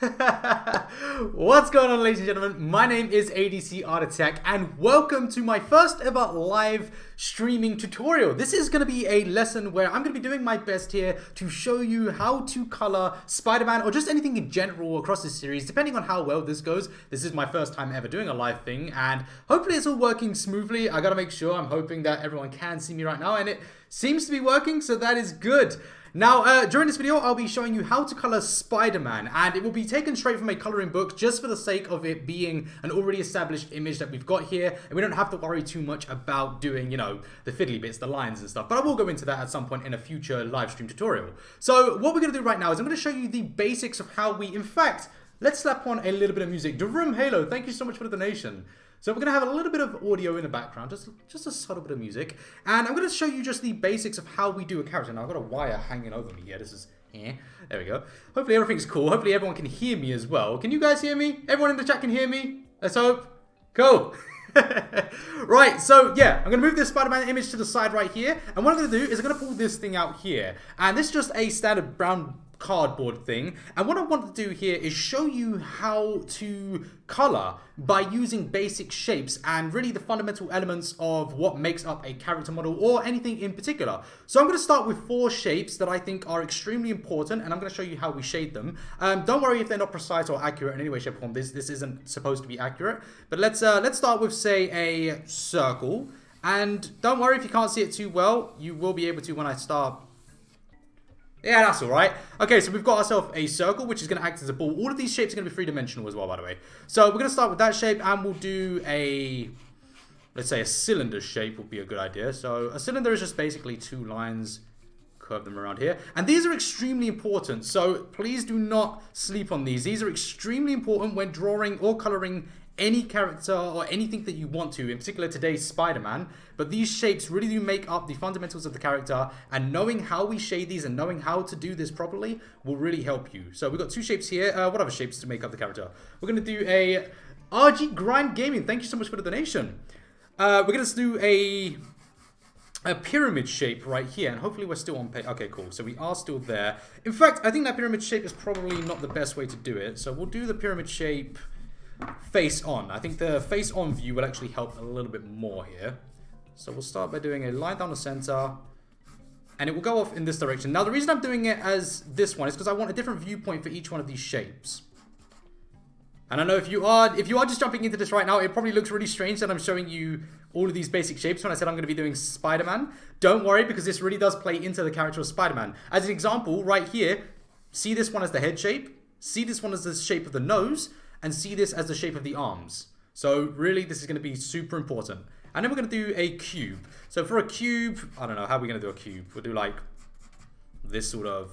What's going on, ladies and gentlemen? My name is ADC Art Attack and welcome to my first ever live streaming tutorial. This is going to be a lesson where I'm going to be doing my best here to show you how to color Spider-Man or just anything in general across this series, depending on how well this goes. This is my first time ever doing a live thing and hopefully it's all working smoothly. I got to make sure. I'm hoping that everyone can see me right now and it seems to be working, so that is good. Now, during this video, I'll be showing you how to color Spider-Man, and it will be taken straight from a coloring book just for the sake of it being an already established image that we've got here, and we don't have to worry too much about doing, you know, the fiddly bits, the lines and stuff, but I will go into that at some point in a future live stream tutorial. So, what we're going to do right now is I'm going to show you the basics of how we, in fact, let's slap on a little bit of music. The Room Halo, thank you so much for the donation. So we're going to have a little bit of audio in the background, just a subtle bit of music. And I'm going to show you just the basics of how we do a character. Now I've got a wire hanging over me here. This is, there we go. Hopefully everything's cool. Hopefully everyone can hear me as well. Can you guys hear me? Everyone in the chat can hear me? Let's hope. Cool. Right, so yeah, I'm going to move this Spider-Man image to the side right here. And what I'm going to do is I'm going to pull this thing out here. And this is just a standard brown cardboard thing, and what I want to do here is show you how to color by using basic shapes and really the fundamental elements of what makes up a character model or anything in particular. So I'm going to start with 4 shapes that I think are extremely important, and I'm going to show you how we shade them. Don't worry if they're not precise or accurate in any way, shape, or form. This isn't supposed to be accurate, but let's start with, say, a circle. And don't worry if you can't see it too well. You will be able to when I start. Yeah, that's alright. Okay, so we've got ourselves a circle, which is going to act as a ball. All of these shapes are going to be 3-dimensional as well, by the way. So we're going to start with that shape, and we'll do a, let's say a cylinder shape would be a good idea. So a cylinder is just basically 2 lines, curve them around here. And these are extremely important, so please do not sleep on these. These are extremely important when drawing or coloring any character or anything that you want to, in particular today's Spider-Man. But these shapes really do make up the fundamentals of the character, and knowing how we shade these and knowing how to do this properly will really help you. So we've got 2 shapes here. What other shapes to make up the character? We're going to do a RG Grind Gaming. Thank you so much for the donation. We're going to do a pyramid shape right here, and hopefully we're still on page. Okay, cool. So we are still there. In fact, I think that pyramid shape is probably not the best way to do it. So we'll do the pyramid shape face on. I think the face on view will actually help a little bit more here. So we'll start by doing a line down the center, and it will go off in this direction. Now the reason I'm doing it as this one is because I want a different viewpoint for each one of these shapes. And I know if you are just jumping into this right now, it probably looks really strange that I'm showing you all of these basic shapes when I said I'm going to be doing Spider-Man. Don't worry, because this really does play into the character of Spider-Man. As an example, right here, see this one as the head shape, see this one as the shape of the nose, and see this as the shape of the arms. So really, this is going to be super important. And then we're going to do a cube. So for a cube, I don't know, how are we going to do a cube? We'll do like this sort of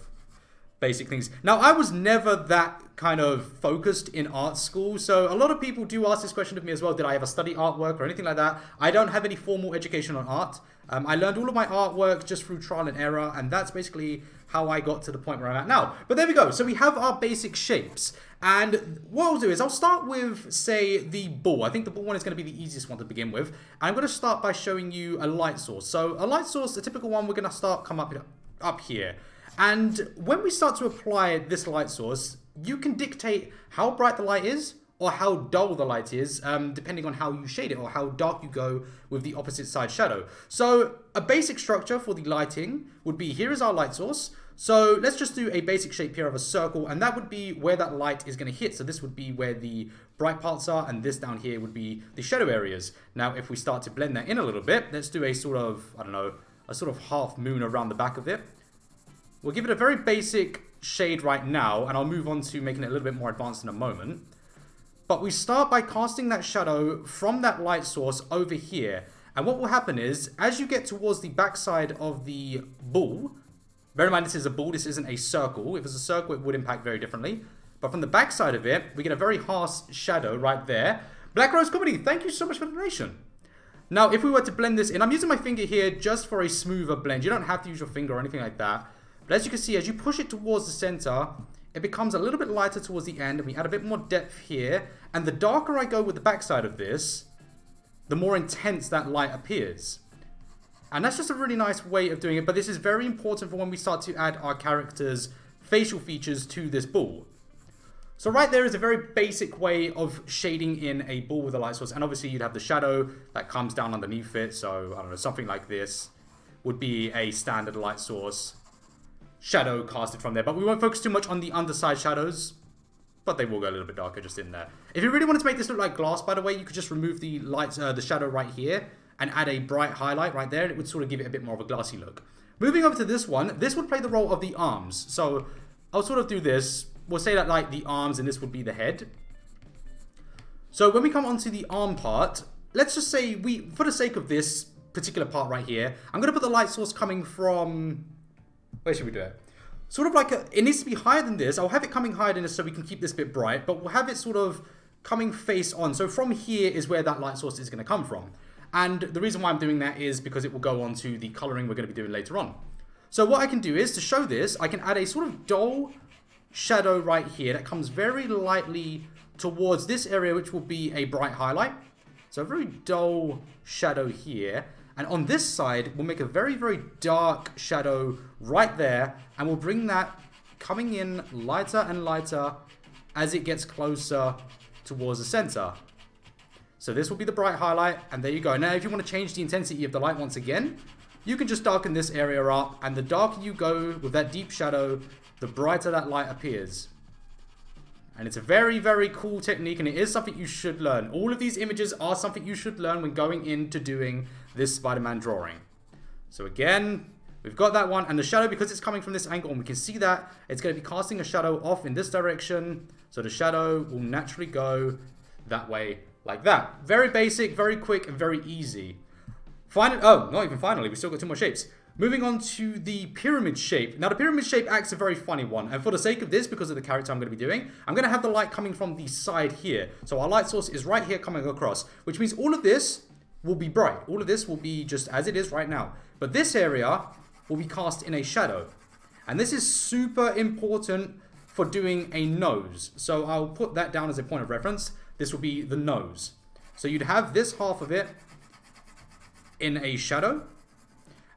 basic things. Now, I was never that kind of focused in art school. So a lot of people do ask this question of me as well. Did I ever study artwork or anything like that? I don't have any formal education on art. I learned all of my artwork just through trial and error. And that's basically how I got to the point where I'm at now. But there we go. So we have our basic shapes. And what I'll do is I'll start with, say, the ball. I think the ball one is going to be the easiest one to begin with. I'm going to start by showing you a light source. So a light source, a typical one, we're going to start come up here. And when we start to apply this light source, you can dictate how bright the light is or how dull the light is, depending on how you shade it or how dark you go with the opposite side shadow. So a basic structure for the lighting would be, here is our light source. So let's just do a basic shape here of a circle, and that would be where that light is going to hit. So this would be where the bright parts are, and this down here would be the shadow areas. Now, if we start to blend that in a little bit, let's do a sort of, I don't know, a sort of half moon around the back of it. We'll give it a very basic shade right now, and I'll move on to making it a little bit more advanced in a moment. But we start by casting that shadow from that light source over here. And what will happen is, as you get towards the backside of the ball, bear in mind this is a ball, this isn't a circle. If it's a circle, it would impact very differently. But from the backside of it, we get a very harsh shadow right there. Black Rose Comedy, thank you so much for the donation. Now, if we were to blend this in, I'm using my finger here just for a smoother blend. You don't have to use your finger or anything like that. But as you can see, as you push it towards the center, it becomes a little bit lighter towards the end, and we add a bit more depth here. And the darker I go with the backside of this, the more intense that light appears. And that's just a really nice way of doing it, but this is very important for when we start to add our character's facial features to this ball. So right there is a very basic way of shading in a ball with a light source. And obviously you'd have the shadow that comes down underneath it. So, I don't know, something like this would be a standard light source. Shadow casted from there. But we won't focus too much on the underside shadows. But they will go a little bit darker just in there. If you really wanted to make this look like glass, by the way, you could just remove the lights, the shadow right here. And add a bright highlight right there. And it would sort of give it a bit more of a glassy look. Moving over to this one. This would play the role of the arms. So, I'll sort of do this. We'll say that like the arms and this would be the head. So when we come onto the arm part, let's just say for the sake of this particular part right here, I'm going to put the light source coming from, where should we do it? Sort of like, it needs to be higher than this. I'll have it coming higher than this so we can keep this bit bright, but we'll have it sort of coming face on. So from here is where that light source is going to come from. And the reason why I'm doing that is because it will go on to the coloring we're going to be doing later on. So what I can do is, to show this, I can add a sort of dull shadow right here that comes very lightly towards this area, which will be a bright highlight. So a very dull shadow here. And on this side, we'll make a very, very dark shadow right there. And we'll bring that coming in lighter and lighter as it gets closer towards the center. So this will be the bright highlight. And there you go. Now, if you want to change the intensity of the light once again, you can just darken this area up. And the darker you go with that deep shadow, the brighter that light appears. And it's a very, very cool technique, and it is something you should learn. All of these images are something you should learn when going into doing this Spider-Man drawing. So again, we've got that one, and the shadow, because it's coming from this angle, and we can see that, it's going to be casting a shadow off in this direction. So the shadow will naturally go that way, like that. Very basic, very quick, and very easy. Oh, not even finally, we still got two more shapes. Moving on to the pyramid shape. Now, the pyramid shape acts a very funny one. And for the sake of this, because of the character I'm going to be doing, I'm going to have the light coming from the side here. So our light source is right here coming across, which means all of this will be bright. All of this will be just as it is right now. But this area will be cast in a shadow. And this is super important for doing a nose. So I'll put that down as a point of reference. This will be the nose. So you'd have this half of it in a shadow.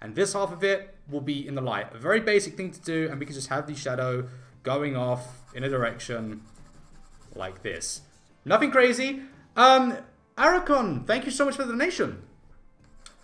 And this half of it will be in the light. A very basic thing to do, and we can just have the shadow going off in a direction like this. Nothing crazy. Aracon, thank you so much for the donation.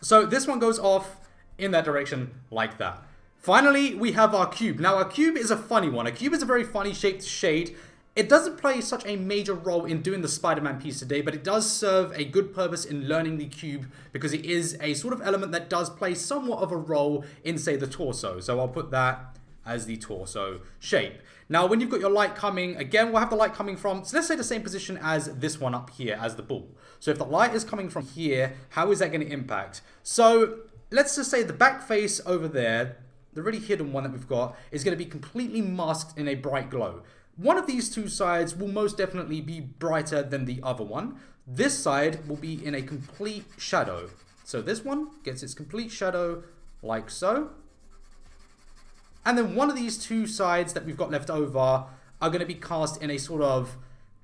So this one goes off in that direction like that. Finally, we have our cube. Now, our cube is a funny one. A cube is a very funny shape to shade. It doesn't play such a major role in doing the Spider-Man piece today, but it does serve a good purpose in learning the cube because it is a sort of element that does play somewhat of a role in, say, the torso. So I'll put that as the torso shape. Now, when you've got your light coming, again, we'll have the light coming from, so let's say the same position as this one up here, as the ball. So if the light is coming from here, how is that going to impact? So let's just say the back face over there, the really hidden one that we've got, is going to be completely masked in a bright glow. One of these two sides will most definitely be brighter than the other one. This side will be in a complete shadow. So this one gets its complete shadow like so. And then one of these two sides that we've got left over are going to be cast in a sort of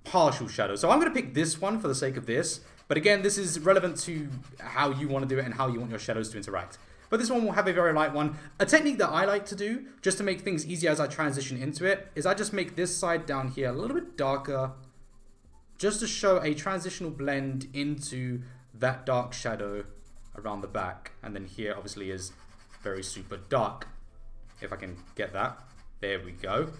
partial shadow. So I'm going to pick this one for the sake of this. But again, this is relevant to how you want to do it and how you want your shadows to interact. But this one will have a very light one. A technique that I like to do, just to make things easier as I transition into it, is I just make this side down here a little bit darker, just to show a transitional blend into that dark shadow around the back. And then here, obviously, is very super dark. If I can get that. There we go.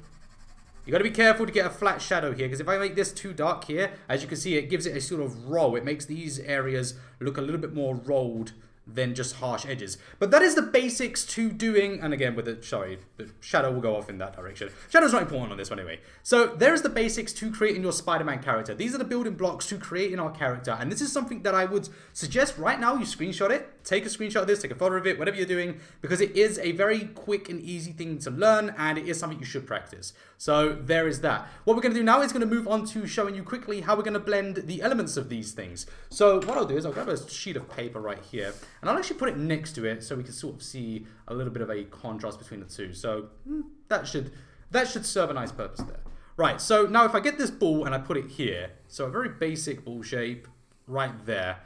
You got to be careful to get a flat shadow here, because if I make this too dark here, as you can see, it gives it a sort of roll. It makes these areas look a little bit more rolled than just harsh edges. But that is the basics to doing, and again with the, sorry, the shadow will go off in that direction. Shadow's not important on this one anyway. So there's the basics to creating your Spider-Man character. These are the building blocks to creating our character, and this is something that I would suggest right now you screenshot it, take a screenshot of this, take a photo of it, whatever you're doing, because it is a very quick and easy thing to learn, and it is something you should practice. So there is that. What we're going to do now is going to move on to showing you quickly how we're going to blend the elements of these things. So what I'll do is I'll grab a sheet of paper right here, and I'll actually put it next to it so we can sort of see a little bit of a contrast between the two. So that should serve a nice purpose there. Right, so now if I get this ball and I put it here, so a very basic ball shape right there.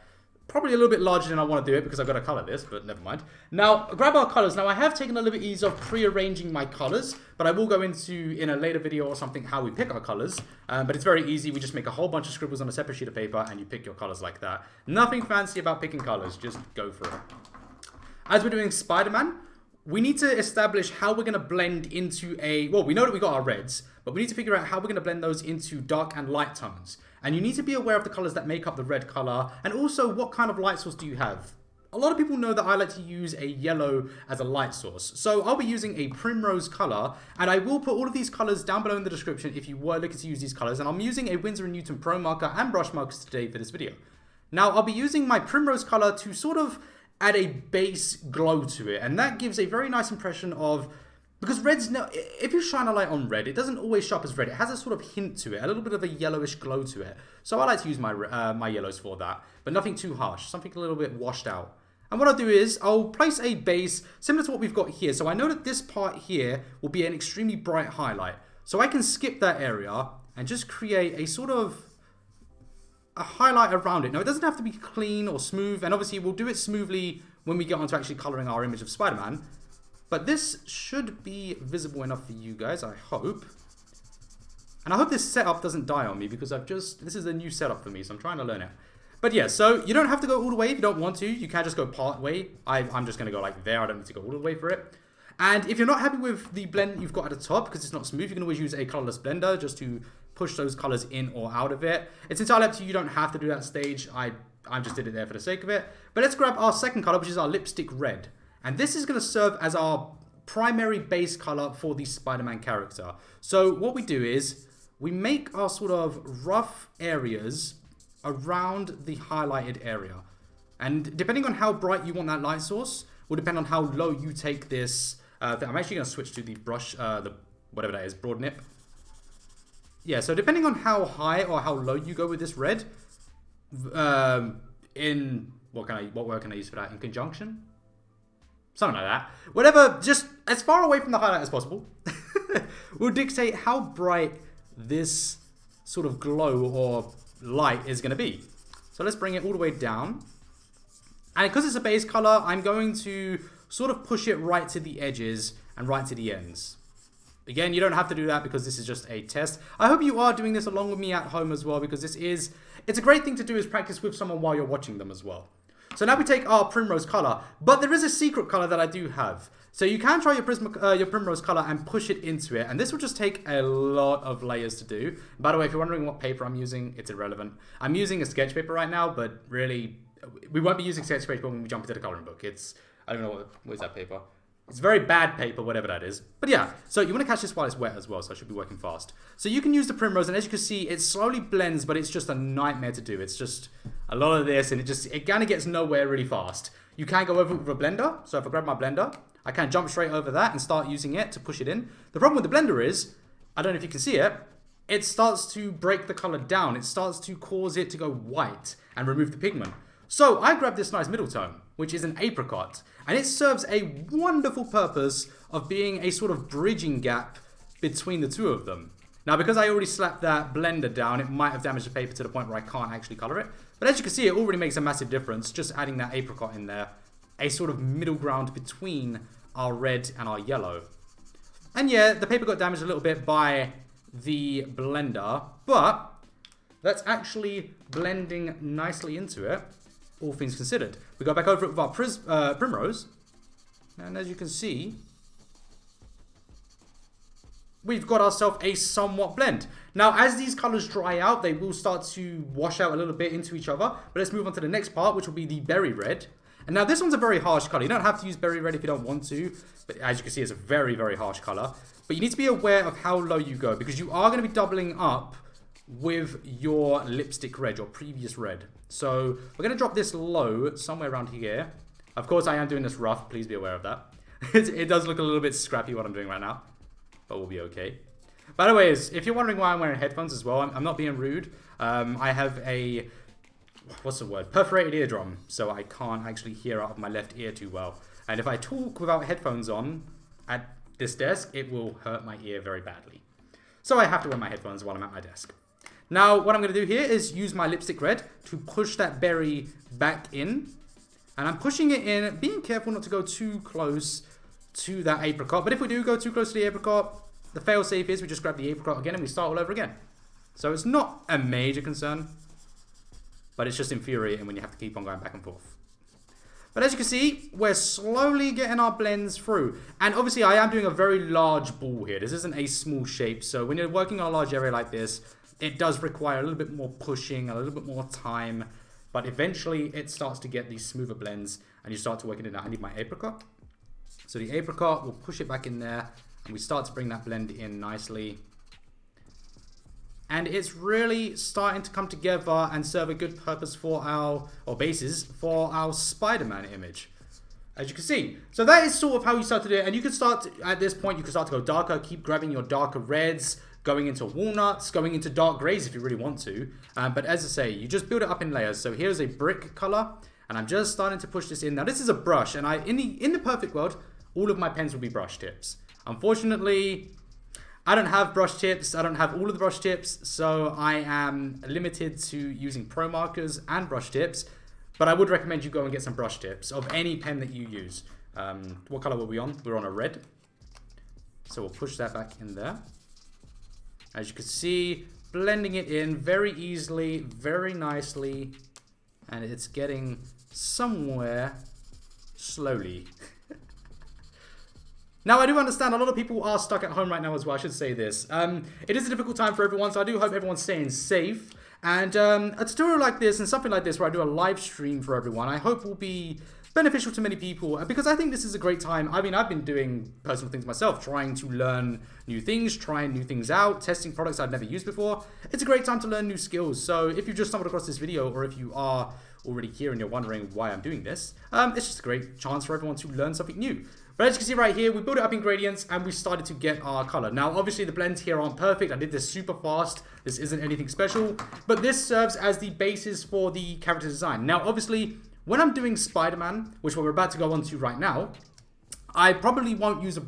probably a little bit larger than I want to do it because I've got to color this, but never mind. Now, grab our colors. Now, I have taken a little bit ease of pre-arranging my colors, but I will go into, in a later video or something, how we pick our colors. But it's very easy. We just make a whole bunch of scribbles on a separate sheet of paper, and you pick your colors like that. Nothing fancy about picking colors. Just go for it. As we're doing Spider-Man, we need to establish how we're going to blend into a... Well, we know that we got our reds, but we need to figure out how we're going to blend those into dark and light tones. And you need to be aware of the colors that make up the red color, and also what kind of light source do you have. A lot of people know that I like to use a yellow as a light source. So I'll be using a Primrose color, and I will put all of these colors down below in the description if you were looking to use these colors. And I'm using a Winsor & Newton Pro marker and brush markers today for this video. Now, I'll be using my Primrose color to sort of add a base glow to it, and that gives a very nice impression of... Because red's no, if you shine a light on red, it doesn't always show up as red. It has a sort of hint to it, a little bit of a yellowish glow to it. So I like to use my my yellows for that, but nothing too harsh, something a little bit washed out. And what I'll do is I'll place a base similar to what we've got here. So I know that this part here will be an extremely bright highlight. So I can skip that area and just create a sort of a highlight around it. Now, it doesn't have to be clean or smooth, and obviously we'll do it smoothly when we get on to actually coloring our image of Spider-Man. But this should be visible enough for you guys, I hope. And I hope this setup doesn't die on me because this is a new setup for me, so I'm trying to learn it. But yeah, so you don't have to go all the way if you don't want to. You can just go part way. I'm just going to go like there. I don't need to go all the way for it. And if you're not happy with the blend you've got at the top because it's not smooth, you can always use a colorless blender just to push those colors in or out of it. It's entirely up to you. You don't have to do that stage. I just did it there for the sake of it. But let's grab our second color, which is our lipstick red. And this is going to serve as our primary base color for the Spider-Man character. So what we do is we make our sort of rough areas around the highlighted area. And depending on how bright you want that light source will depend on how low you take this. I'm actually going to switch to the brush, whatever that is, broad nip. Yeah, so depending on how high or how low you go with this red, what word can I use for that? In conjunction? Something like that. Whatever, just as far away from the highlight as possible will dictate how bright this sort of glow or light is going to be. So let's bring it all the way down. And because it's a base color, I'm going to sort of push it right to the edges and right to the ends. Again, you don't have to do that because this is just a test. I hope you are doing this along with me at home as well, because it's a great thing to do is practice with someone while you're watching them as well. So now we take our Primrose color, but there is a secret color that I do have. So you can try your Primrose color and push it into it, and this will just take a lot of layers to do. By the way, if you're wondering what paper I'm using, it's irrelevant. I'm using a sketch paper right now, but really, we won't be using sketch paper when we jump into the coloring book. I don't know, where's that paper? It's very bad paper, whatever that is. But yeah, so you want to catch this while it's wet as well, so I should be working fast. So you can use the Primrose, and as you can see, it slowly blends, but it's just a nightmare to do. It's just a lot of this, and it kind of gets nowhere really fast. You can go over it with a blender. So if I grab my blender, I can jump straight over that and start using it to push it in. The problem with the blender is, I don't know if you can see it, it starts to break the color down. It starts to cause it to go white and remove the pigment. So I grabbed this nice middle tone, which is an Apricot, and it serves a wonderful purpose of being a sort of bridging gap between the two of them. Now, because I already slapped that blender down, it might have damaged the paper to the point where I can't actually color it. But as you can see, it already makes a massive difference just adding that Apricot in there. A sort of middle ground between our red and our yellow. And yeah, the paper got damaged a little bit by the blender, but that's actually blending nicely into it, all things considered. We go back over it with our Primrose, and as you can see, we've got ourselves a somewhat blend. Now, as these colors dry out, they will start to wash out a little bit into each other. But let's move on to the next part, which will be the berry red. And now this one's a very harsh color. You don't have to use berry red if you don't want to. But as you can see, it's a very, very harsh color. But you need to be aware of how low you go, because you are going to be doubling up with your lipstick red, your previous red. So we're going to drop this low somewhere around here. Of course, I am doing this rough. Please be aware of that. It does look a little bit scrappy what I'm doing right now, but we'll be okay. By the way, if you're wondering why I'm wearing headphones as well, I'm not being rude. I have a, what's the word? Perforated eardrum, so I can't actually hear out of my left ear too well. And if I talk without headphones on at this desk, it will hurt my ear very badly. So I have to wear my headphones while I'm at my desk. Now, what I'm going to do here is use my lipstick red to push that berry back in. And I'm pushing it in, being careful not to go too close to that apricot. But if we do go too close to the apricot, the fail-safe is we just grab the apricot again and we start all over again. So it's not a major concern, but it's just infuriating when you have to keep on going back and forth. But as you can see, we're slowly getting our blends through. And obviously I am doing a very large ball here. This isn't a small shape. So when you're working on a large area like this, it does require a little bit more pushing, a little bit more time. But eventually it starts to get these smoother blends and you start to work it in. I need my apricot. So the apricot, we'll push it back in there and we start to bring that blend in nicely. And it's really starting to come together and serve a good purpose for our, or basis for our Spider-Man image, as you can see. So that is sort of how you start to do it. And you can start, at this point, you can start to go darker, keep grabbing your darker reds, going into walnuts, going into dark grays if you really want to. But as I say, you just build it up in layers. So here's a brick color, and I'm just starting to push this in. Now this is a brush, and in the perfect world, all of my pens will be brush tips. Unfortunately, I don't have brush tips. I don't have all of the brush tips, so I am limited to using pro markers and brush tips. But I would recommend you go and get some brush tips of any pen that you use. What color were we on? We're on a red. So we'll push that back in there. As you can see, blending it in very easily, very nicely. And it's getting somewhere slowly. Now, I do understand a lot of people are stuck at home right now as well. I should say this. It is a difficult time for everyone, so I do hope everyone's staying safe. And a tutorial like this and something like this where I do a live stream for everyone, I hope will be beneficial to many people because I think this is a great time. I mean, I've been doing personal things myself, trying to learn new things, trying new things out, testing products I've never used before. It's a great time to learn new skills. So if you've just stumbled across this video or if you are already here and you're wondering why I'm doing this, it's just a great chance for everyone to learn something new. But as you can see right here, we built it up in gradients and we started to get our color. Now, obviously the blends here aren't perfect. I did this super fast. This isn't anything special, but this serves as the basis for the character design. Now, obviously, when I'm doing Spider-Man, which we're about to go on to right now, I probably won't use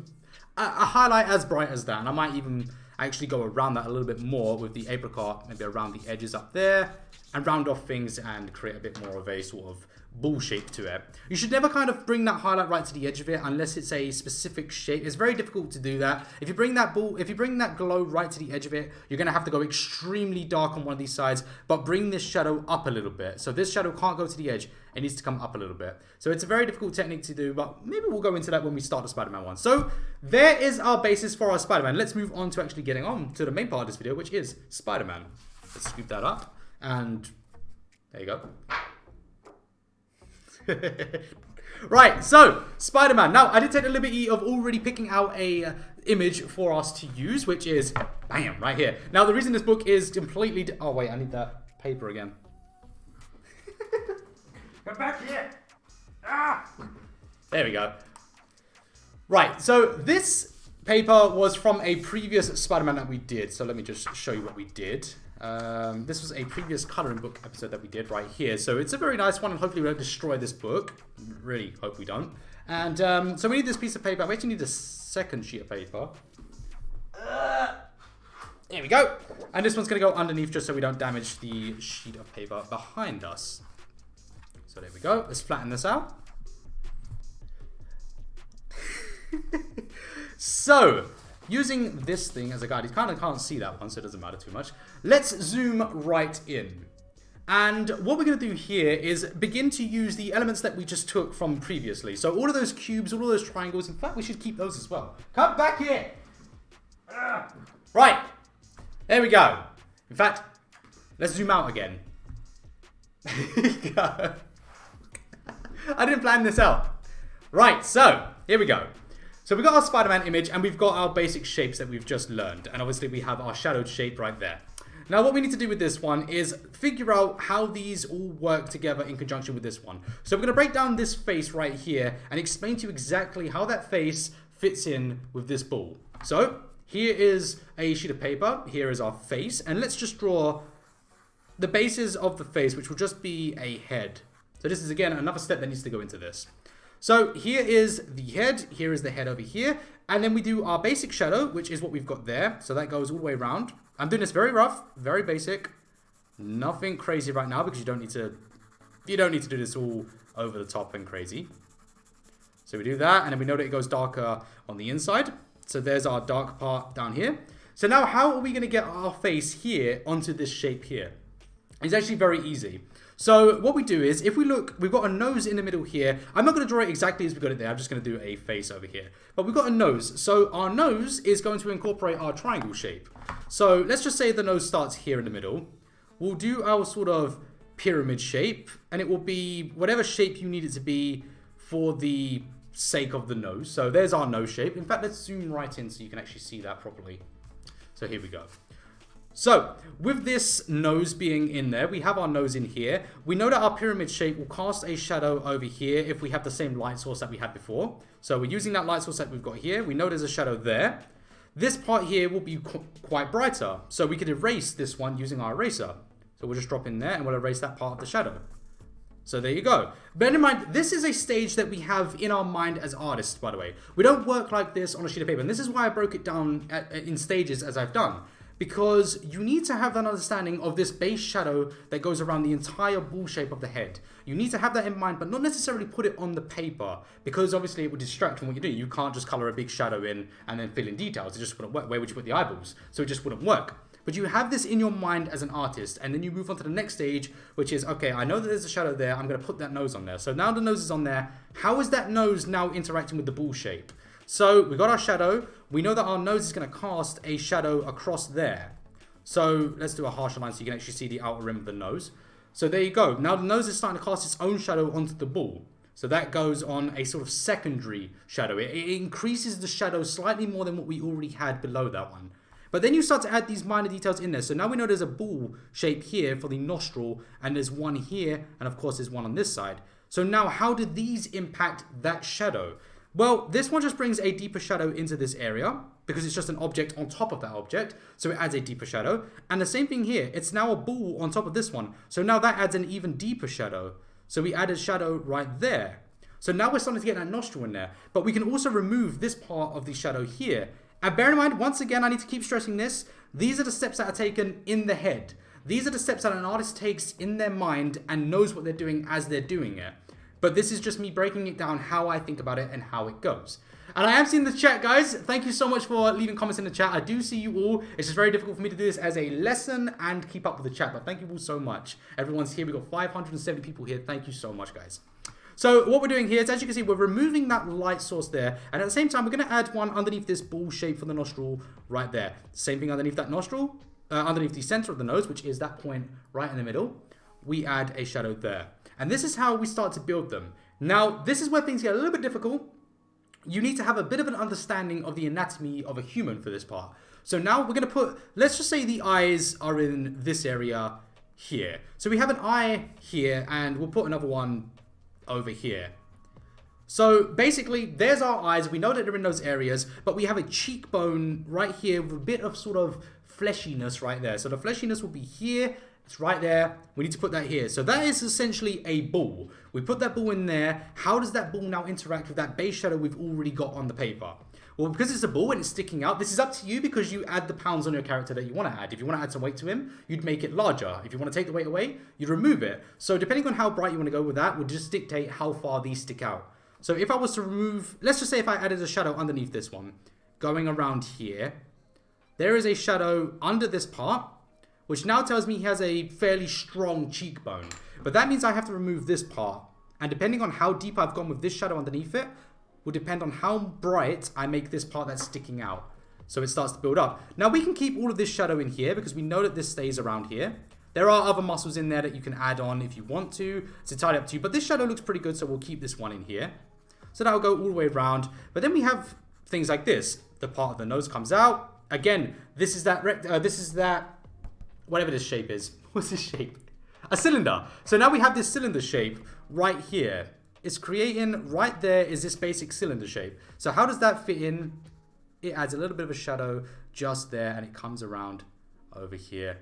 a highlight as bright as that. And I might even actually go around that a little bit more with the apricot, maybe around the edges up there, and round off things and create a bit more of a sort of ball shape to it. You should never kind of bring that highlight right to the edge of it unless it's a specific shape. It's very difficult to do that. If you bring that glow right to the edge of it, you're going to have to go extremely dark on one of these sides, but bring this shadow up a little bit. So this shadow can't go to the edge. It needs to come up a little bit. So it's a very difficult technique to do, but maybe we'll go into that when we start the Spider-Man one. So there is our basis for our Spider-Man. Let's move on to actually getting on to the main part of this video, which is Spider-Man. Let's scoop that up and there you go. Right, so Spider-Man. Now, I did take the liberty of already picking out a image for us to use, which is, bam, right here. Now, the reason this book is completely... Oh, wait, I need that paper again. Come back here. Ah! There we go. Right, so this paper was from a previous Spider-Man that we did. So let me just show you what we did. This was a previous coloring book episode that we did right here. So it's a very nice one and hopefully we don't destroy this book. Really hope we don't. And so we need this piece of paper. We actually need a second sheet of paper. There we go. And this one's going to go underneath just so we don't damage the sheet of paper behind us. So there we go. Let's flatten this out. So, using this thing as a guide, you kind of can't see that one, so it doesn't matter too much. Let's zoom right in. And what we're going to do here is begin to use the elements that we just took from previously. So all of those cubes, all of those triangles, in fact, we should keep those as well. Come back here. Right. There we go. In fact, let's zoom out again. There you go. I didn't plan this out. Right, so here we go. So we've got our Spider-Man image and we've got our basic shapes that we've just learned. And obviously we have our shadowed shape right there. Now what we need to do with this one is figure out how these all work together in conjunction with this one. So we're going to break down this face right here and explain to you exactly how that face fits in with this ball. So here is a sheet of paper. Here is our face. And let's just draw the bases of the face, which will just be a head. So this is, again, another step that needs to go into this. So here is the head, here is the head over here, and then we do our basic shadow, which is what we've got there. So that goes all the way around, I'm doing this very rough, very basic. Nothing crazy right now because you don't need to do this all over the top and crazy. So we do that, and then we know that it goes darker on the inside. So there's our dark part down here. So now how are we going to get our face here onto this shape here? It's actually very easy. So what we do is, if we look, we've got a nose in the middle here. I'm not going to draw it exactly as we got it there. I'm just going to do a face over here. But we've got a nose. So our nose is going to incorporate our triangle shape. So let's just say the nose starts here in the middle. We'll do our sort of pyramid shape, and it will be whatever shape you need it to be for the sake of the nose. So there's our nose shape. In fact, let's zoom right in so you can actually see that properly. So here we go. So with this nose being in there, we have our nose in here. We know that our pyramid shape will cast a shadow over here if we have the same light source that we had before. So we're using that light source that we've got here. We know there's a shadow there. This part here will be quite brighter. So we could erase this one using our eraser. So we'll just drop in there and we'll erase that part of the shadow. So there you go. Bear in mind, this is a stage that we have in our mind as artists, by the way. We don't work like this on a sheet of paper. And this is why I broke it down in stages as I've done. Because you need to have that understanding of this base shadow that goes around the entire ball shape of the head. You need to have that in mind, but not necessarily put it on the paper, because obviously it would distract from what you're doing. You can't just color a big shadow in and then fill in details. It just wouldn't work. Where would you put the eyeballs? So it just wouldn't work. But you have this in your mind as an artist, and then you move on to the next stage, which is, okay, I know that there's a shadow there. I'm going to put that nose on there. So now the nose is on there. How is that nose now interacting with the ball shape? So we got our shadow. We know that our nose is going to cast a shadow across there. So let's do a harsher line so you can actually see the outer rim of the nose. So there you go. Now the nose is starting to cast its own shadow onto the ball. So that goes on a sort of secondary shadow. It increases the shadow slightly more than what we already had below that one. But then you start to add these minor details in there. So now we know there's a ball shape here for the nostril, and there's one here, and of course there's one on this side. So now how do these impact that shadow? Well, this one just brings a deeper shadow into this area because it's just an object on top of that object. So it adds a deeper shadow. And the same thing here. It's now a ball on top of this one. So now that adds an even deeper shadow. So we added shadow right there. So now we're starting to get that nostril in there. But we can also remove this part of the shadow here. And bear in mind, once again, I need to keep stressing this. These are the steps that are taken in the head. These are the steps that an artist takes in their mind and knows what they're doing as they're doing it. But this is just me breaking it down how I think about it and how it goes. And I am seeing the chat, guys. Thank you so much for leaving comments in the chat. I do see you all. It's just very difficult for me to do this as a lesson and keep up with the chat. But thank you all so much. Everyone's here. We've got 570 people here. Thank you so much, guys. So what we're doing here is, as you can see, we're removing that light source there. And at the same time, we're going to add one underneath this ball shape for the nostril right there. Same thing underneath that nostril, underneath the center of the nose, which is that point right in the middle. We add a shadow there. And this is how we start to build them. Now, this is where things get a little bit difficult. You need to have a bit of an understanding of the anatomy of a human for this part. So now we're going to put, let's just say the eyes are in this area here. So we have an eye here, and we'll put another one over here. So basically, there's our eyes. We know that they're in those areas, but we have a cheekbone right here with a bit of sort of fleshiness right there. So the fleshiness will be here. It's right there. We need to put that here. So that is essentially a ball. We put that ball in there. How does that ball now interact with that base shadow we've already got on the paper? Well, because it's a ball and it's sticking out, this is up to you because you add the pounds on your character that you want to add. If you want to add some weight to him, you'd make it larger. If you want to take the weight away, you'd remove it. So depending on how bright you want to go with that, would just dictate how far these stick out. So if I was to remove, let's just say if I added a shadow underneath this one, going around here, there is a shadow under this part, which now tells me he has a fairly strong cheekbone. But that means I have to remove this part. And depending on how deep I've gone with this shadow underneath it, will depend on how bright I make this part that's sticking out. So it starts to build up. Now we can keep all of this shadow in here because we know that this stays around here. There are other muscles in there that you can add on if you want to. It's entirely up to you. But this shadow looks pretty good, so we'll keep this one in here. So that'll go all the way around. But then we have things like this. The part of the nose comes out. Again, this is that whatever this shape is. What's this shape? A cylinder. So now we have this cylinder shape right here. It's creating right there is this basic cylinder shape. So how does that fit in? It adds a little bit of a shadow just there, and it comes around over here.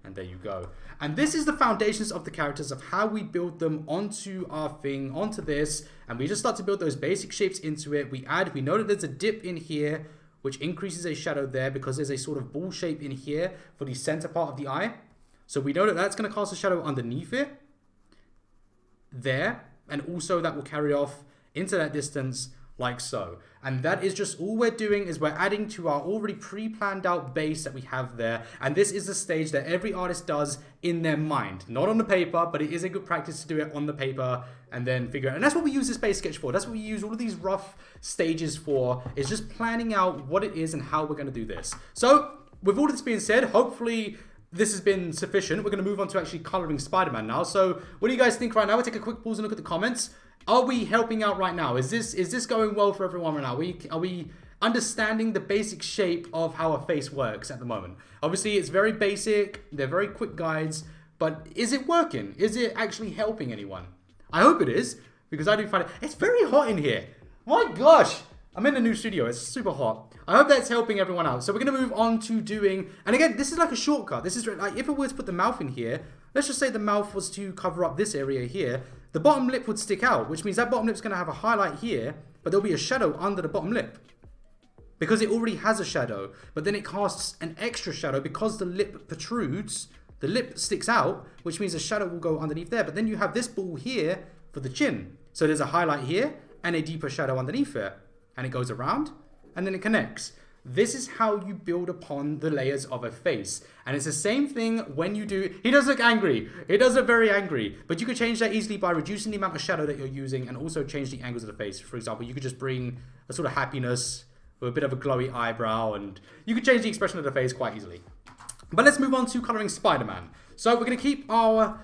And there you go. And this is the foundations of the characters of how we build them onto our thing, onto this. And we just start to build those basic shapes into it. We know that there's a dip in here. which increases a shadow there because there's a sort of ball shape in here for the center part of the eye. So we know that that's going to cast a shadow underneath it, there, and also that will carry off into that distance like so. And that is just all we're doing is we're adding to our already pre-planned out base that we have there. And this is the stage that every artist does in their mind, not on the paper, but it is a good practice to do it on the paper and then figure out. And that's what we use this base sketch for. That's what we use all of these rough stages for, is just planning out what it is and how we're going to do this. So with all this being said, hopefully this has been sufficient. We're going to move on to actually coloring Spider-Man now. So what do you guys think right now? We'll take a quick pause and look at the comments. Are we helping out right now? Is this going well for everyone right now? Are we understanding the basic shape of how a face works at the moment? Obviously, it's very basic. They're very quick guides. But is it working? Is it actually helping anyone? I hope it is, because I do find it... It's very hot in here. My gosh. I'm in a new studio. It's super hot. I hope that's helping everyone out. So we're going to move on to doing... And again, this is like a shortcut. This is like, if it were to put the mouth in here, let's just say the mouth was to cover up this area here. The bottom lip would stick out, which means that bottom lip's going to have a highlight here, but there'll be a shadow under the bottom lip. Because it already has a shadow, but then it casts an extra shadow because the lip protrudes, the lip sticks out, which means a shadow will go underneath there. But then you have this ball here for the chin. So there's a highlight here and a deeper shadow underneath it. And it goes around and then it connects. This is how you build upon the layers of a face. And it's the same thing when you do... He does look angry. He does look very angry. But you could change that easily by reducing the amount of shadow that you're using and also change the angles of the face. For example, you could just bring a sort of happiness with a bit of a glowy eyebrow. And you could change the expression of the face quite easily. But let's move on to coloring Spider-Man. So we're going to keep our...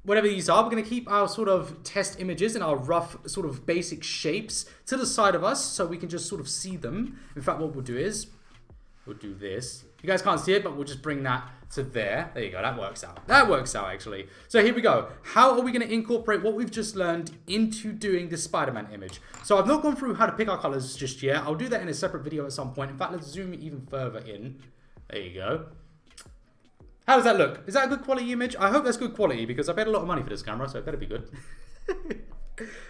Whatever these are, we're going to keep our sort of test images and our rough sort of basic shapes to the side of us so we can just sort of see them. In fact, what we'll do is we'll do this. You guys can't see it, but we'll just bring that to there. There you go. That works out. That works out, actually. So here we go. How are we going to incorporate what we've just learned into doing this Spider-Man image? So I've not gone through how to pick our colors just yet. I'll do that in a separate video at some point. In fact, let's zoom even further in. There you go. How does that look? Is that a good quality image? I hope that's good quality because I paid a lot of money for this camera, so it better be good.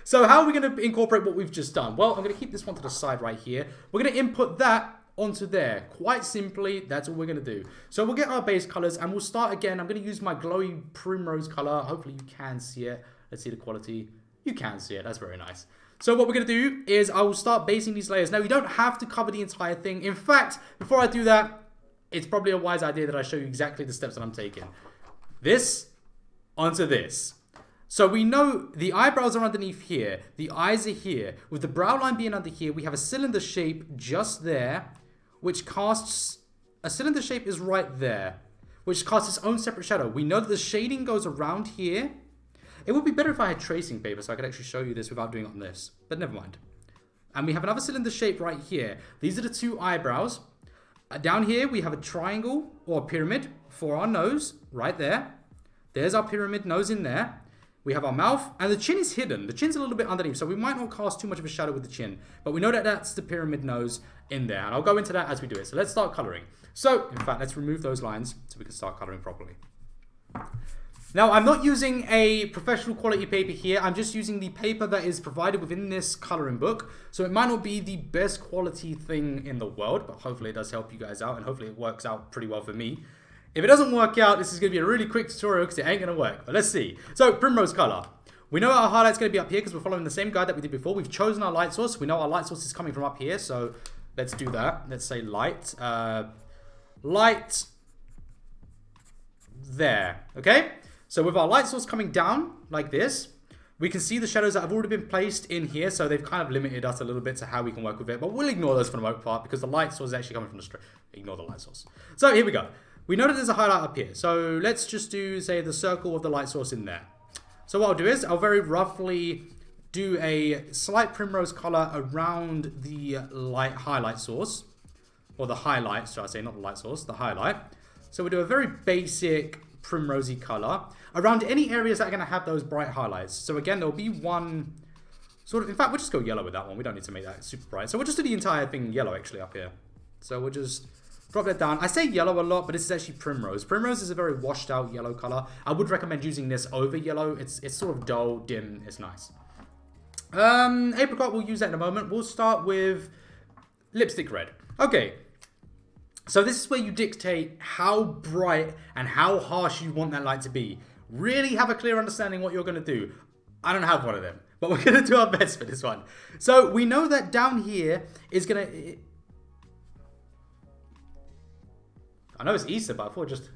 So how are we going to incorporate what we've just done? Well, I'm going to keep this one to the side right here. We're going to input that onto there. Quite simply, that's all we're going to do. So we'll get our base colors and we'll start again. I'm going to use my glowy Primrose color. Hopefully you can see it. Let's see the quality. You can see it. That's very nice. So what we're going to do is I will start basing these layers. Now, you don't have to cover the entire thing. In fact, before I do that, it's probably a wise idea that I show you exactly the steps that I'm taking. This onto this. So we know the eyebrows are underneath here. The eyes are here. With the brow line being under here, we have a cylinder shape just there, which casts... A cylinder shape is right there, which casts its own separate shadow. We know that the shading goes around here. It would be better if I had tracing paper so I could actually show you this without doing it on this. But never mind. And we have another cylinder shape right here. These are the two eyebrows. Down here, we have a triangle or a pyramid for our nose right there. There's our pyramid nose in there. We have our mouth, and the chin is hidden. The chin's a little bit underneath, so we might not cast too much of a shadow with the chin. But we know that that's the pyramid nose in there, and I'll go into that as we do it. So let's start coloring. So, in fact, let's remove those lines so we can start coloring properly. Now, I'm not using a professional quality paper here. I'm just using the paper that is provided within this coloring book. So it might not be the best quality thing in the world, but hopefully it does help you guys out, and hopefully it works out pretty well for me. If it doesn't work out, this is going to be a really quick tutorial because it ain't going to work. But let's see. So, Primrose color. We know our highlight's going to be up here because we're following the same guide that we did before. We've chosen our light source. We know our light source is coming from up here, so let's do that. Let's say light. Light. There. Okay? So with our light source coming down like this, we can see the shadows that have already been placed in here. So they've kind of limited us a little bit to how we can work with it. But we'll ignore those for the most part because the light source is actually coming from the straight. Ignore the light source. So here we go. We know that there's a highlight up here. So let's just do, say, the circle of the light source in there. So what I'll do is I'll very roughly do a slight primrose color around the highlight source. Or the highlight, should I say, not the light source, the highlight. So we'll do a very basic primrosy color around any areas that are going to have those bright highlights. So again, there'll be one sort of, in fact, we'll just go yellow with that one. We don't need to make that super bright. So we'll just do the entire thing yellow actually up here. So we'll just drop that down. I say yellow a lot, but this is actually primrose. Primrose is a very washed out yellow color. I would recommend using this over yellow. It's sort of dull, dim. It's nice. Apricot, we'll use that in a moment. We'll start with lipstick red. Okay. So this is where you dictate how bright and how harsh you want that light to be. Really have a clear understanding what you're going to do. I don't have one of them, but we're going to do our best for this one. So we know that down here is going to... I know it's Easter, but I thought just...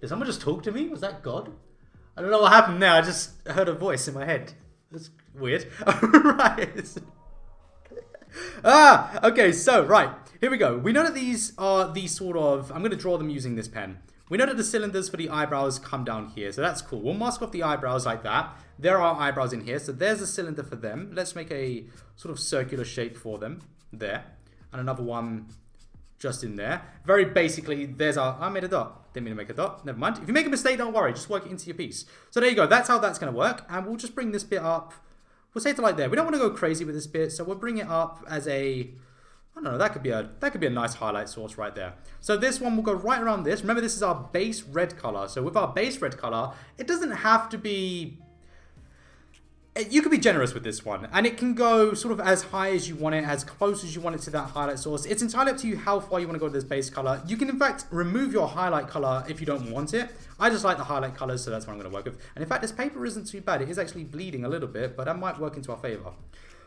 Did someone just talk to me? Was that God? I don't know what happened there. I just heard a voice in my head. That's weird. Right. Okay, so, right. Here we go. We know that these are these sort of... I'm going to draw them using this pen. We know that the cylinders for the eyebrows come down here, so that's cool. We'll mask off the eyebrows like that. There are eyebrows in here, so there's a cylinder for them. Let's make a sort of circular shape for them. There. And another one just in there. Very basically, there's our... I made a dot. Didn't mean to make a dot. Never mind. If you make a mistake, don't worry. Just work it into your piece. So there you go. That's how that's going to work. And we'll just bring this bit up. We'll say to like there. We don't want to go crazy with this bit, so we'll bring it up as a... I don't know, that could be a nice highlight source right there. So this one will go right around this. Remember, this is our base red color. So with our base red color, it doesn't have to be... You can be generous with this one. And it can go sort of as high as you want it, as close as you want it to that highlight source. It's entirely up to you how far you want to go with this base color. You can, in fact, remove your highlight color if you don't want it. I just like the highlight colors, so that's what I'm going to work with. And in fact, this paper isn't too bad. It is actually bleeding a little bit, but that might work into our favor.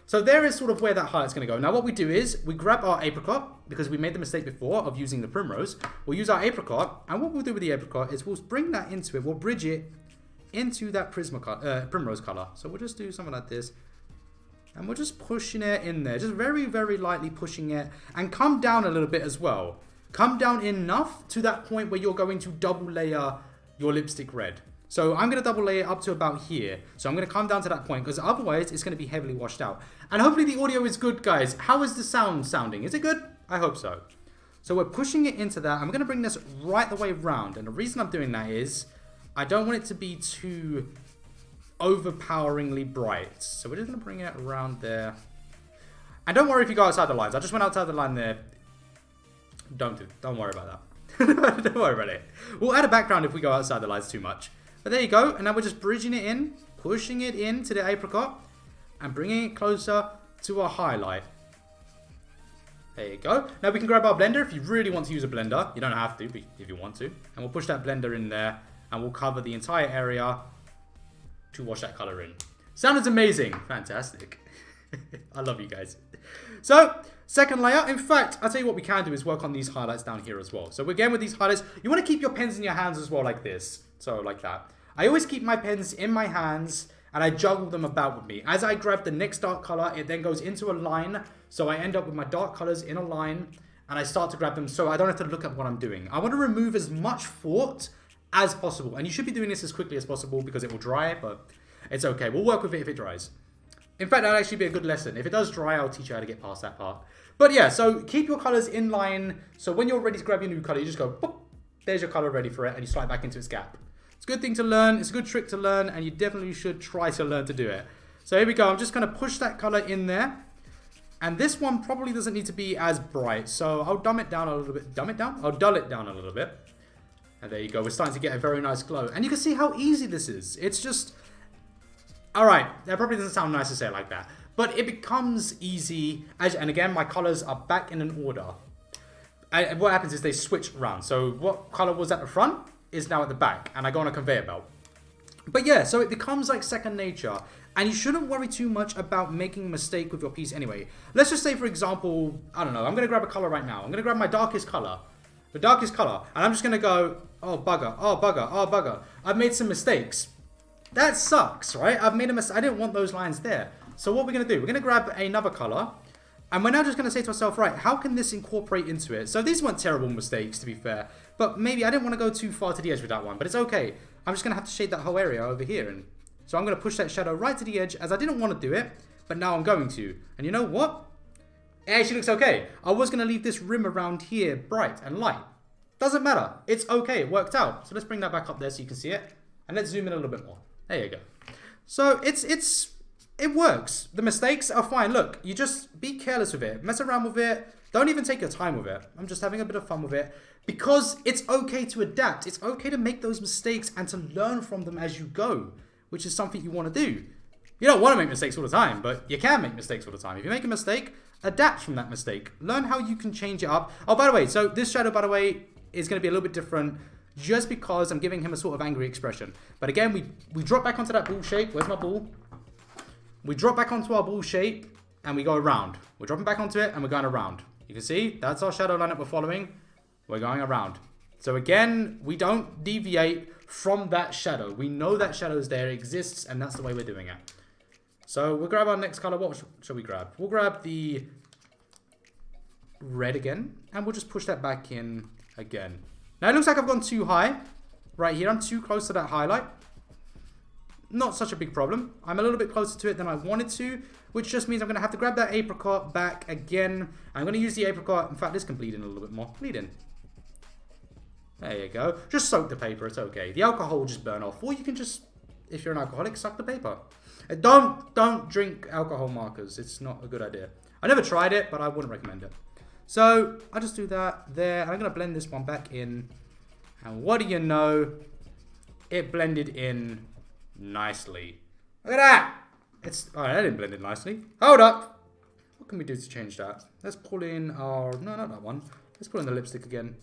So there is sort of where that highlight's going to go. Now what we do is, we grab our apricot, because we made the mistake before of using the primrose. We'll use our apricot, and what we'll do with the apricot is we'll bring that into it, we'll bridge it into that primrose color. So we'll just do something like this. And we're just pushing it in there, just very, very lightly pushing it. And come down a little bit as well. Come down enough to that point where you're going to double layer your lipstick red. So I'm going to double layer up to about here. So I'm going to come down to that point because otherwise it's going to be heavily washed out. And hopefully the audio is good, guys. How is the sound sounding? Is it good? I hope so. So we're pushing it into that. I'm going to bring this right the way around. And the reason I'm doing that is I don't want it to be too overpoweringly bright. So we're just going to bring it around there. And don't worry if you go outside the lines. I just went outside the line there. Don't worry about that. Don't worry about it. We'll add a background if we go outside the lines too much. But there you go, and now we're just bridging it in, pushing it into the apricot, and bringing it closer to our highlight. There you go. Now we can grab our blender if you really want to use a blender. You don't have to, but if you want to. And we'll push that blender in there, and we'll cover the entire area to wash that color in. Sounded amazing. Fantastic. I love you guys. So, second layer. In fact, I'll tell you what we can do is work on these highlights down here as well. So again with these highlights, you want to keep your pens in your hands as well like this. So like that. I always keep my pens in my hands and I juggle them about with me. As I grab the next dark color, it then goes into a line. So I end up with my dark colors in a line and I start to grab them so I don't have to look at what I'm doing. I want to remove as much thought as possible. And you should be doing this as quickly as possible because it will dry, but it's okay. We'll work with it if it dries. In fact, that'll actually be a good lesson. If it does dry, I'll teach you how to get past that part. But yeah, so keep your colors in line. So when you're ready to grab your new color, you just go, boop, there's your color ready for it, and you slide back into its gap. It's a good thing to learn. It's a good trick to learn, and you definitely should try to learn to do it. So here we go. I'm just going to push that color in there. And this one probably doesn't need to be as bright. So I'll dumb it down a little bit. Dumb it down? I'll dull it down a little bit. And there you go. We're starting to get a very nice glow. And you can see how easy this is. It's just... Alright, that probably doesn't sound nice to say it like that. But it becomes easy. And again, my colors are back in an order. And what happens is they switch around. So what color was at the front is now at the back. And I go on a conveyor belt. But yeah, so it becomes like second nature. And you shouldn't worry too much about making a mistake with your piece anyway. Let's just say, for example, I don't know. I'm going to grab a color right now. I'm going to grab my darkest color. The darkest color. And I'm just going to go, oh, bugger, oh, bugger, oh, bugger. I've made some mistakes. That sucks, right? I've made a mistake. I didn't want those lines there. So what we're going to do, we're going to grab another color. And we're now just going to say to ourselves, right, how can this incorporate into it? So these weren't terrible mistakes, to be fair. But maybe I didn't want to go too far to the edge with that one. But it's okay. I'm just going to have to shade that whole area over here. And so I'm going to push that shadow right to the edge, as I didn't want to do it. But now I'm going to. And you know what? It actually looks okay. I was going to leave this rim around here bright and light. Doesn't matter. It's okay. It worked out. So let's bring that back up there so you can see it. And let's zoom in a little bit more. There you go. So it works. The mistakes are fine. Look, you just be careless with it. Mess around with it. Don't even take your time with it. I'm just having a bit of fun with it. Because it's okay to adapt. It's okay to make those mistakes and to learn from them as you go. Which is something you want to do. You don't want to make mistakes all the time, but you can make mistakes all the time. If you make a mistake, adapt from that mistake. Learn how you can change it up. Oh, by the way, so this shadow, by the way, is going to be a little bit different just because I'm giving him a sort of angry expression. But again, we drop back onto that ball shape. Where's my ball? We drop back onto our ball shape and we go around. We're dropping back onto it and we're going around. You can see that's our shadow line that we're following. We're going around. So again, we don't deviate from that shadow. We know that shadow is there, it exists, and that's the way we're doing it. So we'll grab our next color. What shall we grab? We'll grab the red again, and we'll just push that back in again. Now it looks like I've gone too high right here. I'm too close to that highlight. Not such a big problem. I'm a little bit closer to it than I wanted to, which just means I'm going to have to grab that apricot back again. I'm going to use the apricot. In fact, this can bleed in a little bit more. Bleed in. There you go. Just soak the paper. It's okay. The alcohol will just burn off. Or you can just, if you're an alcoholic, suck the paper. Don't drink alcohol markers. It's not a good idea. I never tried it, but I wouldn't recommend it. So I'll just do that there. I'm going to blend this one back in. And what do you know? It blended in nicely. Look at that. It's alright, that didn't blend in nicely. Hold up. What can we do to change that? Let's pull in our, no, not that one. Let's pull in the lipstick again.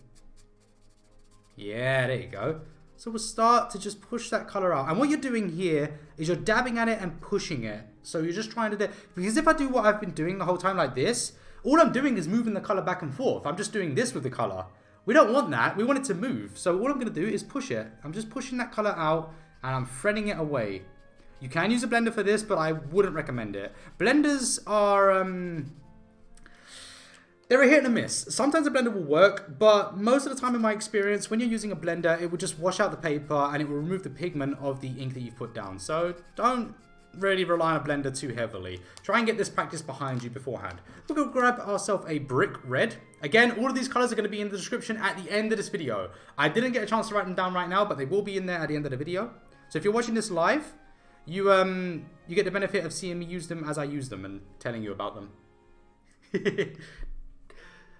Yeah, there you go. So we'll start to just push that color out. And what you're doing here is you're dabbing at it and pushing it. So you're just trying to do, because if I do what I've been doing the whole time like this, all I'm doing is moving the color back and forth. I'm just doing this with the color. We don't want that. We want it to move. So all I'm going to do is push it. I'm just pushing that color out and I'm threading it away. You can use a blender for this, but I wouldn't recommend it. Blenders are, they're a hit and a miss. Sometimes a blender will work, but most of the time in my experience, when you're using a blender, it will just wash out the paper and it will remove the pigment of the ink that you've put down. So don't really rely on a blender too heavily. Try and get this practice behind you beforehand. We're going to grab ourselves a brick red. Again, all of these colors are going to be in the description at the end of this video. I didn't get a chance to write them down right now, but they will be in there at the end of the video. So if you're watching this live, you get the benefit of seeing me use them as I use them and telling you about them.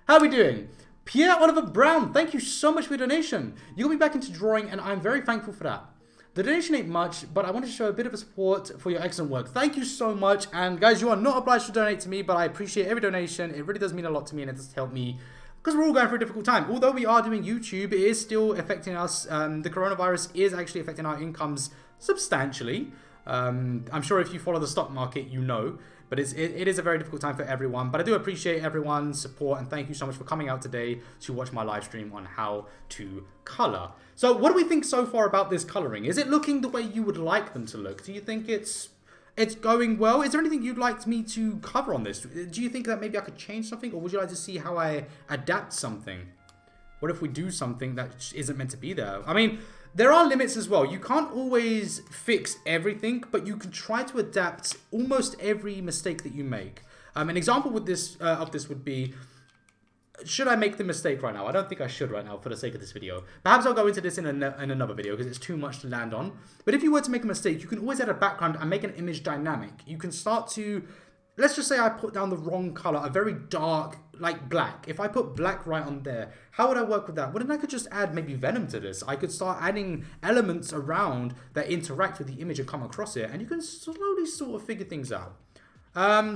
How are we doing? Pierre Oliver Brown, thank you so much for your donation. You got me back into drawing and I'm very thankful for that. The donation ain't much, but I wanted to show a bit of a support for your excellent work. Thank you so much. And guys, you are not obliged to donate to me, but I appreciate every donation. It really does mean a lot to me and it does help me because we're all going through a difficult time. Although we are doing YouTube, it is still affecting us. The coronavirus is actually affecting our incomes substantially. I'm sure if you follow the stock market, you know. But it is a very difficult time for everyone. But I do appreciate everyone's support. And thank you so much for coming out today to watch my live stream on how to color. So what do we think so far about this coloring? Is it looking the way you would like them to look? Do you think it's going well? Is there anything you'd like me to cover on this? Do you think that maybe I could change something? Or would you like to see how I adapt something? What if we do something that isn't meant to be there? I mean, there are limits as well. You can't always fix everything, but you can try to adapt almost every mistake that you make. An example with this of this would be, should I make the mistake right now? I don't think I should right now for the sake of this video. Perhaps I'll go into this in another video because it's too much to land on. But if you were to make a mistake, you can always add a background and make an image dynamic. You can start to, let's just say I put down the wrong color, a very dark, like black. If I put black right on there, how would I work with that? Well, then I could just add maybe venom to this. I could start adding elements around that interact with the image and come across it, and you can slowly sort of figure things out.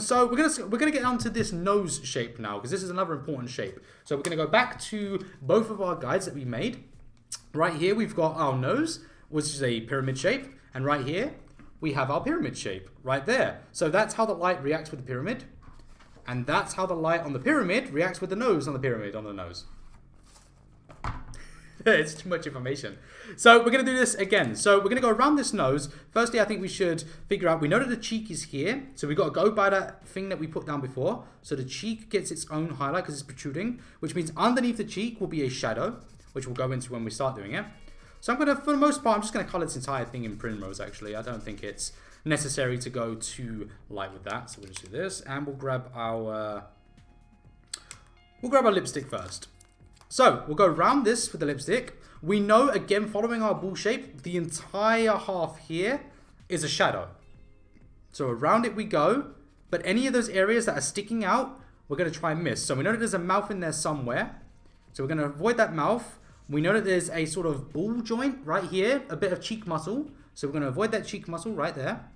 So we're gonna get onto this nose shape now because this is another important shape. So we're gonna go back to both of our guides that we made. Right here we've got our nose, which is a pyramid shape, and right here we have our pyramid shape right there. So that's how the light reacts with the pyramid. And that's how the light on the pyramid reacts with the nose on the pyramid on the nose. It's too much information. So we're going to do this again. So we're going to go around this nose. Firstly, I think we should figure out, we know that the cheek is here. So we've got to go by that thing that we put down before. So the cheek gets its own highlight because it's protruding, which means underneath the cheek will be a shadow, which we'll go into when we start doing it. So I'm going to, for the most part, I'm just going to color this entire thing in Primrose, actually. I don't think it's necessary to go too light with that. So we'll just do this, and we'll grab our lipstick first. So we'll go around this with the lipstick. We know, again, following our ball shape, the entire half here is a shadow. So around it we go, but any of those areas that are sticking out, we're going to try and miss. So we know that there's a mouth in there somewhere. So we're going to avoid that mouth. We know that there's a sort of ball joint right here, a bit of cheek muscle. So we're going to avoid that cheek muscle right there.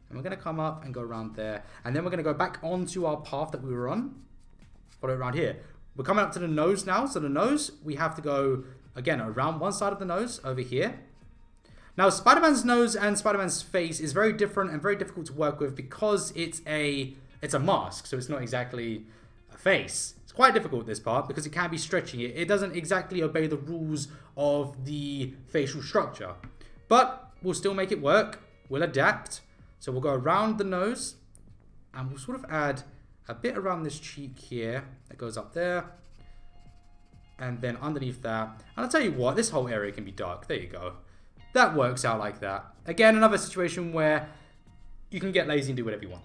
And we're going to come up and go around there. And then we're going to go back onto our path that we were on. Follow it around here. We're coming up to the nose now. So the nose, we have to go, again, around one side of the nose over here. Now, Spider-Man's nose and Spider-Man's face is very different and very difficult to work with because it's a mask. So it's not exactly a face. It's quite difficult, this part, because it can be stretchy. It doesn't exactly obey the rules of the facial structure. But we'll still make it work. We'll adapt. So we'll go around the nose and we'll sort of add a bit around this cheek here that goes up there. And then underneath that. And I'll tell you what, this whole area can be dark. There you go. That works out like that. Again, another situation where you can get lazy and do whatever you want.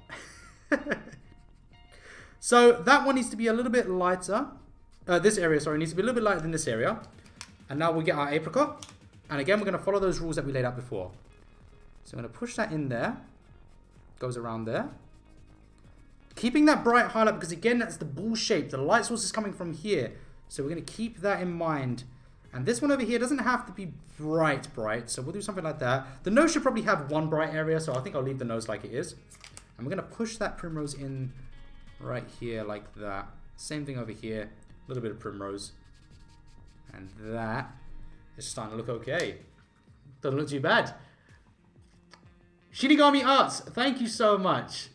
So that one needs to be a little bit lighter. This area, sorry, needs to be a little bit lighter than this area. And now we'll get our apricot. And again, we're going to follow those rules that we laid out before. So I'm going to push that in there. Goes around there. Keeping that bright highlight because, again, that's the ball shape. The light source is coming from here. So we're going to keep that in mind. And this one over here doesn't have to be bright. So we'll do something like that. The nose should probably have one bright area. So I think I'll leave the nose like it is. And we're going to push that primrose in right here like that. Same thing over here. A little bit of primrose. And that is starting to look okay. Doesn't look too bad. Shinigami Arts, thank you so much.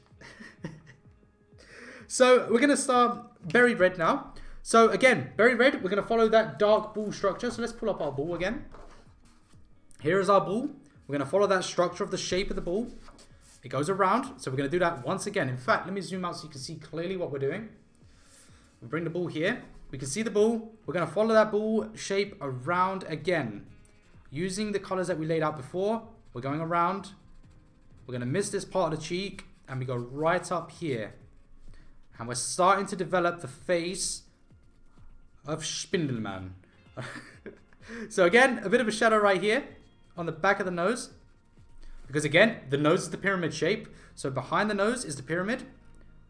So we're going to start berry red now. So again, berry red, we're going to follow that dark ball structure. So let's pull up our ball again. Here is our ball. We're going to follow that structure of the shape of the ball. It goes around. So we're going to do that once again. In fact, let me zoom out so you can see clearly what we're doing. We'll bring the ball here. We can see the ball. We're going to follow that ball shape around again. Using the colors that we laid out before, we're going around. We're going to miss this part of the cheek. And we go right up here. And we're starting to develop the face of Spindelman. So again, a bit of a shadow right here on the back of the nose. Because again, the nose is the pyramid shape. So behind the nose is the pyramid.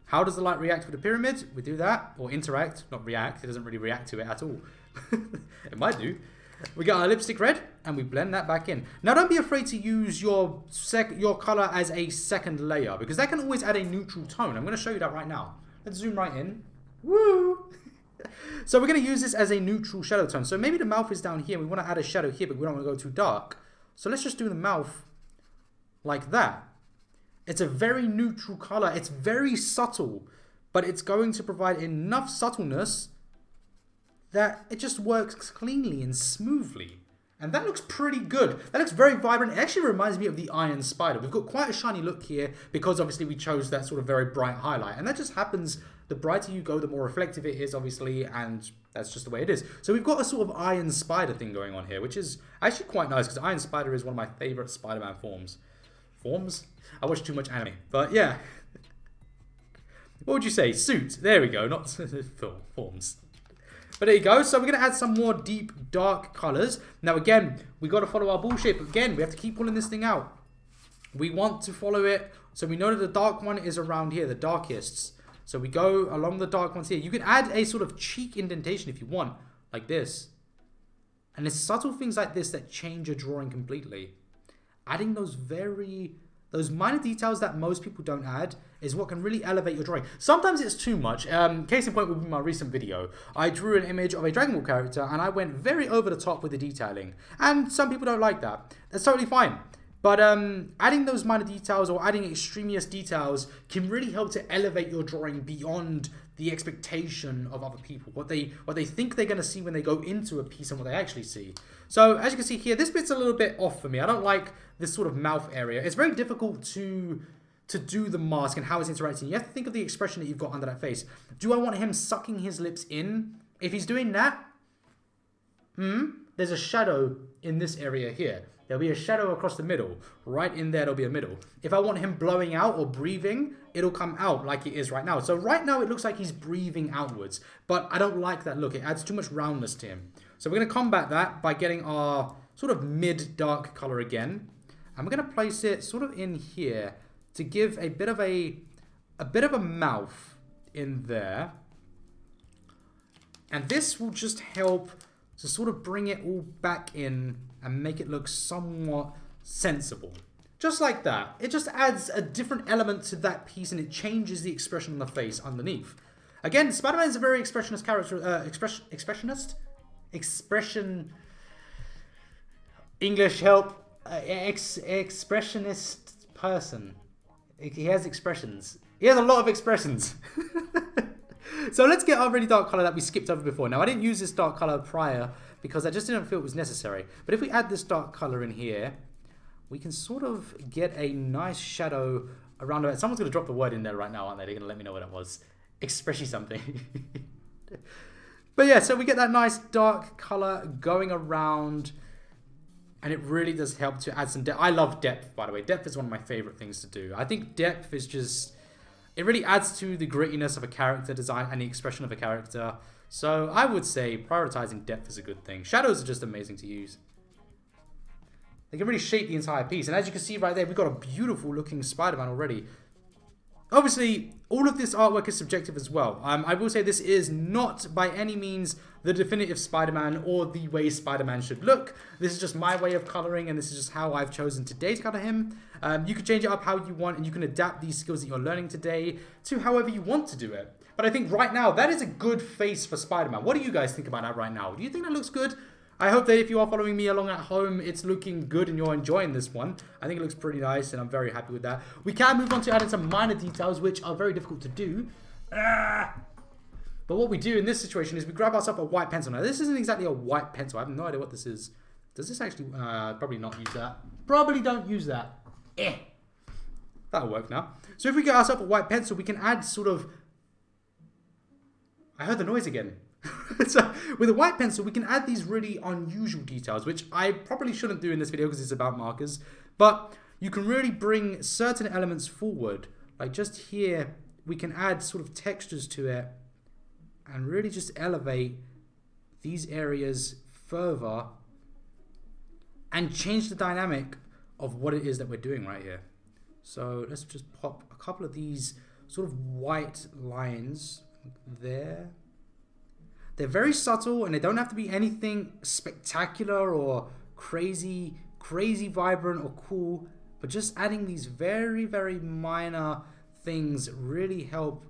How does the light react with the pyramid? We do that. Or interact, not react. It doesn't really react to it at all. It might do. We got our lipstick red and we blend that back in. Now don't be afraid to use your color as a second layer because that can always add a neutral tone. I'm going to show you that right now. Let's zoom right in. Woo! So we're going to use this as a neutral shadow tone. So maybe the mouth is down here. We want to add a shadow here, but we don't want to go too dark. So let's just do the mouth like that. It's a very neutral color. It's very subtle, but it's going to provide enough subtleness that it just works cleanly and smoothly. And that looks pretty good. That looks very vibrant. It actually reminds me of the Iron Spider. We've got quite a shiny look here because obviously we chose that sort of very bright highlight. And that just happens, the brighter you go, the more reflective it is, obviously. And that's just the way it is. So we've got a sort of Iron Spider thing going on here, which is actually quite nice because Iron Spider is one of my favorite Spider-Man forms. Forms? I watch too much anime. But yeah. What would you say? Suit. There we go. Not forms. But there you go. So we're going to add some more deep, dark colors. Now, again, we got to follow our ball shape. Again, we have to keep pulling this thing out. We want to follow it. So we know that the dark one is around here, the darkest. So we go along the dark ones here. You can add a sort of cheek indentation if you want, like this. And it's subtle things like this that change your drawing completely. Adding those minor details that most people don't add is what can really elevate your drawing. Sometimes it's too much. Case in point would be my recent video. I drew an image of a Dragon Ball character and I went very over the top with the detailing. And some people don't like that. That's totally fine. But adding those minor details or adding extraneous details can really help to elevate your drawing beyond the expectation of other people. What they think they're going to see when they go into a piece and what they actually see. So as you can see here, this bit's a little bit off for me. I don't like this sort of mouth area. It's very difficult to do the mask and how it's interacting. You have to think of the expression that you've got under that face. Do I want him sucking his lips in? If he's doing that, there's a shadow in this area here. There'll be a shadow across the middle. Right in there, there'll be a middle. If I want him blowing out or breathing, it'll come out like it is right now. So right now, it looks like he's breathing outwards. But I don't like that look. It adds too much roundness to him. So we're going to combat that by getting our sort of mid-dark color again. And we're going to place it sort of in here to give a bit of a mouth in there. And this will just help to sort of bring it all back in and make it look somewhat sensible. Just like that. It just adds a different element to that piece and it changes the expression on the face underneath. Again, Spider-Man is a very expressionist character. Expression... English help. Expressionist person. He has expressions. He has a lot of expressions. So let's get our really dark color that we skipped over before. Now, I didn't use this dark color prior because I just didn't feel it was necessary. But if we add this dark color in here, we can sort of get a nice shadow around it. Someone's going to drop the word in there right now, aren't they? They're going to let me know what it was. Expressy something. But yeah, so we get that nice dark color going around. And it really does help to add some depth. I love depth, by the way. Depth is one of my favorite things to do. I think depth is just... It really adds to the grittiness of a character design and the expression of a character. So I would say prioritizing depth is a good thing. Shadows are just amazing to use. They can really shape the entire piece. And as you can see right there, we've got a beautiful looking Spider-Man already. Obviously, all of this artwork is subjective as well. I will say this is not by any means the definitive Spider-Man or the way Spider-Man should look. This is just my way of coloring and this is just how I've chosen today to color him. You can change it up how you want and you can adapt these skills that you're learning today to however you want to do it. But I think right now, that is a good face for Spider-Man. What do you guys think about that right now? Do you think that looks good? I hope that if you are following me along at home, it's looking good and you're enjoying this one. I think it looks pretty nice and I'm very happy with that. We can move on to adding some minor details, which are very difficult to do. But what we do in this situation is we grab ourselves a white pencil. Now, this isn't exactly a white pencil. I have no idea what this is. Does this actually... probably not use that. Probably don't use that. That'll work now. So if we get ourselves a white pencil, we can add sort of... I heard the noise again. So with a white pencil, we can add these really unusual details, which I probably shouldn't do in this video because it's about markers. But you can really bring certain elements forward. Like just here, we can add sort of textures to it and really just elevate these areas further and change the dynamic of what it is that we're doing right here. So let's just pop a couple of these sort of white lines there. They're very subtle and they don't have to be anything spectacular or crazy vibrant or cool, but just adding these very, very minor things really help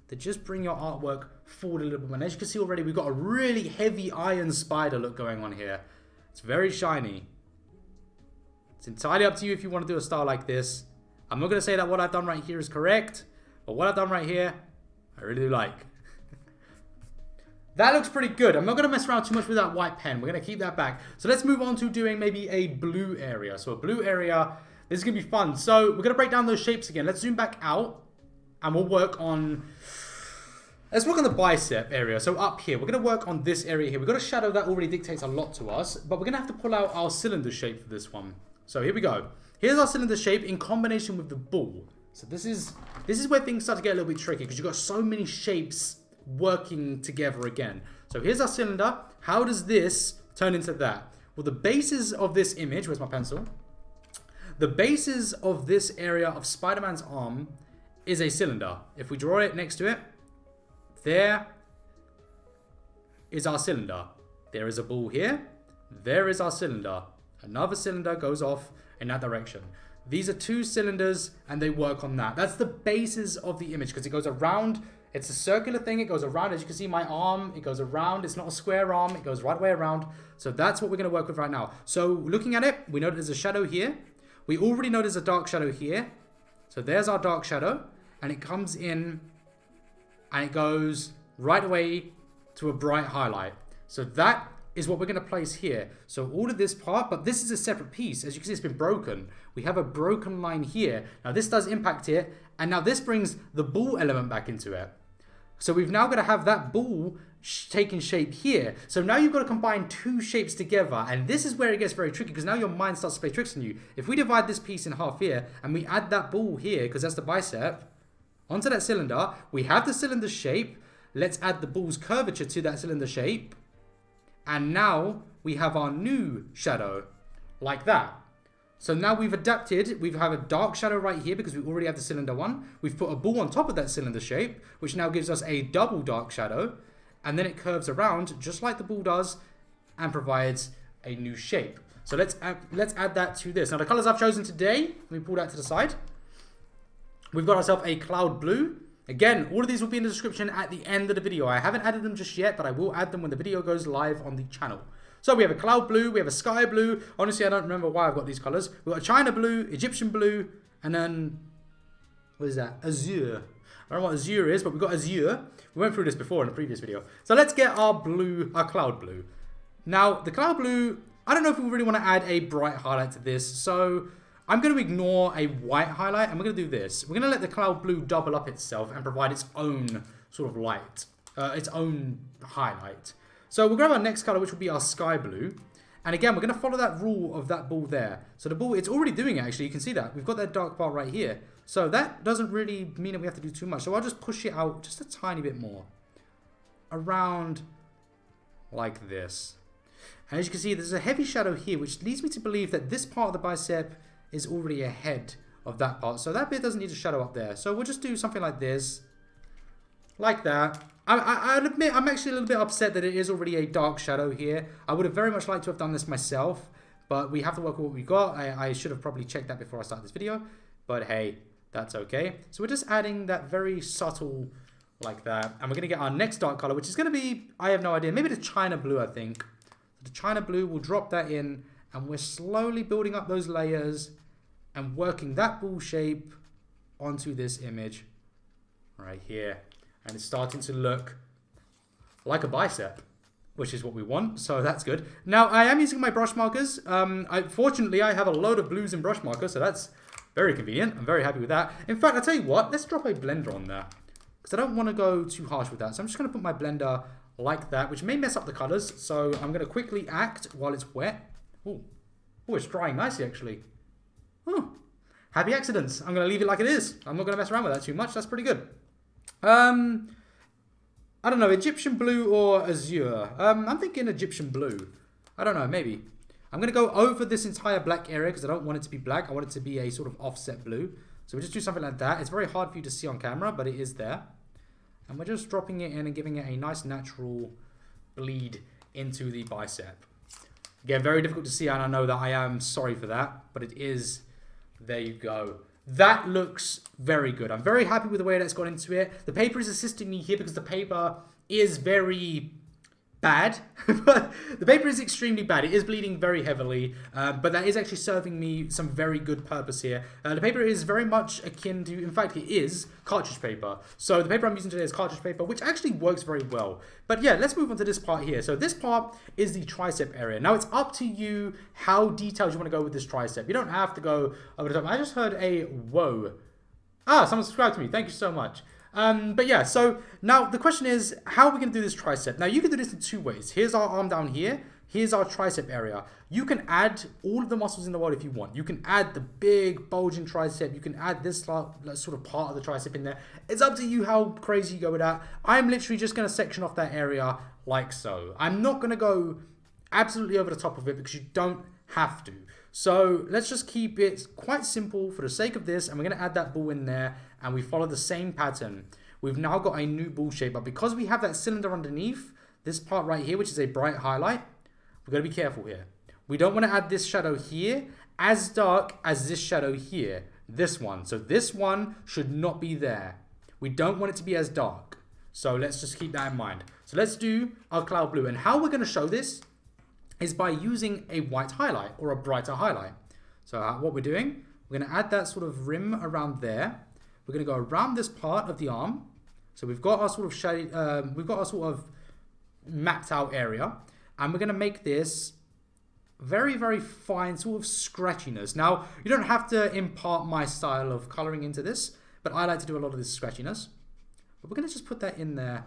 to just bring your artwork forward a little bit. And as you can see already, we've got a really heavy iron spider look going on here. It's very shiny. It's entirely up to you if you want to do a style like this. I'm not going to say that what I've done right here is correct, but what I've done right here, I really do like. That looks pretty good. I'm not going to mess around too much with that white pen. We're going to keep that back. So let's move on to doing maybe a blue area. So a blue area, this is going to be fun. So we're going to break down those shapes again. Let's zoom back out and we'll work on... Let's work on the bicep area. So up here, we're going to work on this area here. We've got a shadow that already dictates a lot to us, but we're going to have to pull out our cylinder shape for this one. So here we go. Here's our cylinder shape in combination with the ball. So this is where things start to get a little bit tricky because you've got so many shapes working together again. So here's our cylinder. How does this turn into that? Well, the bases of this image, where's my pencil? The bases of this area of Spider-Man's arm is a cylinder. If we draw it next to it, there is our cylinder. There is a ball here. There is our cylinder. Another cylinder goes off in that direction. These are two cylinders and they work on that. That's the basis of the image because it goes around. It's a circular thing. It goes around. As you can see, my arm, it goes around. It's not a square arm. It goes right the way around. So that's what we're going to work with right now. So looking at it, we know that there's a shadow here. We already know there's a dark shadow here. So there's our dark shadow. And it comes in and it goes right away to a bright highlight. So that is what we're going to place here. So all of this part, but this is a separate piece. As you can see, it's been broken. We have a broken line here. Now this does impact it. And now this brings the ball element back into it. So we've now got to have that ball taking shape here. So now you've got to combine two shapes together. And this is where it gets very tricky because now your mind starts to play tricks on you. If we divide this piece in half here and we add that ball here, because that's the bicep, onto that cylinder, we have the cylinder shape. Let's add the ball's curvature to that cylinder shape. And now we have our new shadow like that. So now we've adapted, we have a dark shadow right here because we already have the cylinder one. We've put a ball on top of that cylinder shape, which now gives us a double dark shadow. And then it curves around just like the ball does and provides a new shape. So let's add that to this. Now the colors I've chosen today, let me pull that to the side. We've got ourselves a cloud blue. Again, all of these will be in the description at the end of the video. I haven't added them just yet, but I will add them when the video goes live on the channel. So we have a cloud blue, we have a sky blue. Honestly, I don't remember why I've got these colors. We've got a China blue, Egyptian blue, and then, what is that? Azure. I don't know what azure is, but we've got azure. We went through this before in a previous video. So let's get our blue, our cloud blue. Now, the cloud blue, I don't know if we really want to add a bright highlight to this. So I'm going to ignore a white highlight, and we're going to do this. We're going to let the cloud blue double up itself and provide its own sort of light, its own highlight. So we'll grab our next color, which will be our sky blue. And again, we're going to follow that rule of that ball there. So the ball, it's already doing it, actually. You can see that. We've got that dark part right here. So that doesn't really mean that we have to do too much. So I'll just push it out just a tiny bit more. Around like this. And as you can see, there's a heavy shadow here, which leads me to believe that this part of the bicep is already ahead of that part. So that bit doesn't need a shadow up there. So we'll just do something like this. Like that. I'll admit, I'm actually a little bit upset that it is already a dark shadow here. I would have very much liked to have done this myself, but we have to work with what we got. I should have probably checked that before I started this video, but hey, that's okay. So we're just adding that very subtle like that, and we're going to get our next dark color, which is going to be, I have no idea, maybe the China blue, I think. The China blue, we'll drop that in, and we're slowly building up those layers and working that ball shape onto this image right here. And it's starting to look like a bicep, which is what we want. So that's good. Now, I am using my brush markers. Fortunately, I have a load of blues in brush markers, so that's very convenient. I'm very happy with that. In fact, I'll tell you what. Let's drop a blender on there, because I don't want to go too harsh with that. So I'm just going to put my blender like that, which may mess up the colors. So I'm going to quickly act while it's wet. Oh, it's drying nicely, actually. Oh, happy accidents. I'm going to leave it like it is. I'm not going to mess around with that too much. That's pretty good. I don't know, Egyptian blue or azure. I'm thinking Egyptian blue. I don't know, maybe. I'm going to go over this entire black area because I don't want it to be black. I want it to be a sort of offset blue. So we'll just do something like that. It's very hard for you to see on camera, but it is there. And we're just dropping it in and giving it a nice natural bleed into the bicep. Again, very difficult to see, and I know that I am sorry for that, but it is. There you go. That looks very good. I'm very happy with the way that's gone into it. The paper is assisting me here because the paper is very bad. But the paper is extremely bad. It is bleeding very heavily, but that is actually serving me some very good purpose here. The paper is very much akin to, in fact, it is cartridge paper. So the paper I'm using today is cartridge paper, which actually works very well. But yeah, let's move on to this part here. So this part is the tricep area. Now it's up to you how detailed you want to go with this tricep. You don't have to go over the top. I just heard a whoa. Ah, someone subscribed to me. Thank you so much. But yeah, so now the question is, how are we going to do this tricep? Now you can do this in two ways. Here's our arm down here. Here's our tricep area. You can add all of the muscles in the world if you want. You can add the big bulging tricep. You can add this sort of part of the tricep in there. It's up to you how crazy you go with that. I'm literally just going to section off that area like so. I'm not going to go absolutely over the top of it because you don't have to. So let's just keep it quite simple for the sake of this, and we're going to add that ball in there, and we follow the same pattern. We've now got a new ball shape, but because we have that cylinder underneath, this part right here, which is a bright highlight, we've got to be careful here. We don't want to add this shadow here as dark as this shadow here, this one. So this one should not be there. We don't want it to be as dark. So let's just keep that in mind. So let's do our cloud blue, and how we're going to show this is by using a white highlight or a brighter highlight. So what we're doing, we're going to add that sort of rim around there. We're going to go around this part of the arm. So we've got our sort of shade, we've got our sort of mapped out area, and we're going to make this very, very fine sort of scratchiness. Now, you don't have to impart my style of coloring into this, but I like to do a lot of this scratchiness. But we're going to just put that in there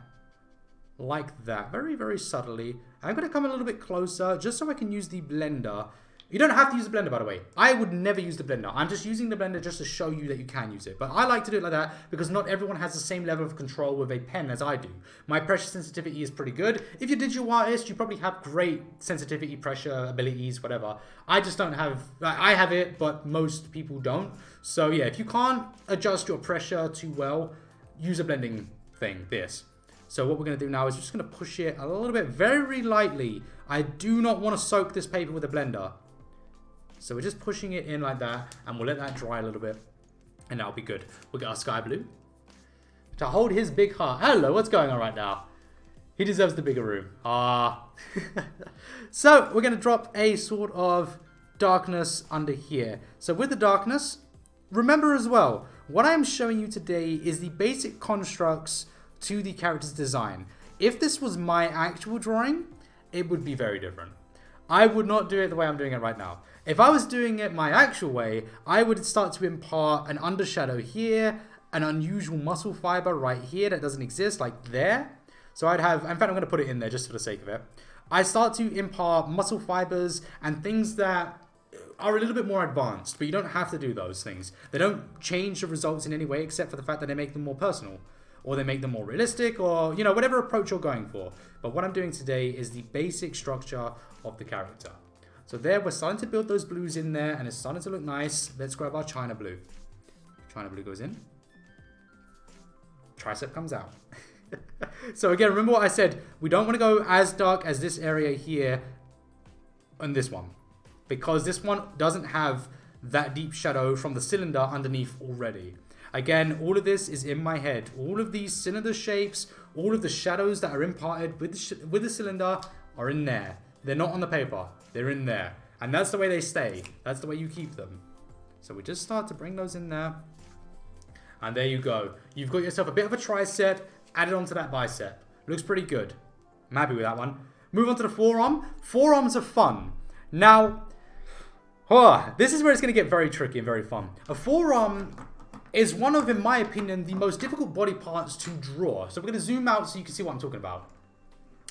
like that, very, very subtly. I'm going to come a little bit closer just so I can use the blender. You don't have to use the blender, by the way. I would never use the blender. I'm just using the blender just to show you that you can use it. But I like to do it like that because not everyone has the same level of control with a pen as I do. My pressure sensitivity is pretty good. If you're a digital artist, you probably have great sensitivity, pressure, abilities, whatever. I just don't have, I have it, but most people don't. So yeah, if you can't adjust your pressure too well, use a blending thing, this. So what we're going to do now is we're just going to push it a little bit very lightly. I do not want to soak this paper with a blender. So we're just pushing it in like that, and we'll let that dry a little bit, and that'll be good. We'll get our sky blue to hold his big heart. Hello, what's going on right now? He deserves the bigger room. So we're going to drop a sort of darkness under here. So with the darkness, remember as well, what I'm showing you today is the basic constructs to the character's design. If this was my actual drawing, it would be very different. I would not do it the way I'm doing it right now. If I was doing it my actual way, I would start to impart an undershadow here, an unusual muscle fiber right here that doesn't exist, like there. So I'd have, in fact, I'm going to put it in there just for the sake of it. I start to impart muscle fibers and things that are a little bit more advanced, but you don't have to do those things. They don't change the results in any way except for the fact that they make them more personal, or they make them more realistic, or, you know, whatever approach you're going for. But what I'm doing today is the basic structure of the character. So there, we're starting to build those blues in there, and it's starting to look nice. Let's grab our China blue. China blue goes in. Tricep comes out. So again, remember what I said. We don't want to go as dark as this area here on this one, because this one doesn't have that deep shadow from the cylinder underneath already. Again, all of this is in my head. All of these cylinder shapes, all of the shadows that are imparted with the cylinder are in there. They're not on the paper. They're in there. And that's the way they stay. That's the way you keep them. So we just start to bring those in there. And there you go. You've got yourself a bit of a tricep added onto that bicep. Looks pretty good. I'm happy with that one. Move on to the forearm. Forearms are fun. Now, this is where it's going to get very tricky and very fun. A forearm is one of, in my opinion, the most difficult body parts to draw. So we're going to zoom out so you can see what I'm talking about.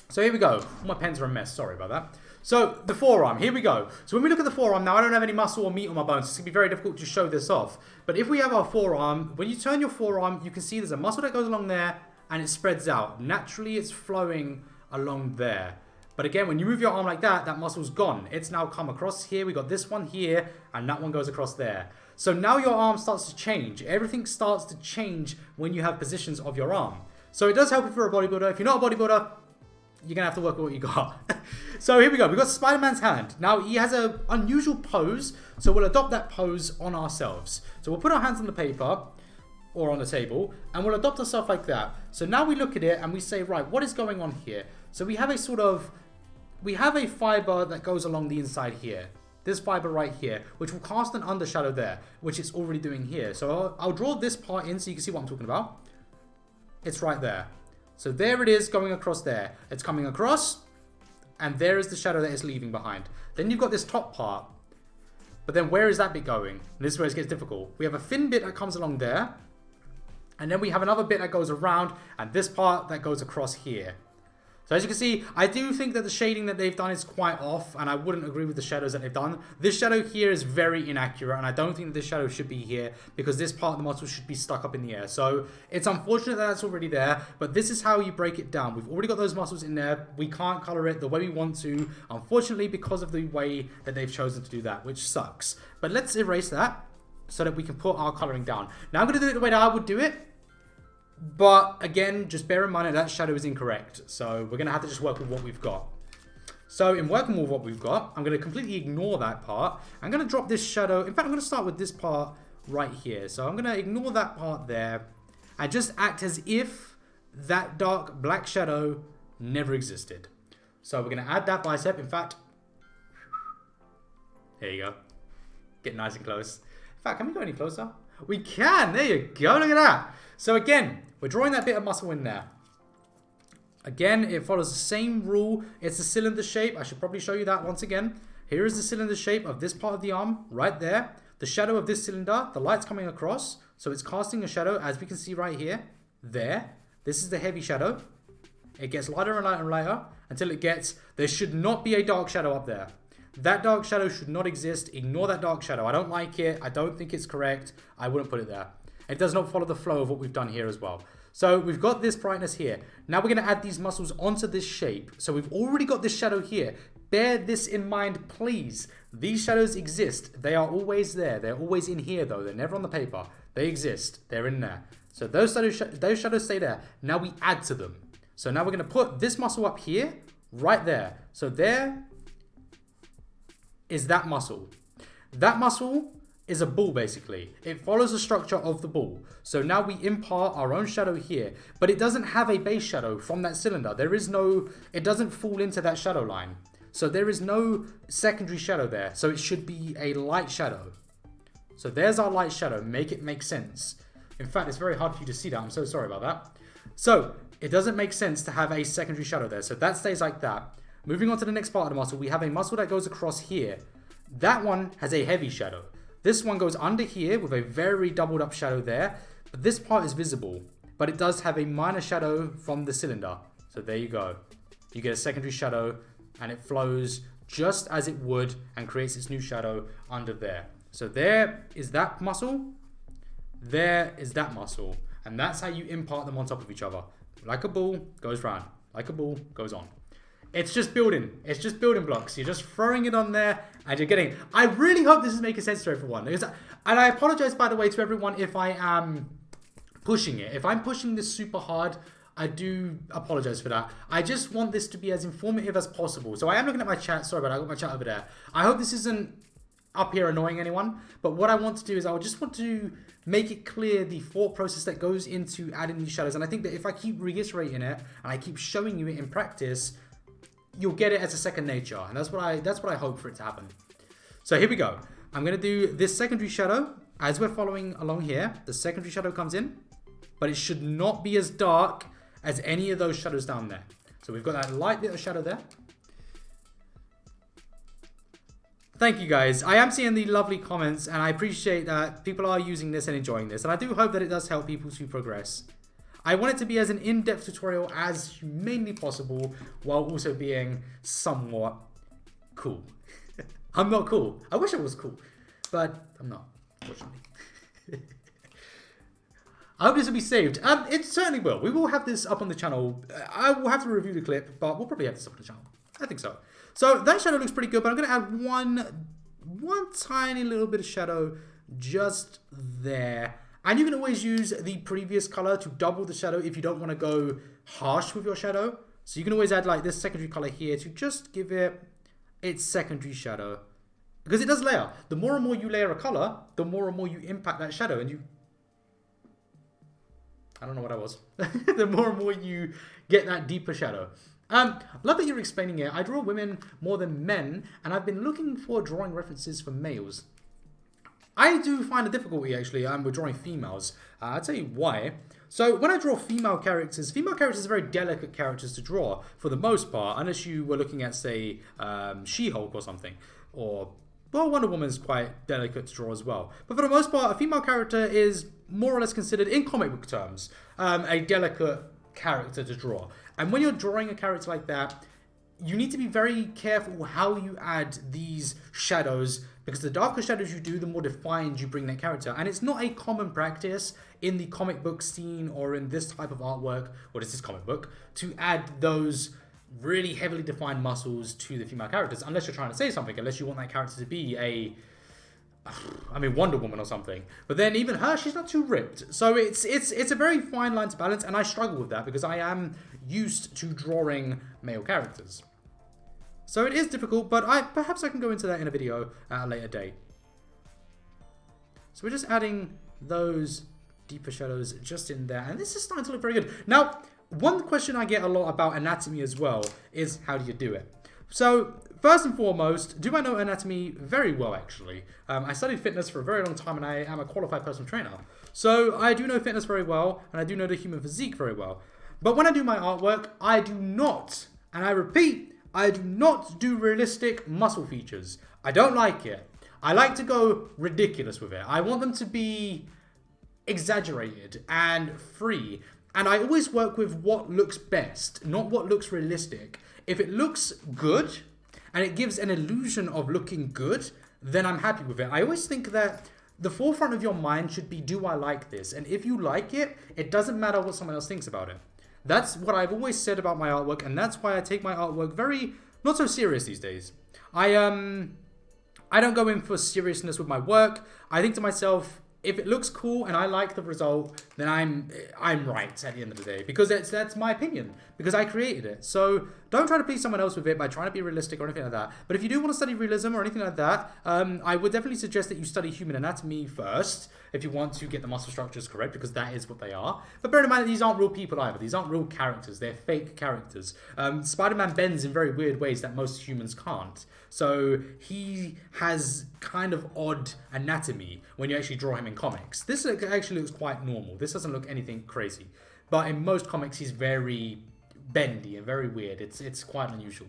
So here we go. All my pens are a mess. Sorry about that. So the forearm, here we go. So when we look at the forearm, now I don't have any muscle or meat on my bones, so it's going to be very difficult to show this off. But if we have our forearm, when you turn your forearm, you can see there's a muscle that goes along there and it spreads out. Naturally, it's flowing along there. But again, when you move your arm like that, that muscle's gone. It's now come across here. We got this one here, and that one goes across there. So now your arm starts to change. Everything starts to change when you have positions of your arm. So it does help if you're a bodybuilder. If you're not a bodybuilder, you're going to have to work with what you got. So here we go. We've got Spider-Man's hand. Now, he has an unusual pose, so we'll adopt that pose on ourselves. So we'll put our hands on the paper or on the table, and we'll adopt ourselves like that. So now we look at it and we say, right, what is going on here? So we have a fiber that goes along the inside here. This fiber right here, which will cast an undershadow there, which it's already doing here. So I'll draw this part in so you can see what I'm talking about. It's right there. So there it is going across there. It's coming across, and there is the shadow that it's leaving behind. Then you've got this top part. But then where is that bit going? And this is where it gets difficult. We have a thin bit that comes along there. And then we have another bit that goes around, and this part that goes across here. So as you can see, I do think that the shading that they've done is quite off, and I wouldn't agree with the shadows that they've done. This shadow here is very inaccurate, and I don't think that this shadow should be here, because this part of the muscle should be stuck up in the air. So it's unfortunate that that's already there, but this is how you break it down. We've already got those muscles in there. We can't color it the way we want to, unfortunately, because of the way that they've chosen to do that, which sucks. But let's erase that so that we can put our coloring down. Now I'm going to do it the way that I would do it. But again, just bear in mind that shadow is incorrect. So we're going to have to just work with what we've got. So in working with what we've got, I'm going to completely ignore that part. I'm going to drop this shadow. In fact, I'm going to start with this part right here. So I'm going to ignore that part there and just act as if that dark black shadow never existed. So we're going to add that bicep. In fact, there you go. Get nice and close. In fact, can we go any closer? We can. There you go. Look at that. So again, we're drawing that bit of muscle in there. Again, it follows the same rule. It's a cylinder shape. I should probably show you that once again. Here is the cylinder shape of this part of the arm right there. The shadow of this cylinder, the light's coming across. So it's casting a shadow, as we can see right here. There. This is the heavy shadow. It gets lighter and lighter and lighter until it gets... There should not be a dark shadow up there. That dark shadow should not exist. Ignore that dark shadow. I don't like it. I don't think it's correct. I wouldn't put it there. It does not follow the flow of what we've done here as well. So we've got this brightness here. Now we're going to add these muscles onto this shape. So we've already got this shadow here. Bear this in mind, please. These shadows exist. They are always there. They're always in here, though. They're never on the paper. They exist. They're in there. So those shadows stay there. Now we add to them. So now we're going to put this muscle up here, right there. So there is that muscle. That muscle is a ball basically. It follows the structure of the ball. So now we impart our own shadow here, but it doesn't have a base shadow from that cylinder. There is no, it doesn't fall into that shadow line. So there is no secondary shadow there. So it should be a light shadow. So there's our light shadow. Make it make sense. In fact, it's very hard for you to see that. I'm so sorry about that. So it doesn't make sense to have a secondary shadow there. So that stays like that. Moving on to the next part of the muscle, we have a muscle that goes across here. That one has a heavy shadow. This one goes under here with a very doubled up shadow there. But this part is visible. But it does have a minor shadow from the cylinder. So there you go. You get a secondary shadow and it flows just as it would and creates its new shadow under there. So there is that muscle. There is that muscle. And that's how you impart them on top of each other. Like a ball, goes round. Like a ball, goes on. It's just building. It's just building blocks. You're just throwing it on there and you're getting... I really hope this is making sense to everyone. And I apologize, by the way, to everyone if I am pushing it. If I'm pushing this super hard, I do apologize for that. I just want this to be as informative as possible. So I am looking at my chat. Sorry, but I got my chat over there. I hope this isn't up here annoying anyone. But what I want to do is I just want to make it clear the thought process that goes into adding these shadows. And I think that if I keep reiterating it and I keep showing you it in practice, you'll get it as a second nature. And that's what I hope for it to happen. So here we go. I'm going to do this secondary shadow. As we're following along here, the secondary shadow comes in. But it should not be as dark as any of those shadows down there. So we've got that light little shadow there. Thank you guys. I am seeing the lovely comments and I appreciate that people are using this and enjoying this. And I do hope that it does help people to progress. I want it to be as an in-depth tutorial as humanly possible while also being somewhat cool. I'm not cool. I wish I was cool, but I'm not, unfortunately. I hope this will be saved. It certainly will. We will have this up on the channel. I will have to review the clip, but we'll probably have this up on the channel. I think so. So that shadow looks pretty good, but I'm going to add one tiny little bit of shadow just there. And you can always use the previous color to double the shadow if you don't want to go harsh with your shadow. So you can always add like this secondary color here to just give it its secondary shadow. Because it does layer. The more and more you layer a color, the more and more you impact that shadow. And you... I don't know what that was. The more and more you get that deeper shadow. Love that you're explaining it. I draw women more than men, and I've been looking for drawing references for males. I do find a difficulty, actually, with drawing females. I'll tell you why. So, when I draw female characters are very delicate characters to draw, for the most part, unless you were looking at, say, She-Hulk or something. Or, well, Wonder Woman's quite delicate to draw as well. But for the most part, a female character is more or less considered, in comic book terms, a delicate character to draw. And when you're drawing a character like that, you need to be very careful how you add these shadows, because the darker shadows you do, the more defined you bring that character. And it's not a common practice in the comic book scene or in this type of artwork, or this is comic book, to add those really heavily defined muscles to the female characters, unless you're trying to say something, unless you want that character to be Wonder Woman or something. But then even her, she's not too ripped. So it's a very fine line to balance, and I struggle with that because I am used to drawing male characters. So it is difficult, but perhaps I can go into that in a video at a later date. So we're just adding those deeper shadows just in there, and this is starting to look very good. Now, one question I get a lot about anatomy as well is how do you do it? So, first and foremost, do I know anatomy very well, actually? I studied fitness for a very long time, and I am a qualified personal trainer. So, I do know fitness very well, and I do know the human physique very well. But when I do my artwork, I do not, and I repeat, I do not do realistic muscle features. I don't like it. I like to go ridiculous with it. I want them to be exaggerated and free. And I always work with what looks best, not what looks realistic. If it looks good and it gives an illusion of looking good, then I'm happy with it. I always think that the forefront of your mind should be, do I like this? And if you like it, it doesn't matter what someone else thinks about it. That's what I've always said about my artwork, and that's why I take my artwork very, not so serious these days. I don't go in for seriousness with my work. I think to myself, if it looks cool and I like the result, then I'm right at the end of the day, because that's my opinion, because I created it. So don't try to please someone else with it by trying to be realistic or anything like that. But if you do want to study realism or anything like that, I would definitely suggest that you study human anatomy first if you want to get the muscle structures correct, because that is what they are. But bear in mind that these aren't real people either. These aren't real characters. They're fake characters. Spider-Man bends in very weird ways that most humans can't. So he has kind of odd anatomy when you actually draw him in comics. This actually looks quite normal. This doesn't look anything crazy. But in most comics, he's very bendy and very weird. It's quite unusual.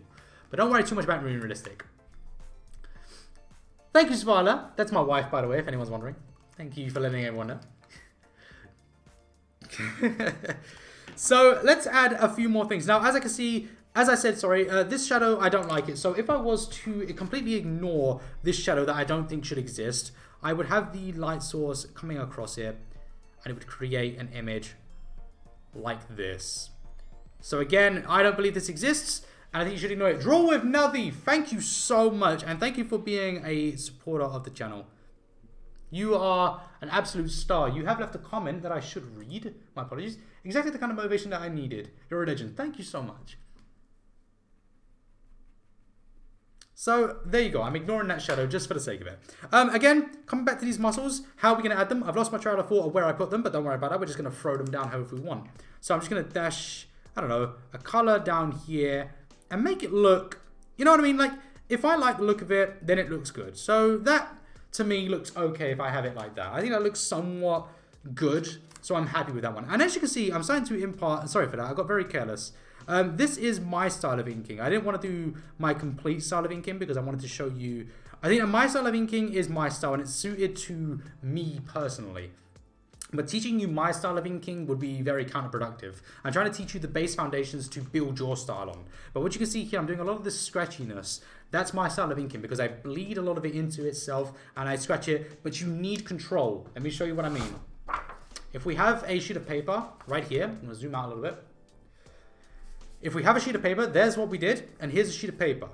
But don't worry too much about being realistic. Thank you, Svala. That's my wife, by the way, if anyone's wondering. Thank you for letting everyone know. So let's add a few more things. Now, as I can see, as I said, sorry, this shadow, I don't like it. So if I was to completely ignore this shadow that I don't think should exist, I would have the light source coming across it, and it would create an image like this. So again, I don't believe this exists, and I think you should ignore it. Draw with Navi, thank you so much, and thank you for being a supporter of the channel. You are an absolute star. You have left a comment that I should read. My apologies. Exactly the kind of motivation that I needed. You're a legend. Thank you so much. So there you go. I'm ignoring that shadow just for the sake of it. Again, coming back to these muscles, how are we going to add them? I've lost my trail of thought of where I put them, but don't worry about that. We're just going to throw them down however we want. So I'm just going to dash, I don't know, a color down here and make it look, you know what I mean? Like, if I like the look of it, then it looks good. So that, to me, looks okay if I have it like that. I think that looks somewhat good, so I'm happy with that one. And as you can see, I'm starting to impart, sorry for that, I got very careless. This is my style of inking. I didn't want to do my complete style of inking because I wanted to show you, I think that my style of inking is my style and it's suited to me personally. But teaching you my style of inking would be very counterproductive. I'm trying to teach you the base foundations to build your style on. But what you can see here, I'm doing a lot of this scratchiness. That's my style of inking because I bleed a lot of it into itself and I scratch it, but you need control. Let me show you what I mean. If we have a sheet of paper right here, I'm gonna zoom out a little bit. If we have a sheet of paper, there's what we did, and here's a sheet of paper.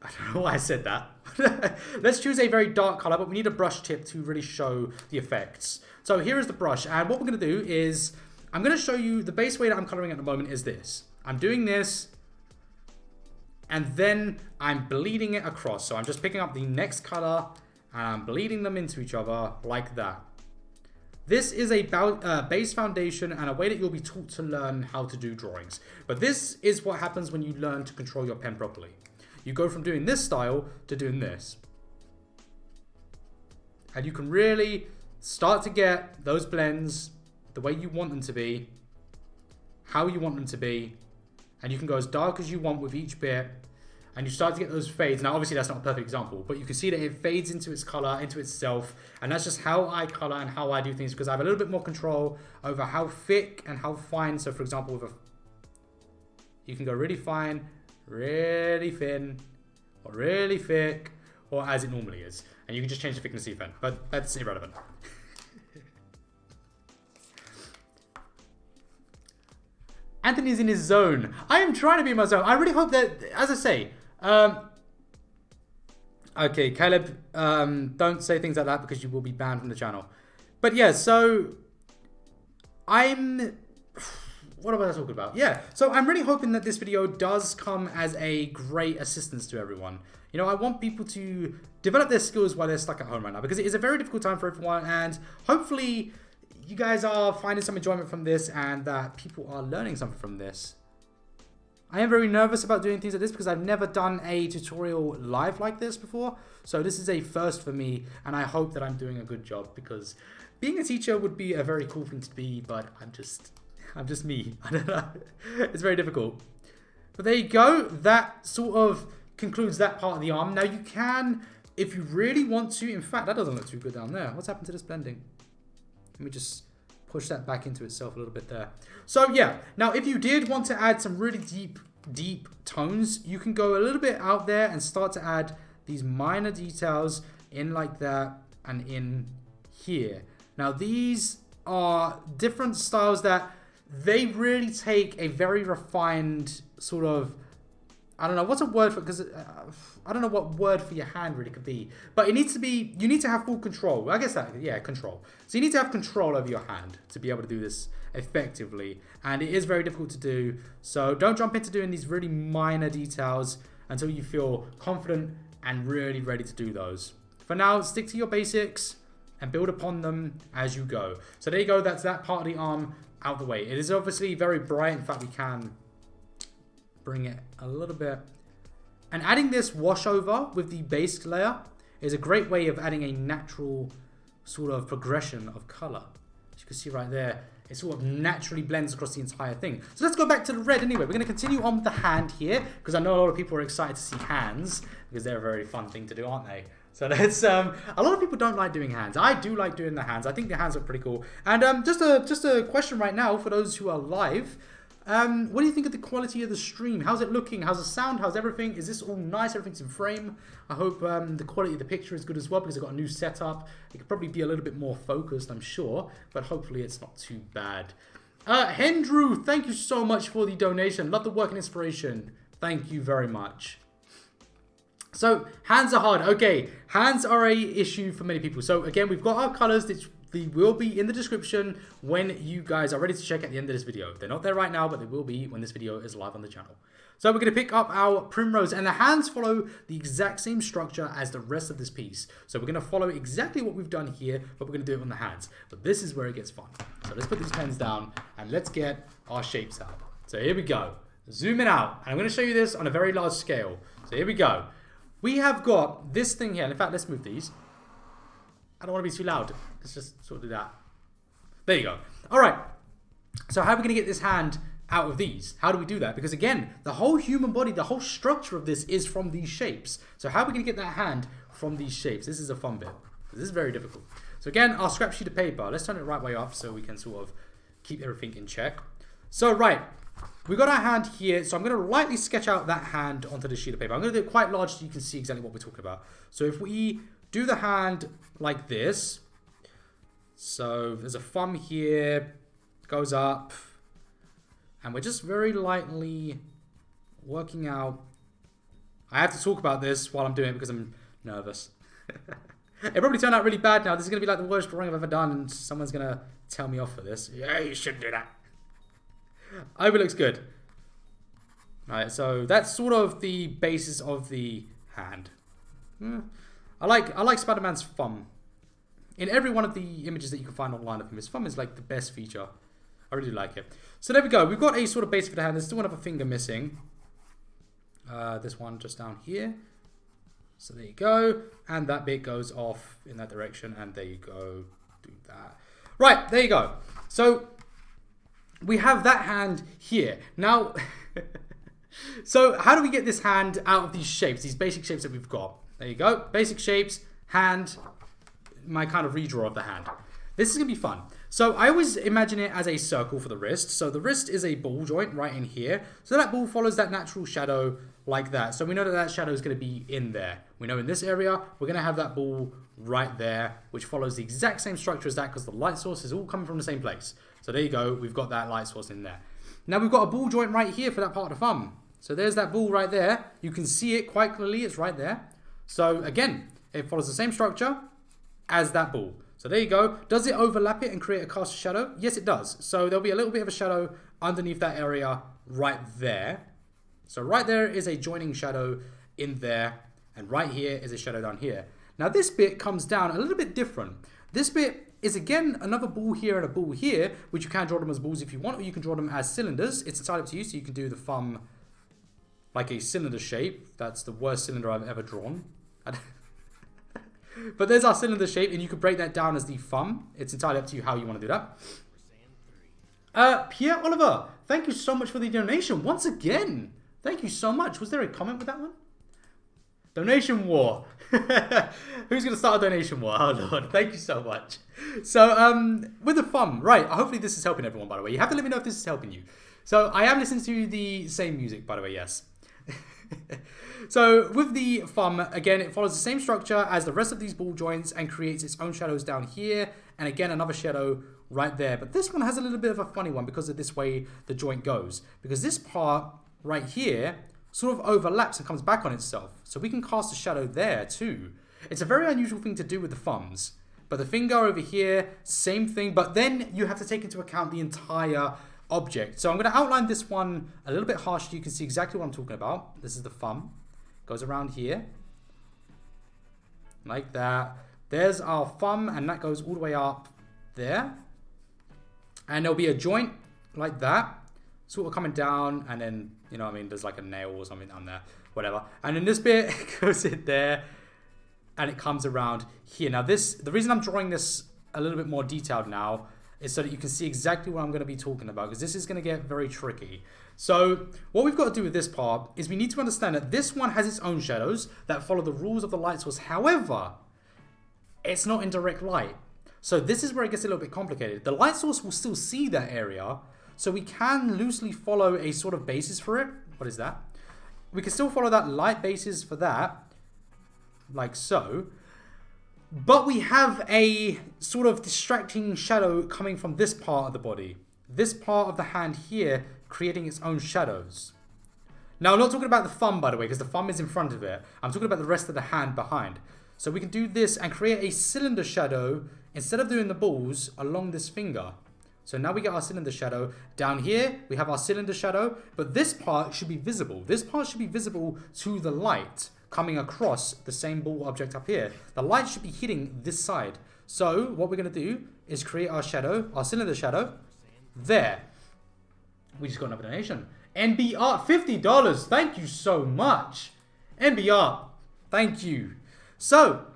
I don't know why I said that. Let's choose a very dark color, but we need a brush tip to really show the effects. So here is the brush, and what we're gonna do is, I'm gonna show you the base way that I'm coloring at the moment is this. I'm doing this, and then I'm bleeding it across. So I'm just picking up the next color, and I'm bleeding them into each other like that. This is a base foundation and a way that you'll be taught to learn how to do drawings. But this is what happens when you learn to control your pen properly. You go from doing this style to doing this. And you can really start to get those blends the way you want them to be, how you want them to be, and you can go as dark as you want with each bit, and you start to get those fades. Now, obviously, that's not a perfect example, but you can see that it fades into its color, into itself, and that's just how I color and how I do things, because I have a little bit more control over how thick and how fine. So, for example, with you can go really fine, really thin, or really thick, or as it normally is, and you can just change the thickness even, but that's irrelevant. Anthony's in his zone. I am trying to be in my zone. I really hope that, as I say, okay, Caleb, don't say things like that because you will be banned from the channel. But yeah, so what am I talking about? Yeah, so I'm really hoping that this video does come as a great assistance to everyone. You know, I want people to develop their skills while they're stuck at home right now, because it is a very difficult time for everyone, and hopefully you guys are finding some enjoyment from this and that people are learning something from this. I am very nervous about doing things like this because I've never done a tutorial live like this before. So this is a first for me, and I hope that I'm doing a good job, because being a teacher would be a very cool thing to be, but I'm just me. I don't know. It's very difficult. But there you go. That sort of concludes that part of the arm. Now you can, if you really want to, in fact, that doesn't look too good down there. What's happened to this blending? Let me just push that back into itself a little bit there. So yeah, now if you did want to add some really deep tones, you can go a little bit out there and start to add these minor details in like that and in here. Now these are different styles that they really take a very refined sort of I don't know what's a word for, because I don't know what word for your hand really could be, but it needs to be, you need to have full control. I guess that, yeah, control. So you need to have control over your hand to be able to do this effectively, and it is very difficult to do. So don't jump into doing these really minor details until you feel confident and really ready to do those. For now, stick to your basics and build upon them as you go. So there you go, that's that part of the arm out the way. It is obviously very bright. In fact, we can bring it a little bit. And adding this wash over with the base layer is a great way of adding a natural sort of progression of color. As you can see right there, it sort of naturally blends across the entire thing. So let's go back to the red anyway. We're going to continue on with the hand here, because I know a lot of people are excited to see hands, because they're a very fun thing to do, aren't they? So that's a lot of people don't like doing hands. I do like doing the hands. I think the hands are pretty cool. And just a question right now for those who are live. What do you think of the quality of the stream? How's it looking? How's the sound? How's everything? Is this all nice? Everything's in frame. I hope the quality of the picture is good as well, because I've got a new setup. It could probably be a little bit more focused, I'm sure, but hopefully it's not too bad. Hendrew, thank you so much for the donation. Love the work and inspiration. Thank you very much. So hands are hard. Okay, hands are a issue for many people. So again, we've got our colors that they will be in the description when you guys are ready to check at the end of this video. They're not there right now, but they will be when this video is live on the channel. So we're going to pick up our Primrose, and the hands follow the exact same structure as the rest of this piece. So we're going to follow exactly what we've done here, but we're going to do it on the hands. But this is where it gets fun. So let's put these pens down and let's get our shapes out. So here we go. Zooming out. And I'm going to show you this on a very large scale. So here we go. We have got this thing here. In fact, let's move these. I don't want to be too loud. Let's just sort of do that. There you go. All right. So how are we going to get this hand out of these? How do we do that? Because again, the whole human body, the whole structure of this is from these shapes. So how are we going to get that hand from these shapes? This is a fun bit. This is very difficult. So again, our scrap sheet of paper. Let's turn it the right way up so we can sort of keep everything in check. So right. We've got our hand here, so I'm going to lightly sketch out that hand onto the sheet of paper. I'm going to do it quite large so you can see exactly what we're talking about. So if we do the hand like this, so there's a thumb here, goes up, and we're just very lightly working out. I have to talk about this while I'm doing it because I'm nervous. It probably turned out really bad now. This is going to be like the worst drawing I've ever done, and someone's going to tell me off for this. Yeah, you shouldn't do that. I hope it looks good. Alright, so that's sort of the basis of the hand. I like Spider-Man's thumb. In every one of the images that you can find online of him, his thumb is like the best feature. I really like it. So there we go. We've got a sort of base for the hand. There's still another finger missing. This one just down here. So there you go. And that bit goes off in that direction. And there you go. Do that. Right, there you go. So we have that hand here. Now, so how do we get this hand out of these shapes, these basic shapes that we've got? There you go. Basic shapes, hand, my kind of redraw of the hand. This is going to be fun. So I always imagine it as a circle for the wrist. So the wrist is a ball joint right in here. So that ball follows that natural shadow like that. So we know that that shadow is going to be in there. We know in this area, we're going to have that ball right there, which follows the exact same structure as that because the light source is all coming from the same place. So there you go. We've got that light source in there. Now we've got a ball joint right here for that part of the thumb. So there's that ball right there. You can see it quite clearly. It's right there. So again, it follows the same structure as that ball. So there you go. Does it overlap it and create a cast shadow? Yes, it does. So there'll be a little bit of a shadow underneath that area right there. So right there is a joining shadow in there. And right here is a shadow down here. Now this bit comes down a little bit different. This bit is again another ball here and a ball here, which you can draw them as balls if you want, or you can draw them as cylinders. It's entirely up to you. So you can do the thumb like a cylinder shape. That's the worst cylinder I've ever drawn. But there's our cylinder shape, and you could break that down as the thumb. It's entirely up to you how you want to do that. Pierre Oliver, thank you so much for the donation once again. Thank you so much. Was there a comment with that one? Donation war. Who's going to start a donation war? Oh, Lord. Thank you so much. So, with the thumb, right. Hopefully this is helping everyone, by the way. You have to let me know if this is helping you. So, I am listening to the same music, by the way, yes. So, with the thumb, again, it follows the same structure as the rest of these ball joints and creates its own shadows down here. And again, another shadow right there. But this one has a little bit of a funny one because of this way the joint goes. Because this part right here sort of overlaps and comes back on itself. So we can cast a shadow there too. It's a very unusual thing to do with the thumbs. But the finger over here, same thing. But then you have to take into account the entire object. So I'm going to outline this one a little bit harshly. You can see exactly what I'm talking about. This is the thumb. Goes around here. Like that. There's our thumb, and that goes all the way up there. And there'll be a joint like that. Sort of coming down, and then, you know what I mean, there's like a nail or something down there. Whatever. And then this bit goes in there. And it comes around here. Now the reason I'm drawing this a little bit more detailed now is so that you can see exactly what I'm going to be talking about, because this is going to get very tricky. So what we've got to do with this part is we need to understand that this one has its own shadows that follow the rules of the light source. However, it's not in direct light. So this is where it gets a little bit complicated. The light source will still see that area, so we can loosely follow a sort of basis for it. What is that? We can still follow that light basis for that, like so. But we have a sort of distracting shadow coming from this part of the body. This part of the hand here creating its own shadows. Now, I'm not talking about the thumb, by the way, because the thumb is in front of it. I'm talking about the rest of the hand behind. So we can do this and create a cylinder shadow instead of doing the balls along this finger. So now we get our cylinder shadow. Down here, we have our cylinder shadow, but this part should be visible. This part should be visible to the light coming across the same ball object up here. The light should be hitting this side. So what we're going to do is create our shadow, our cylinder shadow, there. We just got another donation. NBR, $50. Thank you so much. NBR, thank you. So,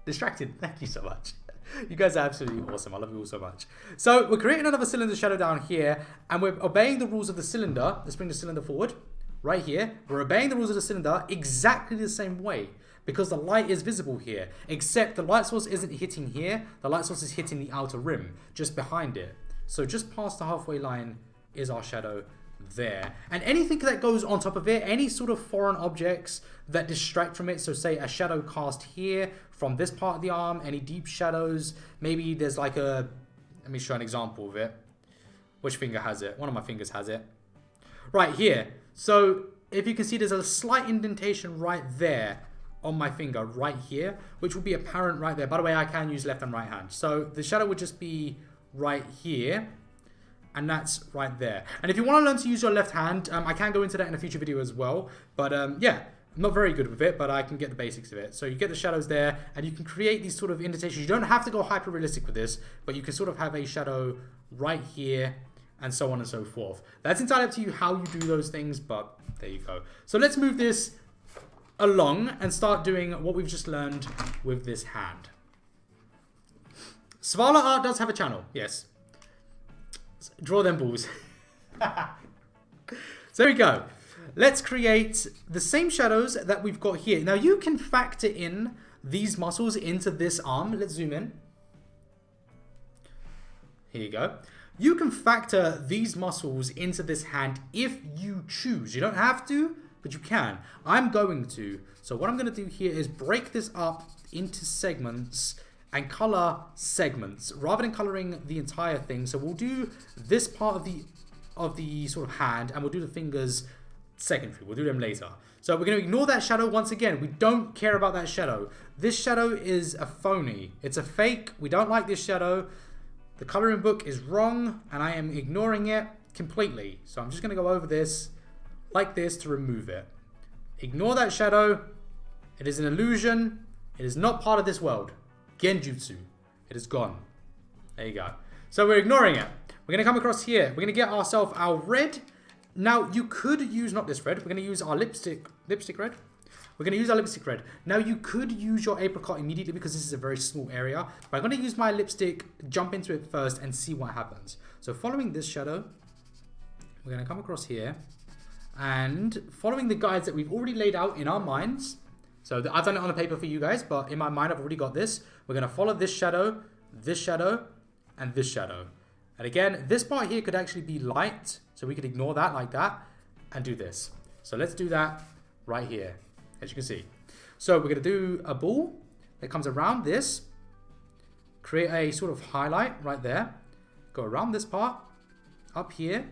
distracted, thank you so much. You guys are absolutely awesome. I love you all so much. So we're creating another cylinder shadow down here, and we're obeying the rules of the cylinder. Let's bring the cylinder forward. Right here, we're obeying the rules of the cylinder exactly the same way, because the light is visible here, except the light source isn't hitting here. The light source is hitting the outer rim, just behind it. So just past the halfway line is our shadow there. And anything that goes on top of it, any sort of foreign objects that distract from it, so say a shadow cast here from this part of the arm, any deep shadows, maybe there's like a, let me show an example of it. Which finger has it? One of my fingers has it. Right here. So if you can see, there's a slight indentation right there on my finger right here, which will be apparent right there. By the way, I can use left and right hand. So the shadow would just be right here, and that's right there. And if you want to learn to use your left hand, I can go into that in a future video as well. But yeah, I'm not very good with it, but I can get the basics of it. So you get the shadows there, and you can create these sort of indentations. You don't have to go hyper realistic with this, but you can sort of have a shadow right here, and so on and so forth. That's entirely up to you how you do those things, but there you go. So let's move this along and start doing what we've just learned with this hand. Svala Art does have a channel, yes. Draw them balls. So there we go. Let's create the same shadows that we've got here. Now you can factor in these muscles into this arm. Let's zoom in. Here you go. You can factor these muscles into this hand if you choose. You don't have to, but you can. I'm going to. So what I'm going to do here is break this up into segments and color segments rather than coloring the entire thing. So we'll do this part of the sort of hand, and we'll do the fingers secondary. We'll do them later. So we're going to ignore that shadow once again. We don't care about that shadow. This shadow is a phony. It's a fake. We don't like this shadow. The coloring book is wrong, and I am ignoring it completely. So I'm just going to go over this like this to remove it. Ignore that shadow. It is an illusion. It is not part of this world. Genjutsu. It is gone. There you go. So we're ignoring it. We're going to come across here. We're going to get ourselves our red. Now, you could use, not this red. We're going to use our lipstick red. We're going to use our lipstick red. Now, you could use your apricot immediately because this is a very small area. But I'm going to use my lipstick, jump into it first, and see what happens. So following this shadow, we're going to come across here. And following the guides that we've already laid out in our minds. So I've done it on the paper for you guys, but in my mind, I've already got this. We're going to follow this shadow, and this shadow. And again, this part here could actually be light. So we could ignore that like that and do this. So let's do that right here, as you can see. So we're going to do a ball that comes around this. Create a sort of highlight right there. Go around this part, up here,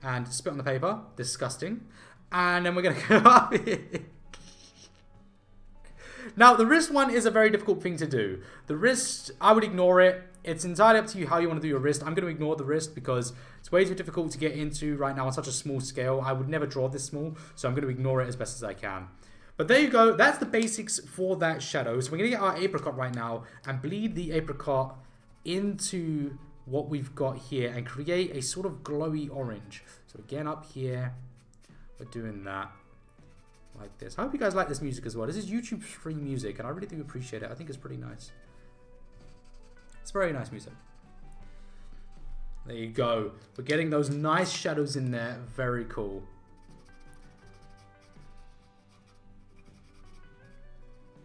and spit on the paper. Disgusting. And then we're going to go up here. Now, the wrist one is a very difficult thing to do. The wrist, I would ignore it. It's entirely up to you how you want to do your wrist. I'm going to ignore the wrist because it's way too difficult to get into right now on such a small scale. I would never draw this small, so I'm going to ignore it as best as I can. But there you go. That's the basics for that shadow. So we're going to get our apricot right now and bleed the apricot into what we've got here and create a sort of glowy orange. So again, up here, we're doing that like this. I hope you guys like this music as well. This is YouTube stream music, and I really do appreciate it. I think it's pretty nice. It's very nice music. There you go. We're getting those nice shadows in there. Very cool.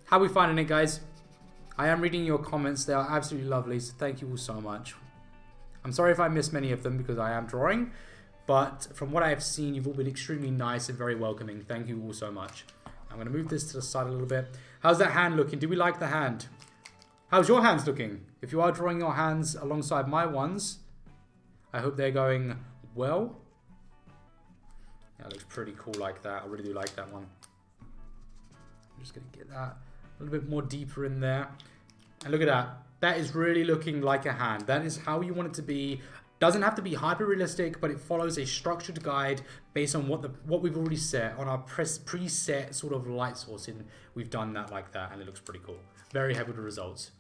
How are we finding it, guys? I am reading your comments. They are absolutely lovely, so thank you all so much. I'm sorry if I missed many of them because I am drawing, but from what I have seen, you've all been extremely nice and very welcoming. Thank you all so much. I'm going to move this to the side a little bit. How's that hand looking? Do we like the hand? How's your hands looking? If you are drawing your hands alongside my ones, I hope they're going well. That looks pretty cool like that. I really do like that one. I'm just going to get that a little bit more deeper in there. And look at that. That is really looking like a hand. That is how you want it to be. Doesn't have to be hyper realistic, but it follows a structured guide based on what we've already set on our preset sort of light source. We've done that like that, and it looks pretty cool. Very happy with the results.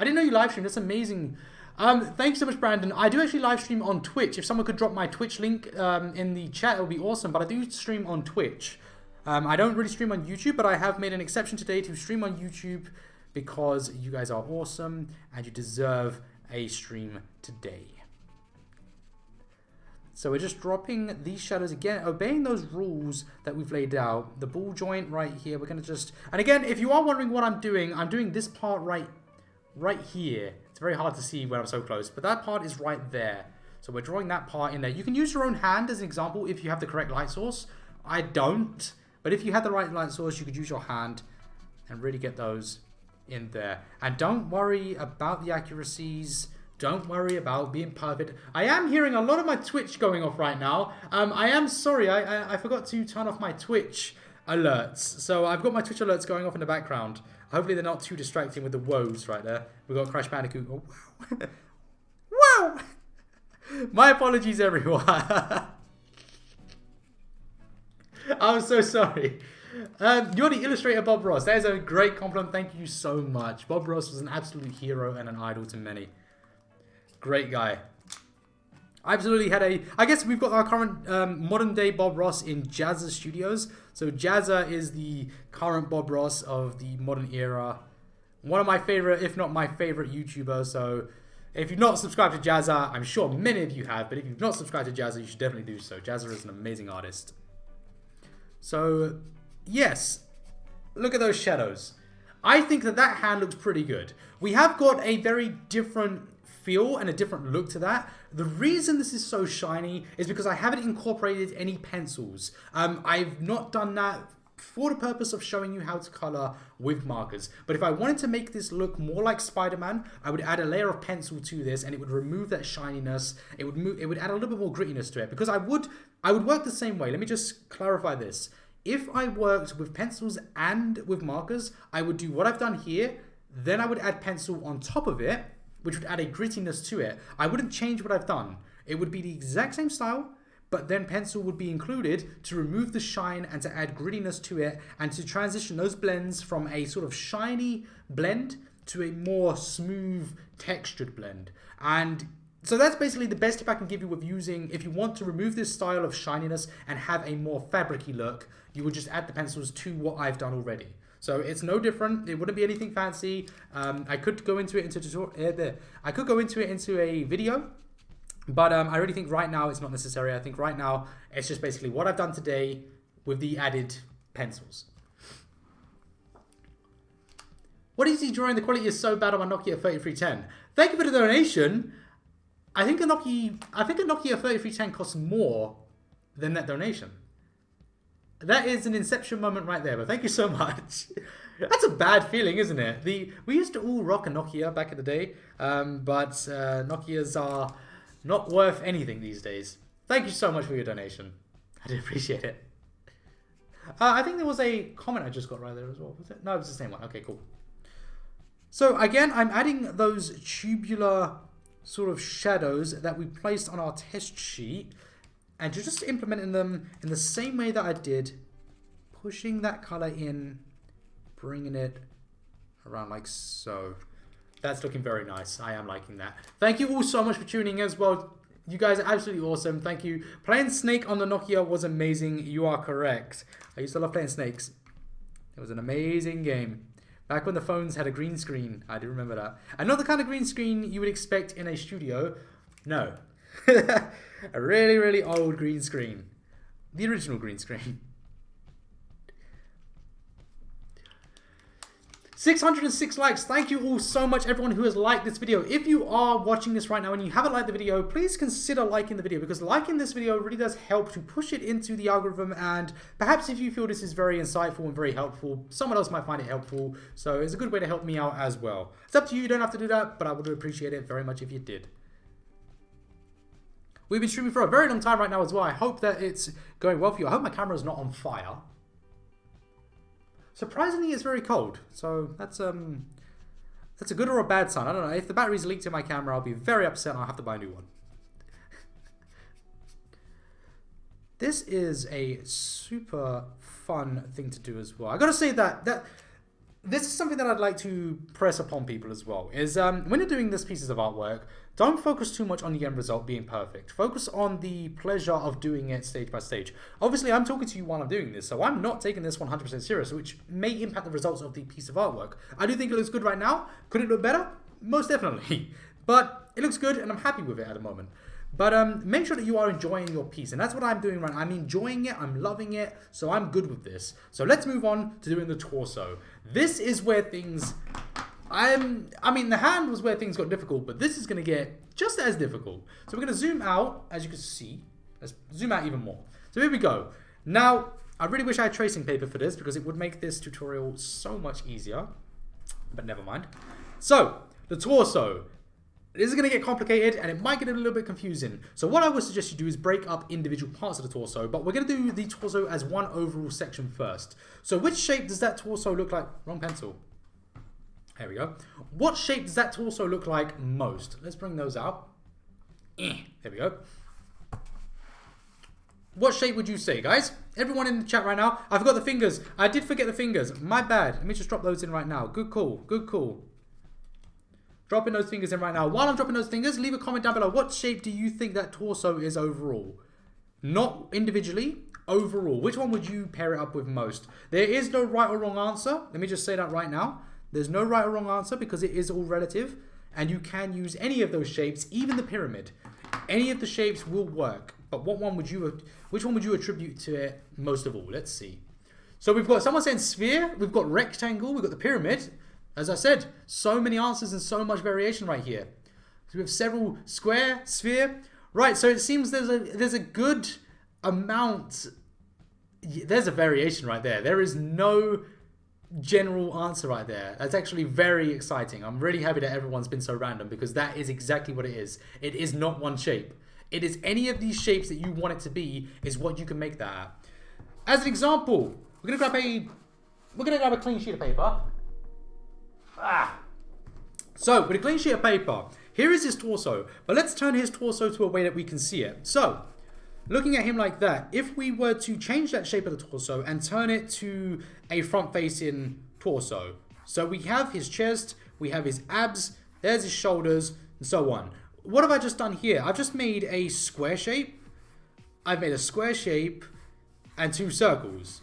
I didn't know you live stream. That's amazing. Thanks so much, Brandon. I do actually live stream on Twitch. If someone could drop my Twitch link in the chat, it would be awesome. But I do stream on Twitch. I don't really stream on YouTube, but I have made an exception today to stream on YouTube because you guys are awesome and you deserve a stream today. So we're just dropping these shadows again, obeying those rules that we've laid out. The ball joint right here, we're going to just... And again, if you are wondering what I'm doing this part right here. It's very hard to see when I'm so close, but that part is right there. So we're drawing that part in there. You can use your own hand as an example if you have the correct light source. I don't, but if you had the right light source, you could use your hand and really get those in there. And don't worry about the accuracies. Don't worry about being perfect. I am hearing a lot of my Twitch going off right now. I am sorry. I forgot to turn off my Twitch alerts. So I've got my Twitch alerts going off in the background. Hopefully they're not too distracting with the woes right there. We've got Crash Bandicoot. Oh, wow. Wow. My apologies, everyone. I'm so sorry. You're the illustrator, Bob Ross. That is a great compliment. Thank you so much. Bob Ross was an absolute hero and an idol to many. Great guy. I absolutely had a... I guess we've got our current modern day Bob Ross in Jazza Studios. So Jazza is the current Bob Ross of the modern era. One of my favorite, if not my favorite YouTuber. So if you've not subscribed to Jazza, I'm sure many of you have. But if you've not subscribed to Jazza, you should definitely do so. Jazza is an amazing artist. So, yes. Look at those shadows. I think that hand looks pretty good. We have got a very different feel and a different look to that. The reason this is so shiny is because I haven't incorporated any pencils. I've not done that for the purpose of showing you how to color with markers. But if I wanted to make this look more like Spider-Man, I would add a layer of pencil to this and it would remove that shininess. It would add a little bit more grittiness to it because I would work the same way. Let me just clarify this. If I worked with pencils and with markers, I would do what I've done here, then I would add pencil on top of it, which would add a grittiness to it. I wouldn't change what I've done. It would be the exact same style, but then pencil would be included to remove the shine and to add grittiness to it and to transition those blends from a sort of shiny blend to a more smooth textured blend. And so that's basically the best tip I can give you with using, if you want to remove this style of shininess and have a more fabricy look, you would just add the pencils to what I've done already. So it's no different. It wouldn't be anything fancy. I could go into it into tutorial. I could go into it into a video, but I really think right now it's not necessary. I think right now it's just basically what I've done today with the added pencils. What is he drawing? The quality is so bad on my Nokia 3310. Thank you for the donation. I think a Nokia 3310 costs more than that donation. That is an inception moment right there, but thank you so much. That's a bad feeling, isn't it? We used to all rock a Nokia back in the day, but Nokias are not worth anything these days. Thank you so much for your donation. I do appreciate it. I think there was a comment I just got right there as well. Was it? No, it was the same one. Okay, cool. So again, I'm adding those tubular sort of shadows that we placed on our test sheet and just implementing them in the same way that I did, pushing that color in, bringing it around like so. That's looking very nice. I am liking that. Thank you all so much for tuning in as well. You guys are absolutely awesome. Thank you. Playing Snake on the Nokia was amazing. You are correct. I used to love playing Snakes. It was an amazing game. Back when the phones had a green screen. I do remember that. And not the kind of green screen you would expect in a studio. No. A really, really old green screen. The original green screen. 606 likes. Thank you all so much, everyone who has liked this video. If you are watching this right now and you haven't liked the video, please consider liking the video, because liking this video really does help to push it into the algorithm, and perhaps if you feel this is very insightful and very helpful, someone else might find it helpful. So it's a good way to help me out as well. It's up to you. You don't have to do that, but I would appreciate it very much if you did. We've been streaming for a very long time right now as well. I hope that it's going well for you. I hope my camera is not on fire. Surprisingly, it's very cold, so that's a good or a bad sign. I don't know. If the battery's leaked in my camera, I'll be very upset and I'll have to buy a new one. This is a super fun thing to do as well. I gotta say that this is something that I'd like to press upon people as well, is when you're doing these pieces of artwork, don't focus too much on the end result being perfect. Focus on the pleasure of doing it stage by stage. Obviously, I'm talking to you while I'm doing this, so I'm not taking this 100% serious, which may impact the results of the piece of artwork. I do think it looks good right now. Could it look better? Most definitely. But it looks good, and I'm happy with it at the moment. But make sure that you are enjoying your piece, and that's what I'm doing right now. I'm enjoying it, I'm loving it, so I'm good with this. So let's move on to doing the torso. This is where things... I mean, the hand was where things got difficult, but this is going to get just as difficult. So we're going to zoom out, as you can see. Let's zoom out even more. So here we go. Now, I really wish I had tracing paper for this, because it would make this tutorial so much easier. But never mind. So, the torso. This is going to get complicated, and it might get a little bit confusing. So what I would suggest you do is break up individual parts of the torso, but we're going to do the torso as one overall section first. So which shape does that torso look like? Wrong pencil. There we go. What shape does that torso look like most? Let's bring those out. There we go. What shape would you say, guys? Everyone in the chat right now. I forgot the fingers. I did forget the fingers. My bad. Let me just drop those in right now. Good call. Good call. Dropping those fingers in right now. While I'm dropping those fingers, leave a comment down below. What shape do you think that torso is overall? Not individually, overall. Which one would you pair it up with most? There is no right or wrong answer. Let me just say that right now. There's no right or wrong answer, because it is all relative. And you can use any of those shapes, even the pyramid. Any of the shapes will work. But which one would you attribute to it most of all? Let's see. So we've got someone saying sphere. We've got rectangle. We've got the pyramid. As I said, so many answers and so much variation right here. So we have several square, sphere. Right, so it seems there's a good amount. There's a variation right there. There is no general answer right there. That's actually very exciting. I'm really happy that everyone's been so random, because that is exactly what it is. It is not one shape. It is any of these shapes that you want it to be is what you can make that at. As an example, we're gonna grab a clean sheet of paper. So, with a clean sheet of paper, here is his torso. But let's turn his torso to a way that we can see it. So, looking at him like that, if we were to change that shape of the torso and turn it to a front-facing torso. So we have his chest, we have his abs, there's his shoulders, and so on. What have I just done here? I've just made a square shape. I've made a square shape and two circles.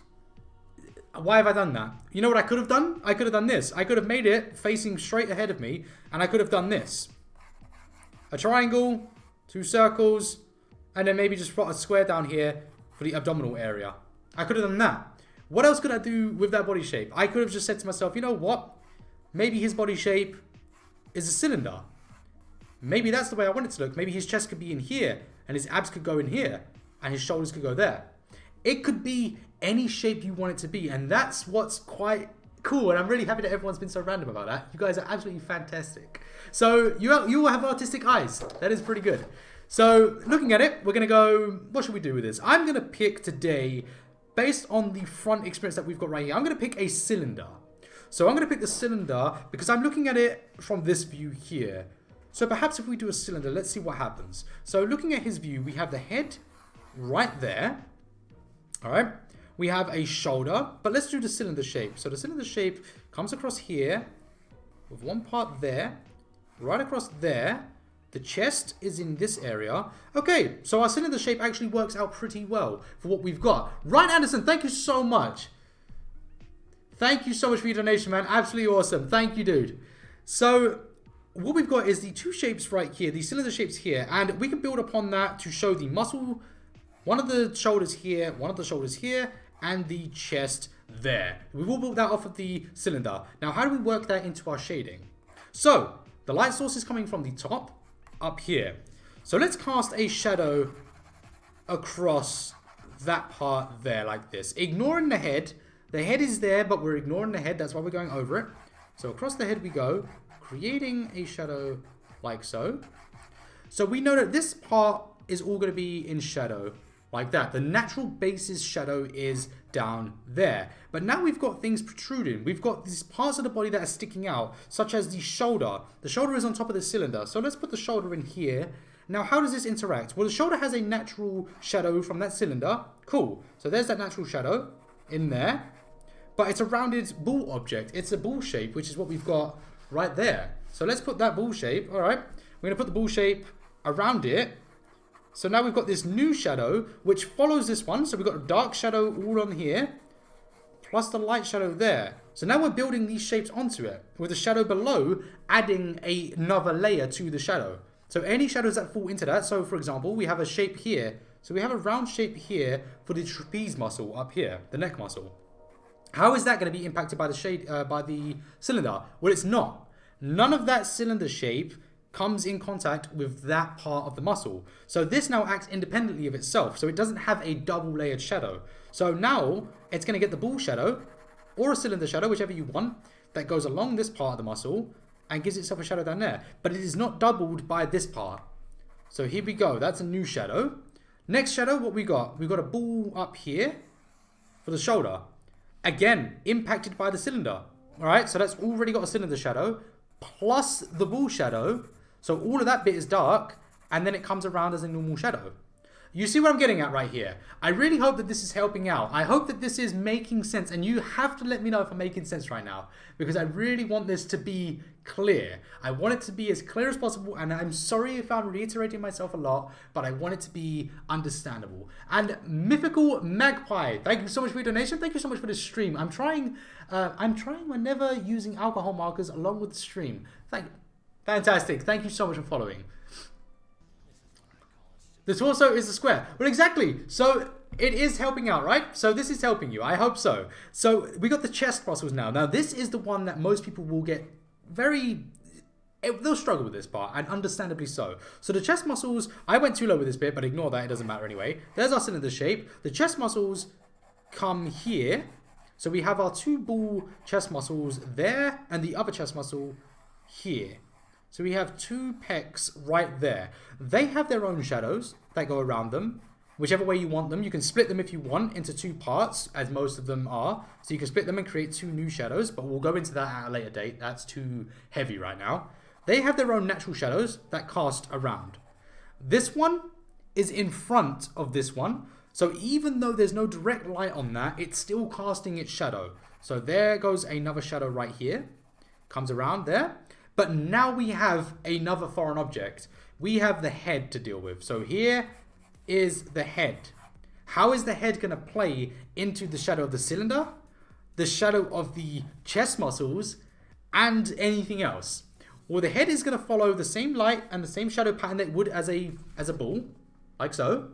Why have I done that? You know what I could have done? I could have done this. I could have made it facing straight ahead of me, and I could have done this. A triangle, two circles, and then maybe just put a square down here for the abdominal area. I could have done that. What else could I do with that body shape? I could have just said to myself, you know what? Maybe his body shape is a cylinder. Maybe that's the way I want it to look. Maybe his chest could be in here, and his abs could go in here, and his shoulders could go there. It could be any shape you want it to be, and that's what's quite cool, and I'm really happy that everyone's been so random about that. You guys are absolutely fantastic. So you will have artistic eyes. That is pretty good. So looking at it, we're going to go, what should we do with this? I'm going to pick today based on the front experience that we've got right here, I'm going to pick a cylinder. So I'm going to pick the cylinder because I'm looking at it from this view here. So perhaps if we do a cylinder, let's see what happens. So looking at his view, we have the head right there. All right. We have a shoulder, but let's do the cylinder shape. So the cylinder shape comes across here with one part there, right across there. The chest is in this area. Okay, so our cylinder shape actually works out pretty well for what we've got. Ryan Anderson, thank you so much. Thank you so much for your donation, man. Absolutely awesome. Thank you, dude. So what we've got is the two shapes right here, the cylinder shapes here, and we can build upon that to show the muscle, one of the shoulders here, one of the shoulders here, and the chest there. We've all built that off of the cylinder. Now, how do we work that into our shading? So the light source is coming from the top up here. So let's cast a shadow across that part there like this. Ignoring the head. The head is there, but we're ignoring the head. That's why we're going over it. So across the head we go, creating a shadow like so. So we know that this part is all going to be in shadow like that. The natural basis shadow is down there. But now we've got things protruding. We've got these parts of the body that are sticking out, such as the shoulder. The shoulder is on top of the cylinder. So let's put the shoulder in here. Now, how does this interact? Well, the shoulder has a natural shadow from that cylinder. Cool. So there's that natural shadow in there. But it's a rounded ball object. It's a ball shape, which is what we've got right there. So let's put that ball shape. All right. We're going to put the ball shape around it. So now we've got this new shadow, which follows this one. So we've got a dark shadow all on here, plus the light shadow there. So now we're building these shapes onto it, with the shadow below adding another layer to the shadow. So any shadows that fall into that, so for example, we have a shape here. So we have a round shape here for the trapeze muscle up here, the neck muscle. How is that going to be impacted by the cylinder? Well, it's not. None of that cylinder shape comes in contact with that part of the muscle. So this now acts independently of itself. So it doesn't have a double layered shadow. So now it's going to get the ball shadow or a cylinder shadow, whichever you want, that goes along this part of the muscle and gives itself a shadow down there. But it is not doubled by this part. So here we go. That's a new shadow. Next shadow, what we got? We've got a ball up here for the shoulder. Again, impacted by the cylinder. All right, so that's already got a cylinder shadow plus the ball shadow. So all of that bit is dark, and then it comes around as a normal shadow. You see what I'm getting at right here? I really hope that this is helping out. I hope that this is making sense, and you have to let me know if I'm making sense right now, because I really want this to be clear. I want it to be as clear as possible, and I'm sorry if I'm reiterating myself a lot, but I want it to be understandable. And Mythical Magpie, thank you so much for your donation. Thank you so much for this stream. I'm trying whenever using alcohol markers along with the stream. Fantastic. Thank you so much for following. The torso is a square. Well, exactly. So it is helping out, right? So this is helping you. I hope so. So we got the chest muscles now. Now, this is the one that most people will get they'll struggle with this part, and understandably so. So the chest muscles, I went too low with this bit, but ignore that. It doesn't matter anyway. There's our cylinder shape. The chest muscles come here. So we have our two ball chest muscles there and the other chest muscle here. So we have two pecs right there. They have their own shadows that go around them. Whichever way you want them. You can split them if you want into two parts, as most of them are. So you can split them and create two new shadows, but we'll go into that at a later date. That's too heavy right now. They have their own natural shadows that cast around. This one is in front of this one. So even though there's no direct light on that, it's still casting its shadow. So there goes another shadow right here. Comes around there. But now we have another foreign object. We have the head to deal with. So here is the head. How is the head going to play into the shadow of the cylinder, the shadow of the chest muscles, and anything else? Well, the head is going to follow the same light and the same shadow pattern that it would as a ball, like so.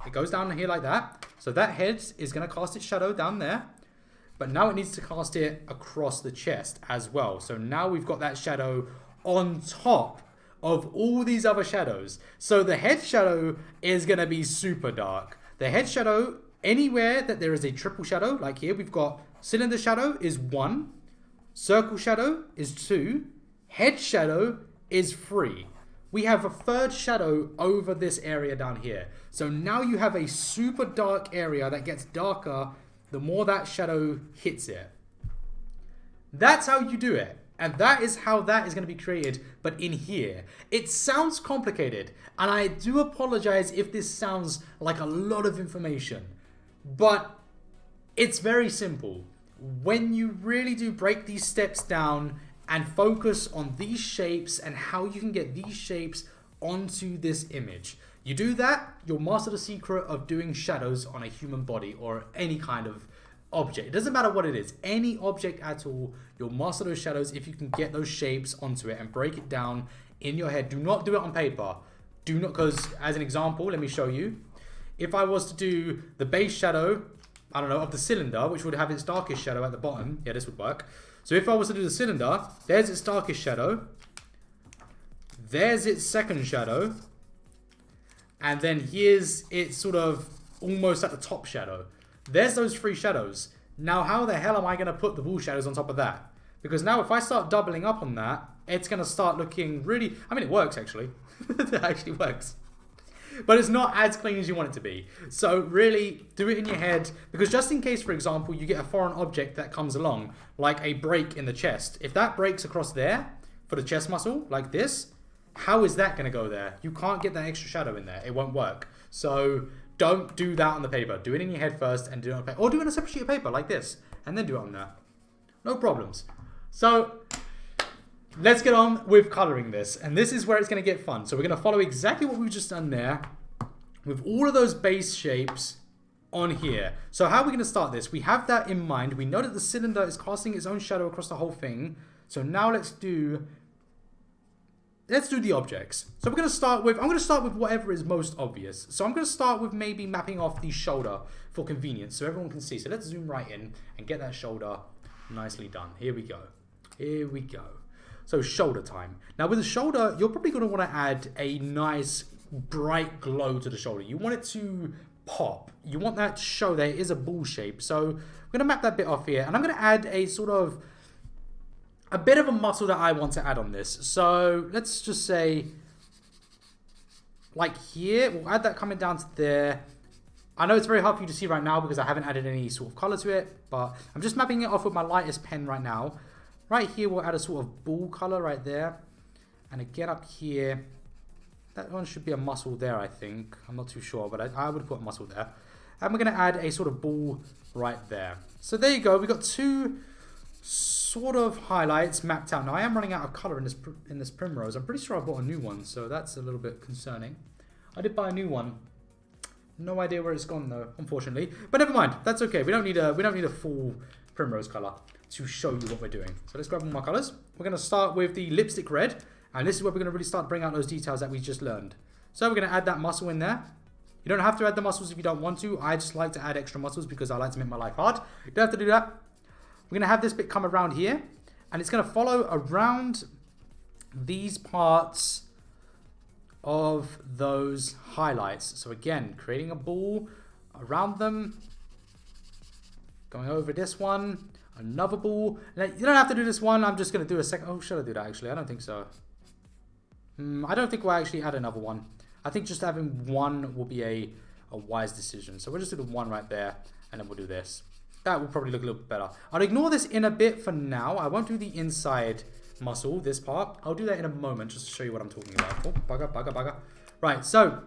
It goes down here like that. So that head is going to cast its shadow down there. But now it needs to cast it across the chest as well. So now we've got that shadow on top of all these other shadows. So the head shadow is going to be super dark. The head shadow, anywhere that there is a triple shadow, like here, we've got cylinder shadow is 1, circle shadow is 2, head shadow is 3. We have a third shadow over this area down here. So now you have a super dark area that gets darker the more that shadow hits it. That's how you do it. And that is how that is going to be created, but in here. It sounds complicated, and I do apologize if this sounds like a lot of information, but it's very simple. When you really do break these steps down and focus on these shapes and how you can get these shapes onto this image, you do that, you'll master the secret of doing shadows on a human body or any kind of object. It doesn't matter what it is, any object at all, you'll master those shadows if you can get those shapes onto it and break it down in your head. Do not do it on paper. Do not, because as an example, let me show you. If I was to do the base shadow, I don't know, of the cylinder, which would have its darkest shadow at the bottom, yeah, this would work. So if I was to do the cylinder, there's its darkest shadow, there's its second shadow, and then here's its sort of almost at the top shadow. There's those three shadows. Now, how the hell am I going to put the wall shadows on top of that? Because now if I start doubling up on that, it's going to start looking really... I mean, it works, actually. It actually works. But it's not as clean as you want it to be. So really, do it in your head. Because just in case, for example, you get a foreign object that comes along, like a break in the chest. If that breaks across there, for the chest muscle, like this, how is that going to go there? You can't get that extra shadow in there. It won't work. So... don't do that on the paper. Do it in your head first and do it on paper. Or do it on a separate sheet of paper like this. And then do it on there. No problems. So, let's get on with colouring this. And this is where it's going to get fun. So we're going to follow exactly what we've just done there. With all of those base shapes on here. So how are we going to start this? We have that in mind. We know that the cylinder is casting its own shadow across the whole thing. So now let's do the objects. So we're going to start with, I'm going to start with whatever is most obvious. So I'm going to start with maybe mapping off the shoulder for convenience so everyone can see. So let's zoom right in and get that shoulder nicely done. Here we go. Here we go. So shoulder time. Now with the shoulder, you're probably going to want to add a nice bright glow to the shoulder. You want it to pop. You want that to show that it is a ball shape. So I'm going to map that bit off here. And I'm going to add a sort of a bit of a muscle that I want to add on this. So let's just say like here, we'll add that coming down to there. I know it's very hard for you to see right now because I haven't added any sort of color to it, but I'm just mapping it off with my lightest pen right now. Right here, we'll add a sort of ball color right there. And again up here, that one should be a muscle there, I think. I'm not too sure, but I would put a muscle there. And we're going to add a sort of ball right there. So there you go. We've got two sort of highlights mapped out. Now I am running out of color in this Primrose. I'm pretty sure I bought a new one, so that's a little bit concerning. I did buy a new one. No idea where it's gone though, unfortunately. But never mind. That's okay. We don't need a full Primrose color to show you what we're doing. So let's grab one more colors. We're going to start with the lipstick red, and this is where we're going to really start to bring out those details that we just learned. So we're going to add that muscle in there. You don't have to add the muscles if you don't want to. I just like to add extra muscles because I like to make my life hard. You don't have to do that. We're going to have this bit come around here, and it's going to follow around these parts of those highlights. So again, creating a ball around them, going over this one, another ball. Now, you don't have to do this one. I'm just going to do a second. Oh, should I do that actually? I don't think so. I don't think we'll actually add another one. I think just having one will be a wise decision. So we'll just do the one right there, and then we'll do this. That will probably look a little bit better. I'll ignore this inner bit for now. I won't do the inside muscle, this part. I'll do that in a moment just to show you what I'm talking about. Oh, bugger, bugger, bugger. Right, so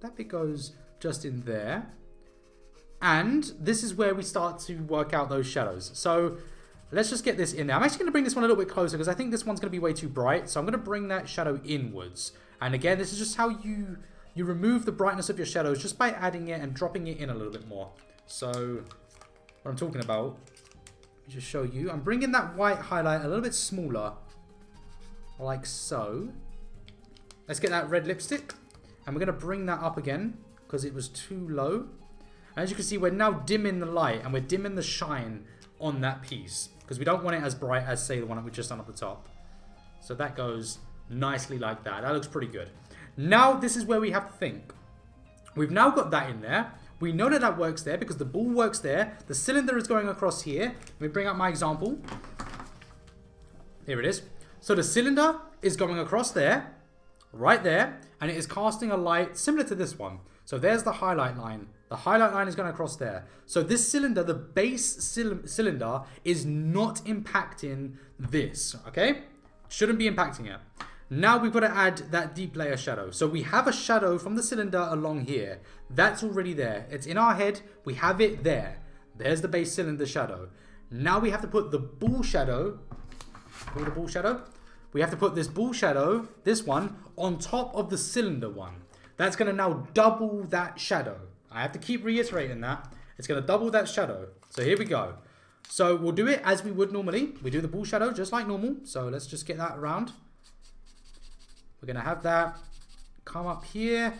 that bit goes just in there. And this is where we start to work out those shadows. So let's just get this in there. I'm actually going to bring this one a little bit closer because I think this one's going to be way too bright. So I'm going to bring that shadow inwards. And again, this is just how you remove the brightness of your shadows just by adding it and dropping it in a little bit more. So what I'm talking about, let me just show you. I'm bringing that white highlight a little bit smaller, like so. Let's get that red lipstick, and we're going to bring that up again because it was too low. And as you can see, we're now dimming the light and we're dimming the shine on that piece because we don't want it as bright as, say, the one that we just done at the top. So that goes nicely like that. That looks pretty good. Now this is where we have to think. We've now got that in there. We know that that works there because the ball works there. The cylinder is going across here. Let me bring up my example. Here it is. So the cylinder is going across there, right there, and it is casting a light similar to this one. So So there's the highlight line. The highlight line is going across there. So this cylinder, the base cylinder, is not impacting this, okay? Shouldn't be impacting it. Now we've got to add that deep layer shadow. So we have a shadow from the cylinder along here. That's already there. It's in our head. We have it there. There's the base cylinder shadow. Now we have to put the ball shadow. The ball shadow. We have to put this ball shadow, this one, on top of the cylinder one. That's going to now double that shadow. I have to keep reiterating that. It's going to double that shadow. So here we go. So we'll do it as we would normally. We do the ball shadow just like normal. So let's just get that around. We're going to have that come up here.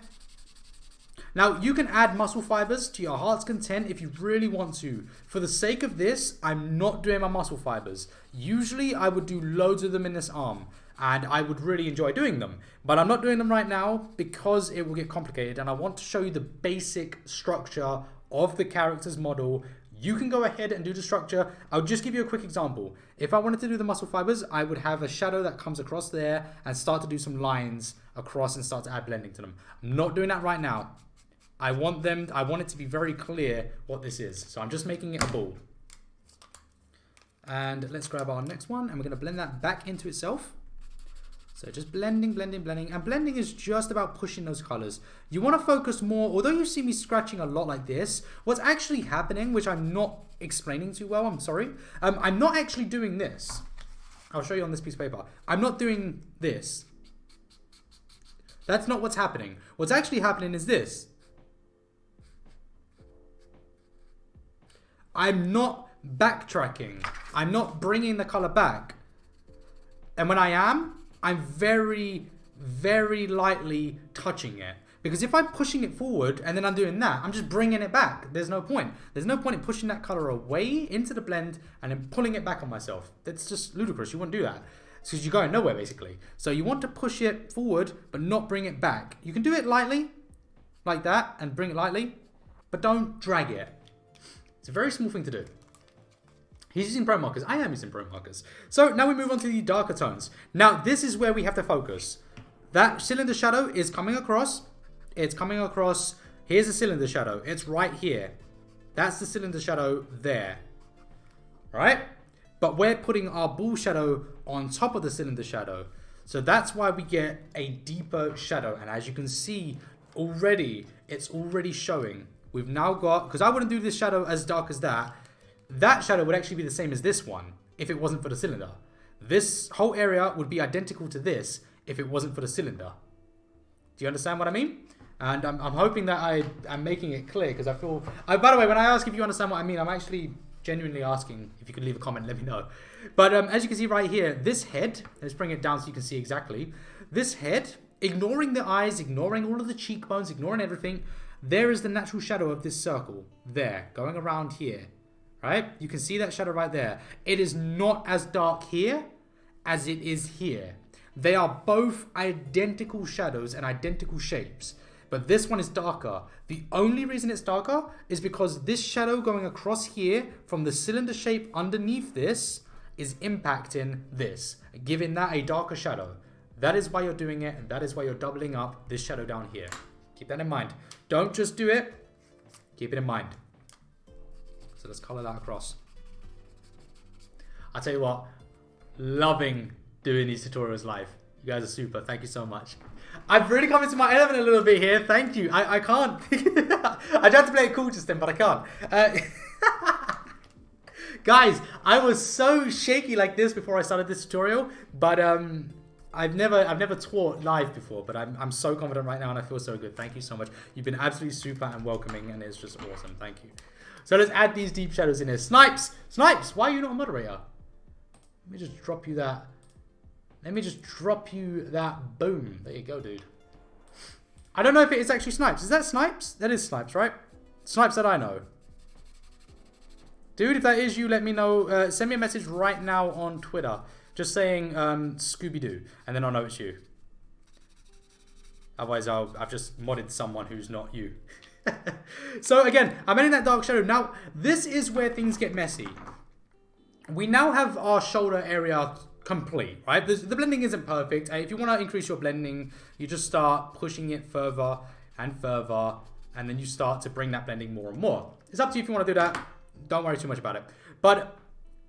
Now, you can add muscle fibers to your heart's content if you really want to. For the sake of this, I'm not doing my muscle fibers. Usually, I would do loads of them in this arm, and I would really enjoy doing them. But I'm not doing them right now because it will get complicated, and I want to show you the basic structure of the character's model. You can go ahead and do the structure. I'll just give you a quick example. If I wanted to do the muscle fibers, I would have a shadow that comes across there and start to do some lines across and start to add blending to them. I'm not doing that right now. I want it to be very clear what this is. So I'm just making it a ball. And let's grab our next one and we're going to blend that back into itself. So just blending, blending, blending. And blending is just about pushing those colors. You want to focus more, although you see me scratching a lot like this, what's actually happening, which I'm not explaining too well, I'm sorry. I'm not actually doing this. I'll show you on this piece of paper. I'm not doing this. That's not what's happening. What's actually happening is this. I'm not backtracking. I'm not bringing the color back. And when I am, I'm very, very lightly touching it. Because if I'm pushing it forward and then I'm doing that, I'm just bringing it back. There's no point. There's no point in pushing that color away into the blend and then pulling it back on myself. That's just ludicrous. You wouldn't do that. It's because you're going nowhere, basically. So you want to push it forward, but not bring it back. You can do it lightly, like that, and bring it lightly, but don't drag it. It's a very small thing to do. He's using pro markers. I am using pro markers. So now we move on to the darker tones. Now this is where we have to focus. That cylinder shadow is coming across. It's coming across. Here's the cylinder shadow. It's right here. That's the cylinder shadow there. Right? But we're putting our ball shadow on top of the cylinder shadow. So that's why we get a deeper shadow. And as you can see already, it's already showing. We've now got, because I wouldn't do this shadow as dark as that. That shadow would actually be the same as this one if it wasn't for the cylinder. This whole area would be identical to this if it wasn't for the cylinder. Do you understand what I mean? And I'm hoping that I'm making it clear because I feel... by the way, when I ask if you understand what I mean, I'm actually genuinely asking. If you could leave a comment, let me know. But as you can see right here, this head, let's bring it down so you can see exactly. This head, ignoring the eyes, ignoring all of the cheekbones, ignoring everything, there is the natural shadow of this circle there, going around here. Right? You can see that shadow right there. It is not as dark here as it is here. They are both identical shadows and identical shapes. But this one is darker. The only reason it's darker is because this shadow going across here from the cylinder shape underneath this is impacting this, giving that a darker shadow. That is why you're doing it, and that is why you're doubling up this shadow down here. Keep that in mind. Don't just do it. Keep it in mind. So let's color that across. I'll tell you what, loving doing these tutorials live. You guys are super. Thank you so much. I've really come into my element a little bit here. Thank you. I can't. I tried to play it cool just then, but I can't. Guys, I was so shaky like this before I started this tutorial, but I've never taught live before, but I'm so confident right now and I feel so good. Thank you so much. You've been absolutely super and welcoming, and it's just awesome. Thank you. So let's add these deep shadows in here. Snipes! Snipes! Why are you not a moderator? Let me just drop you that. Let me just drop you that. Boom. There you go, dude. I don't know if it is actually Snipes. Is that Snipes? That is Snipes, right? Snipes that I know. Dude, if that is you, let me know. Send me a message right now on Twitter. Just saying Scooby-Doo. And then I'll know it's you. Otherwise, I've just modded someone who's not you. So again, I'm adding that dark shadow. Now, this is where things get messy. We now have our shoulder area complete, right? The blending isn't perfect. If you want to increase your blending, you just start pushing it further and further And then you start to bring that blending more and more. It's up to you if you want to do that. Don't worry too much about it. But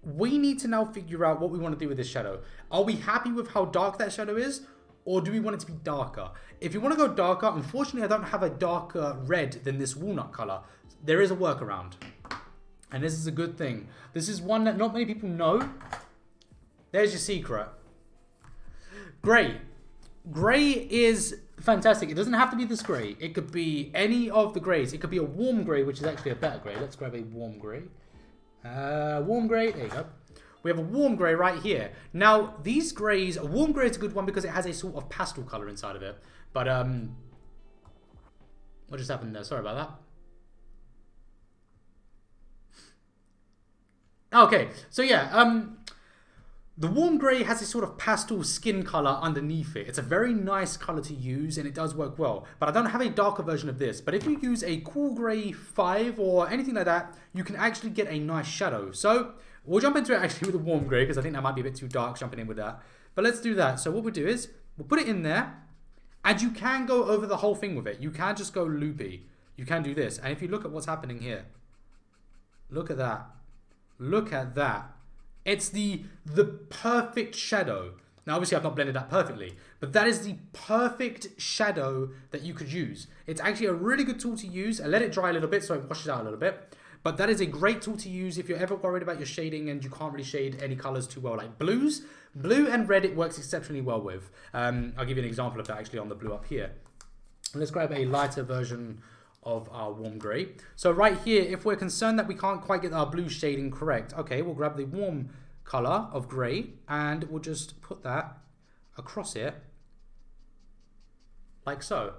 we need to now figure out what we want to do with this shadow. Are we happy with how dark that shadow is? Or do we want it to be darker? If you want to go darker, unfortunately I don't have a darker red than this walnut color. There is a workaround. And this is a good thing. This is one that not many people know. There's your secret. Gray. Gray is fantastic. It doesn't have to be this gray. It could be any of the grays. It could be a warm gray, which is actually a better gray. Let's grab a warm gray. Warm gray. There you go. We have a warm grey right here. Now, these greys, a warm grey is a good one because it has a sort of pastel colour inside of it. But, what just happened there? Sorry about that. Okay, so yeah, the warm grey has a sort of pastel skin colour underneath it. It's a very nice colour to use and it does work well. But I don't have a darker version of this. But if you use a cool grey 5 or anything like that, you can actually get a nice shadow. So we'll jump into it actually with a warm grey because I think that might be a bit too dark jumping in with that. But let's do that. So what we'll do is we'll put it in there and you can go over the whole thing with it. You can just go loopy. You can do this. And if you look at what's happening here, look at that. Look at that. It's the perfect shadow. Now, obviously, I've not blended that perfectly, but that is the perfect shadow that you could use. It's actually a really good tool to use. I let it dry a little bit so it washes out a little bit. But that is a great tool to use if you're ever worried about your shading and you can't really shade any colors too well. Like blues, blue and red, it works exceptionally well with. I'll give you an example of that actually on the blue up here. Let's grab a lighter version of our warm grey. So right here, if we're concerned that we can't quite get our blue shading correct, okay, we'll grab the warm color of grey and we'll just put that across it like so.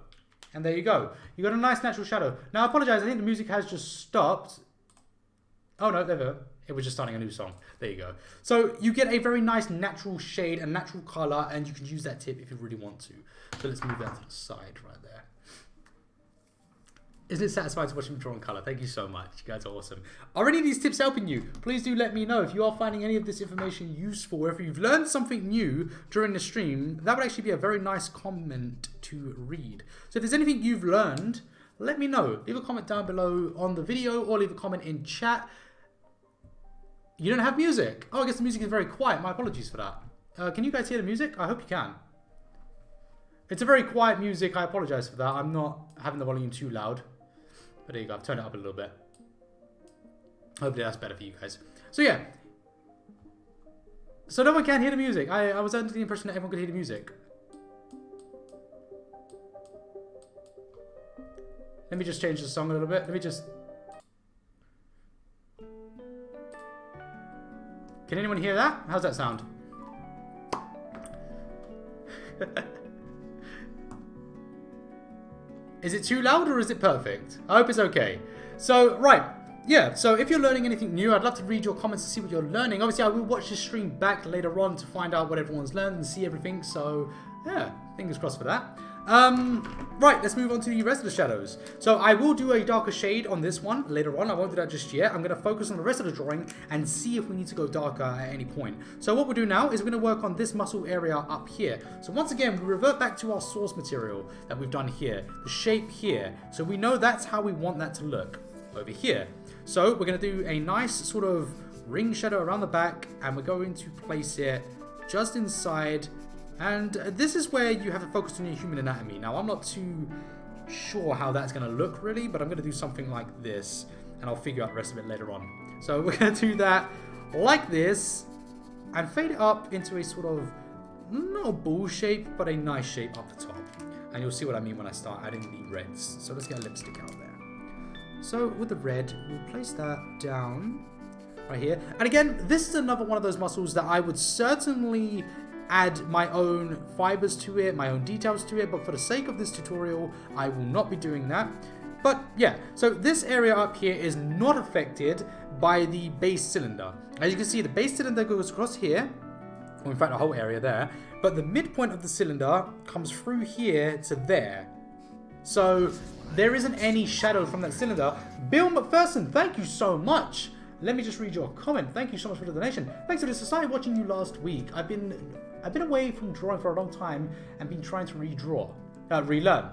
And there you go. You got a nice natural shadow. Now I apologize, I think the music has just stopped. Oh no, there we go. It was just starting a new song. There you go. So you get a very nice natural shade and natural color and you can use that tip if you really want to. So let's move that to the side right there. Isn't it satisfying to watch me draw in colour? Thank you so much. You guys are awesome. Are any of these tips helping you? Please do let me know if you are finding any of this information useful. Or if you've learned something new during the stream, that would actually be a very nice comment to read. So if there's anything you've learned, let me know. Leave a comment down below on the video or leave a comment in chat. You don't have music. Oh, I guess the music is very quiet. My apologies for that. Can you guys hear the music? I hope you can. It's a very quiet music. I apologise for that. I'm not having the volume too loud. But there you go, I've turned it up a little bit. Hopefully that's better for you guys. So yeah. So no one can hear the music. I was under the impression that everyone could hear the music. Let me just change the song a little bit. Let me just... Can anyone hear that? How's that sound? Is it too loud or is it perfect? I hope it's okay. So, right. Yeah, so if you're learning anything new, I'd love to read your comments to see what you're learning. Obviously, I will watch this stream back later on to find out what everyone's learned and see everything. So, yeah, fingers crossed for that. Right, let's move on to the rest of the shadows. So I will do a darker shade on this one later on. I won't do that just yet. I'm going to focus on the rest of the drawing and see if we need to go darker at any point. So what we'll do now is we're going to work on this muscle area up here. So once again, we revert back to our source material that we've done here, the shape here. So we know that's how we want that to look over here. So we're going to do a nice sort of ring shadow around the back and we're going to place it just inside. And this is where you have to focus on your human anatomy. Now, I'm not too sure how that's going to look, really, but I'm going to do something like this, and I'll figure out the rest of it later on. So we're going to do that like this, and fade it up into a sort of, not a ball shape, but a nice shape up the top. And you'll see what I mean when I start adding the reds. So let's get a lipstick out there. So with the red, we'll place that down right here. And again, this is another one of those muscles that I would certainly add my own fibers to it, my own details to it, but for the sake of this tutorial, I will not be doing that. But yeah, so this area up here is not affected by the base cylinder. As you can see, the base cylinder goes across here, or in fact the whole area there, but the midpoint of the cylinder comes through here to there. So there isn't any shadow from that cylinder. Bill McPherson, thank you so much. Let me just read your comment. Thank you so much for the donation. Thanks to the society watching you last week. I've been away from drawing for a long time and been trying to relearn.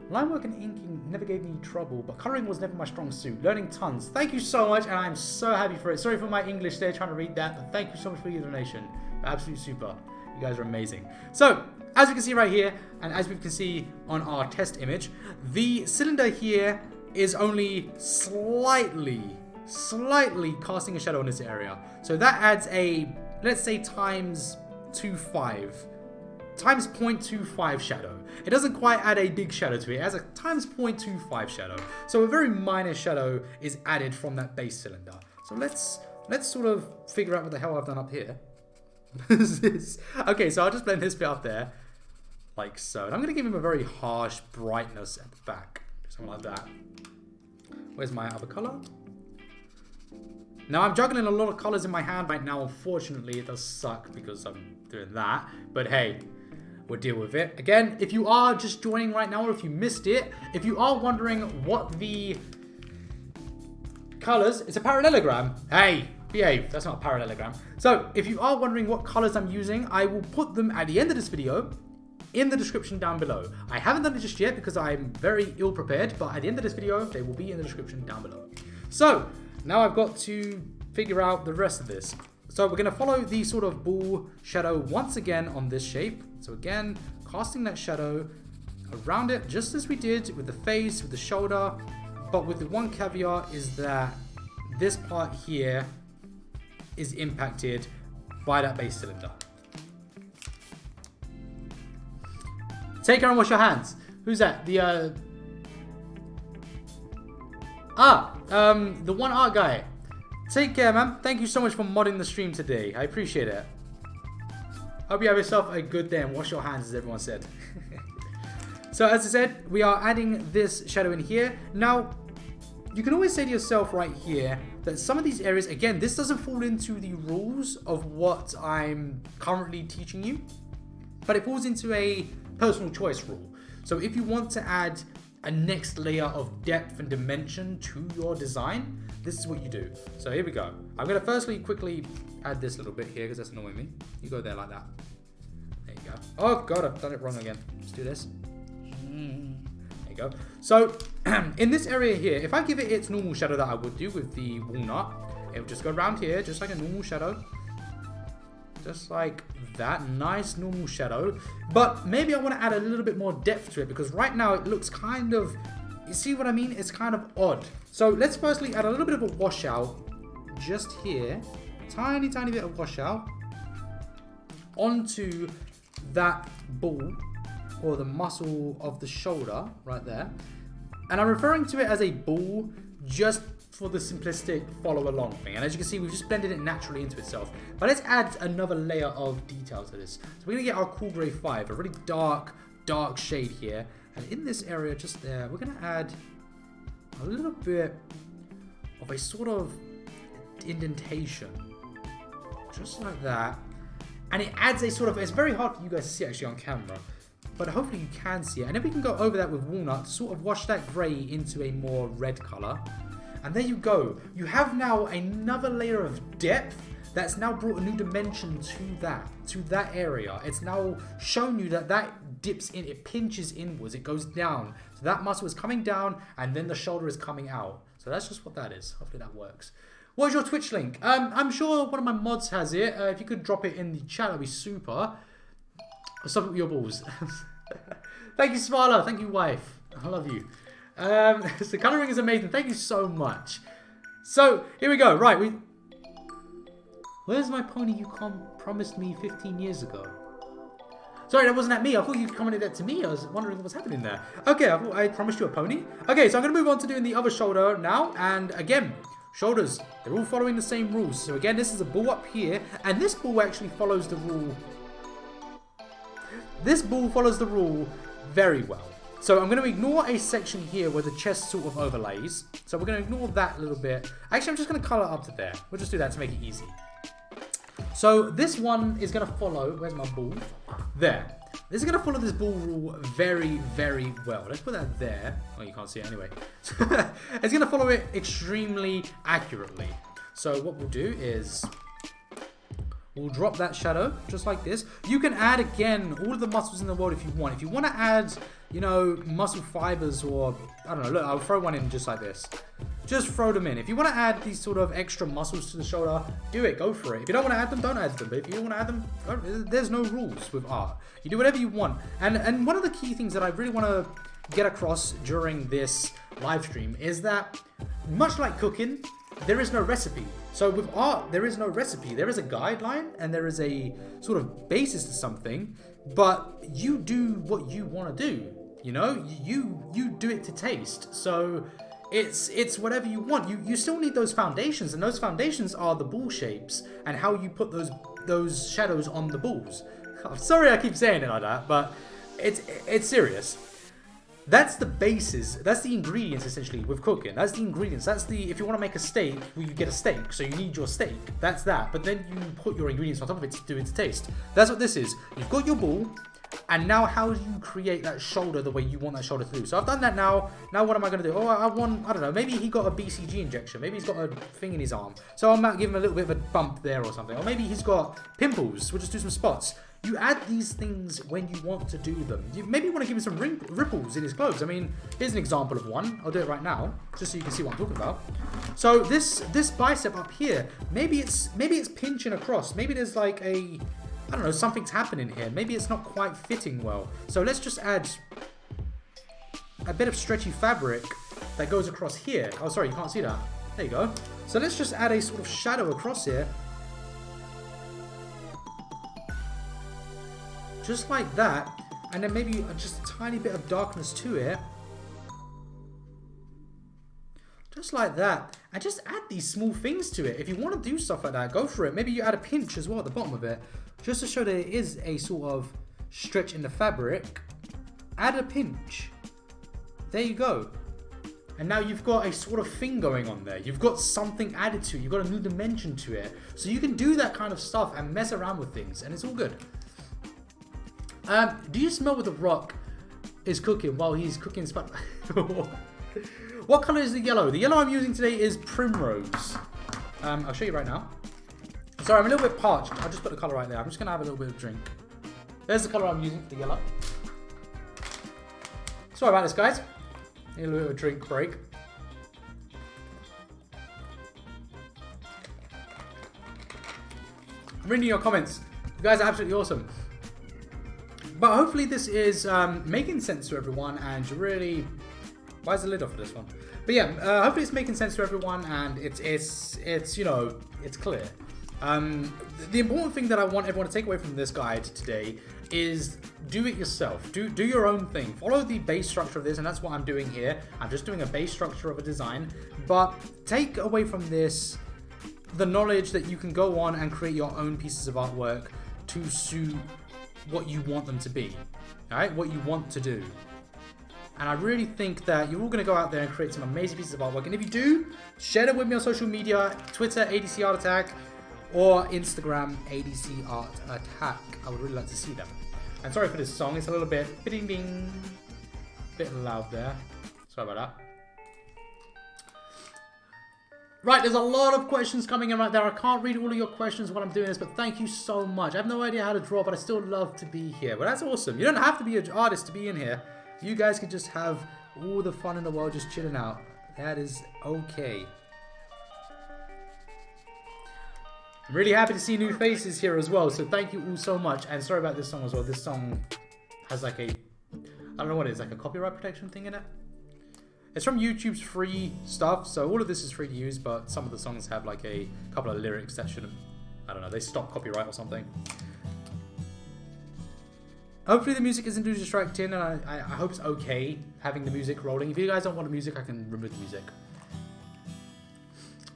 Line work and inking never gave me trouble, but colouring was never my strong suit. Learning tons. Thank you so much, and I'm so happy for it. Sorry for my English there, trying to read that, but thank you so much for your donation. Absolute super. You guys are amazing. So, as you can see right here, and as we can see on our test image, the cylinder here is only slightly casting a shadow on this area. So that adds a, let's say, times 0.25 shadow. It doesn't quite add a big shadow to it. It has a times 0.25 shadow. So a very minor shadow is added from that base cylinder. So let's sort of figure out what the hell I've done up here. Okay, so I'll just blend this bit up there, like so. And I'm going to give him a very harsh brightness at the back. Something like that. Where's my other color? Now, I'm juggling a lot of colors in my hand right now. Unfortunately, it does suck because I'm doing that. But hey, we'll deal with it. Again, if you are just joining right now or if you missed it, if you are wondering what the colors, it's a parallelogram. Hey, behave. That's not a parallelogram. So, if you are wondering what colors I'm using, I will put them at the end of this video in the description down below. I haven't done it just yet because I'm very ill prepared, but at the end of this video, they will be in the description down below. So, now I've got to figure out the rest of this. So we're going to follow the sort of bull shadow once again on this shape. So again, casting that shadow around it just as we did with the face, with the shoulder. But with the one caveat is that this part here is impacted by that base cylinder. Take care and wash your hands. Who's that? The one art guy. Take care, man. Thank you so much for modding the stream today. I appreciate it. Hope you have yourself a good day and wash your hands, as everyone said. So, as I said, we are adding this shadow in here. Now, you can always say to yourself right here that some of these areas, again, this doesn't fall into the rules of what I'm currently teaching you, but it falls into a personal choice rule. So, if you want to add a next layer of depth and dimension to your design, this is what you do. So here we go. I'm going to firstly quickly add this little bit here because that's annoying me. You go there like that. There you go. Oh god, I've done it wrong again. Let's do this. There you go. So in this area here, if I give it its normal shadow that I would do with the walnut, it would just go around here just like a normal shadow. Just like that. Nice normal shadow. But maybe I want to add a little bit more depth to it because right now it looks kind of, you see what I mean? It's kind of odd. So let's firstly add a little bit of a washout just here. Tiny bit of washout onto that ball or the muscle of the shoulder right there. And I'm referring to it as a ball just for the simplistic follow along thing. And as you can see, we've just blended it naturally into itself. But let's add another layer of detail to this. So we're going to get our cool grey 5, a really dark shade here. And in this area just there, we're going to add a little bit of a sort of indentation. Just like that. And it adds a sort of, it's very hard for you guys to see actually on camera, but hopefully you can see it. And then we can go over that with walnut to sort of wash that grey into a more red colour. And there you go. You have now another layer of depth that's now brought a new dimension to that area. It's now shown you that that dips in, it pinches inwards, it goes down. So that muscle is coming down and then the shoulder is coming out. So that's just what that is. Hopefully that works. What is your Twitch link? I'm sure one of my mods has it. If you could drop it in the chat, that'd be super. Stop it with your balls. Thank you, Svala. Thank you, wife. I love you. The colouring is amazing. Thank you so much. So, here we go. Right, where's my pony you promised me 15 years ago? Sorry, that wasn't at me. I thought you commented that to me. I was wondering what's happening there. Okay, I thought I promised you a pony. Okay, so I'm going to move on to doing the other shoulder now. And again, shoulders, they're all following the same rules. So again, this is a ball up here. And this ball actually follows the rule. This ball follows the rule very well. So I'm going to ignore a section here where the chest sort of overlays. So we're going to ignore that a little bit. Actually, I'm just going to colour up to there. We'll just do that to make it easy. So this one is going to follow, where's my ball? There. This is going to follow this ball rule very, very well. Let's put that there. Oh, you can't see it anyway. It's going to follow it extremely accurately. So what we'll do is we'll drop that shadow just like this. You can add, again, all of the muscles in the world if you want. If you want to add you know, muscle fibers, or I don't know. Look, I'll throw one in just like this. Just throw them in. If you want to add these sort of extra muscles to the shoulder, do it. Go for it. If you don't want to add them, don't add them. But if you want to add them, there's no rules with art. You do whatever you want. And one of the key things that I really want to get across during this live stream is that, much like cooking, there is no recipe. So with art, there is no recipe. There is a guideline and there is a sort of basis to something, but you do what you want to do. You know, you do it to taste. So it's whatever you want. You still need those foundations, and those foundations are the ball shapes and how you put those shadows on the balls. I'm sorry I keep saying it like that, but it's serious. That's the basis. That's the ingredients essentially with cooking. That's the ingredients. That's the, if you want to make a steak, well, you get a steak, so you need your steak. That's that. But then you put your ingredients on top of it to do it to taste. That's what this is. You've got your ball, and now how do you create that shoulder the way you want that shoulder to do? So I've done that now. Now what am I going to do? Oh, I don't know. Maybe he got a BCG injection. Maybe he's got a thing in his arm. So I might give him a little bit of a bump there or something. Or maybe he's got pimples. We'll just do some spots. You add these things when you want to do them. You maybe want to give him some ripples in his clothes. I mean, here's an example of one. I'll do it right now, just so you can see what I'm talking about. So this bicep up here, maybe it's pinching across. Maybe there's like a, I don't know, something's happening here. Maybe it's not quite fitting well. So let's just add a bit of stretchy fabric that goes across here. Oh, sorry, you can't see that. There you go. So let's just add a sort of shadow across here. Just like that, and then maybe just a tiny bit of darkness to it. Just like that, and just add these small things to it. If you want to do stuff like that, go for it. Maybe you add a pinch as well at the bottom of it, just to show that it is a sort of stretch in the fabric. Add a pinch. There you go. And now you've got a sort of thing going on there. You've got something added to it. You've got a new dimension to it. So you can do that kind of stuff and mess around with things, and it's all good. Do you smell what the Rock is cooking while he's cooking What color is the yellow? The yellow I'm using today is Primrose. I'll show you right now. Sorry, I'm a little bit parched. I'll just put the color right there. I'm just going to have a little bit of drink. There's the color I'm using for the yellow. Sorry about this, guys. Need a little bit of a drink break. I'm reading your comments. You guys are absolutely awesome. But hopefully this is making sense to everyone and really... Why is the lid off of this one? But yeah, hopefully it's making sense to everyone and it's you know, it's clear. The important thing that I want everyone to take away from this guide today is do it yourself. Do your own thing. Follow the base structure of this, and that's what I'm doing here. I'm just doing a base structure of a design. But take away from this the knowledge that you can go on and create your own pieces of artwork to suit what you want them to be, alright? What you want to do. And I really think that you're all going to go out there and create some amazing pieces of artwork. And if you do, share them with me on social media, Twitter, ADC Art Attack, or Instagram, ADC Art Attack. I would really like to see them. And sorry for this song, it's a little bit ding ding, bit loud there. Sorry about that. Right, there's a lot of questions coming in right there. I can't read all of your questions while I'm doing this, but thank you so much. I have no idea how to draw, but I still love to be here. But that's awesome. You don't have to be an artist to be in here. You guys can just have all the fun in the world just chilling out. That is okay. I'm really happy to see new faces here as well, so thank you all so much. And sorry about this song as well. This song has like a, I don't know what it is, like a copyright protection thing in it. It's from YouTube's free stuff, so all of this is free to use, but some of the songs have like a couple of lyrics that shouldn't, I don't know, they stop copyright or something. Hopefully the music isn't too distracting, and I hope it's okay having the music rolling. If you guys don't want the music, I can remove the music.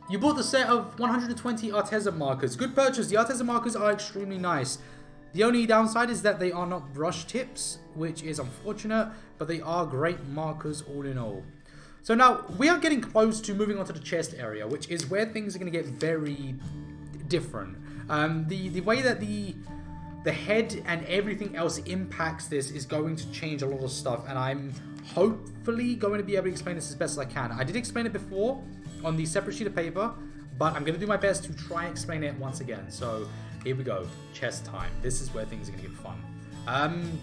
You bought the set of 120 artisan markers. Good purchase. The artisan markers are extremely nice. The only downside is that they are not brush tips, which is unfortunate, but they are great markers all in all. So now, we are getting close to moving on to the chest area, which is where things are going to get very different. The way that the head and everything else impacts this is going to change a lot of stuff, and I'm hopefully going to be able to explain this as best as I can. I did explain it before on the separate sheet of paper, but I'm going to do my best to try and explain it once again. So here we go, chest time. This is where things are going to get fun.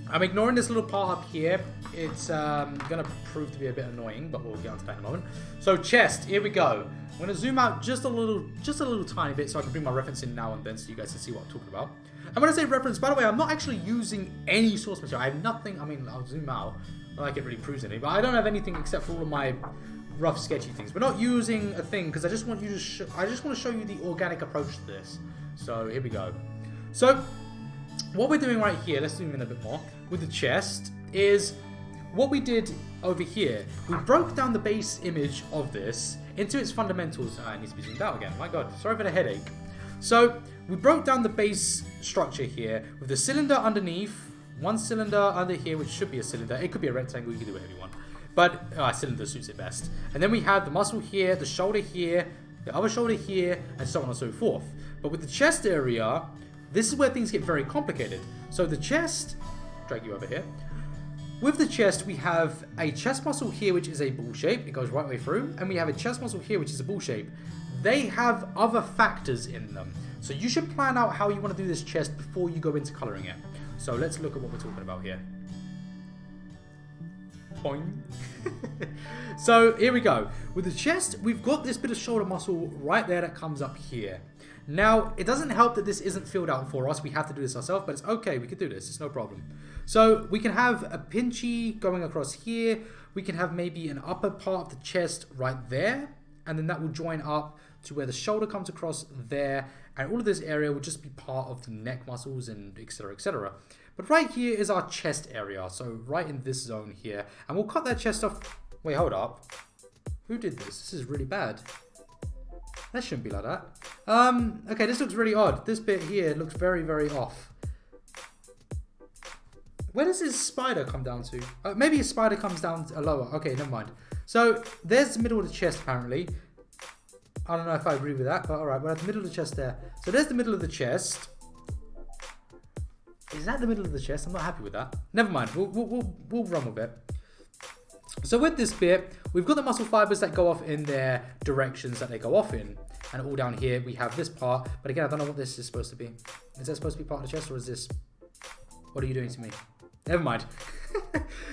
I'm ignoring this little part up here. It's going to prove to be a bit annoying, but we'll get onto that in a moment. So chest, here we go. I'm going to zoom out just a little tiny bit so I can bring my reference in now and then so you guys can see what I'm talking about. And when I say reference, by the way, I'm not actually using any source material. I have nothing. I mean, I'll zoom out. Not like it really proves anything, but I don't have anything except for all of my rough, sketchy things. We're not using a thing because I just want you to. I just want to show you the organic approach to this. So here we go. So what we're doing right here, let's zoom in a bit more with the chest, is what we did over here. We broke down the base image of this into its fundamentals. It needs to be zoomed out again. My God, sorry for the headache. So we broke down the base structure here with the cylinder underneath, one cylinder under here, which should be a cylinder. It could be a rectangle. You can do whatever you want, but cylinder suits it best. And then we have the muscle here, the shoulder here, the other shoulder here, and so on and so forth. But with the chest area, this is where things get very complicated. So the chest, drag you over here. With the chest, we have a chest muscle here, which is a ball shape. It goes right way through. And we have a chest muscle here, which is a ball shape. They have other factors in them. So you should plan out how you want to do this chest before you go into coloring it. So let's look at what we're talking about here. Boing. So here we go. With the chest, we've got this bit of shoulder muscle right there that comes up here. Now, it doesn't help that this isn't filled out for us. We have to do this ourselves, but it's okay. We can do this. It's no problem. So we can have a pinchy going across here. We can have maybe an upper part of the chest right there. And then that will join up to where the shoulder comes across there. And all of this area will just be part of the neck muscles and etc, etc. But right here is our chest area. So right in this zone here. And we'll cut that chest off. Wait, hold up. Who did this? This is really bad. That shouldn't be like that. Okay, this looks really odd. This bit here looks very, very off. Where does his spider come down to? Maybe his spider comes down lower. Okay, never mind. So there's the middle of the chest, apparently. I don't know if I agree with that, but alright, we're at the middle of the chest there. So there's the middle of the chest. Is that the middle of the chest? I'm not happy with that. Never mind. We'll run with it. So with this bit, we've got the muscle fibers that go off in their directions that they go off in. And all down here, we have this part. But again, I don't know what this is supposed to be. Is that supposed to be part of the chest, or is this... What are you doing to me? Never mind.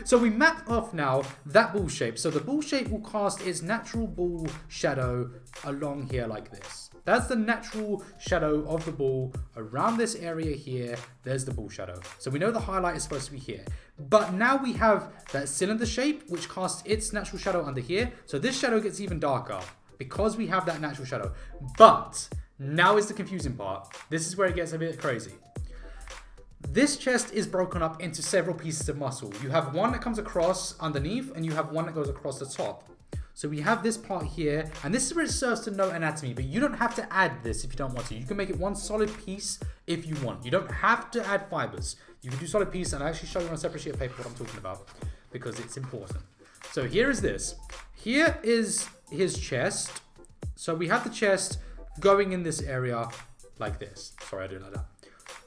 So we map off now that ball shape. So the ball shape will cast its natural ball shadow along here like this. That's the natural shadow of the ball around this area here. There's the ball shadow. So we know the highlight is supposed to be here. But now we have that cylinder shape, which casts its natural shadow under here. So this shadow gets even darker because we have that natural shadow. But now is the confusing part. This is where it gets a bit crazy. This chest is broken up into several pieces of muscle. You have one that comes across underneath, and you have one that goes across the top. So we have this part here, and this is where it serves to know anatomy, but you don't have to add this if you don't want to. You can make it one solid piece if you want. You don't have to add fibers. You can do solid piece, and I'll actually show you on a separate sheet of paper what I'm talking about, because it's important. So here is this. Here is his chest. So we have the chest going in this area like this. Sorry, I do it like that.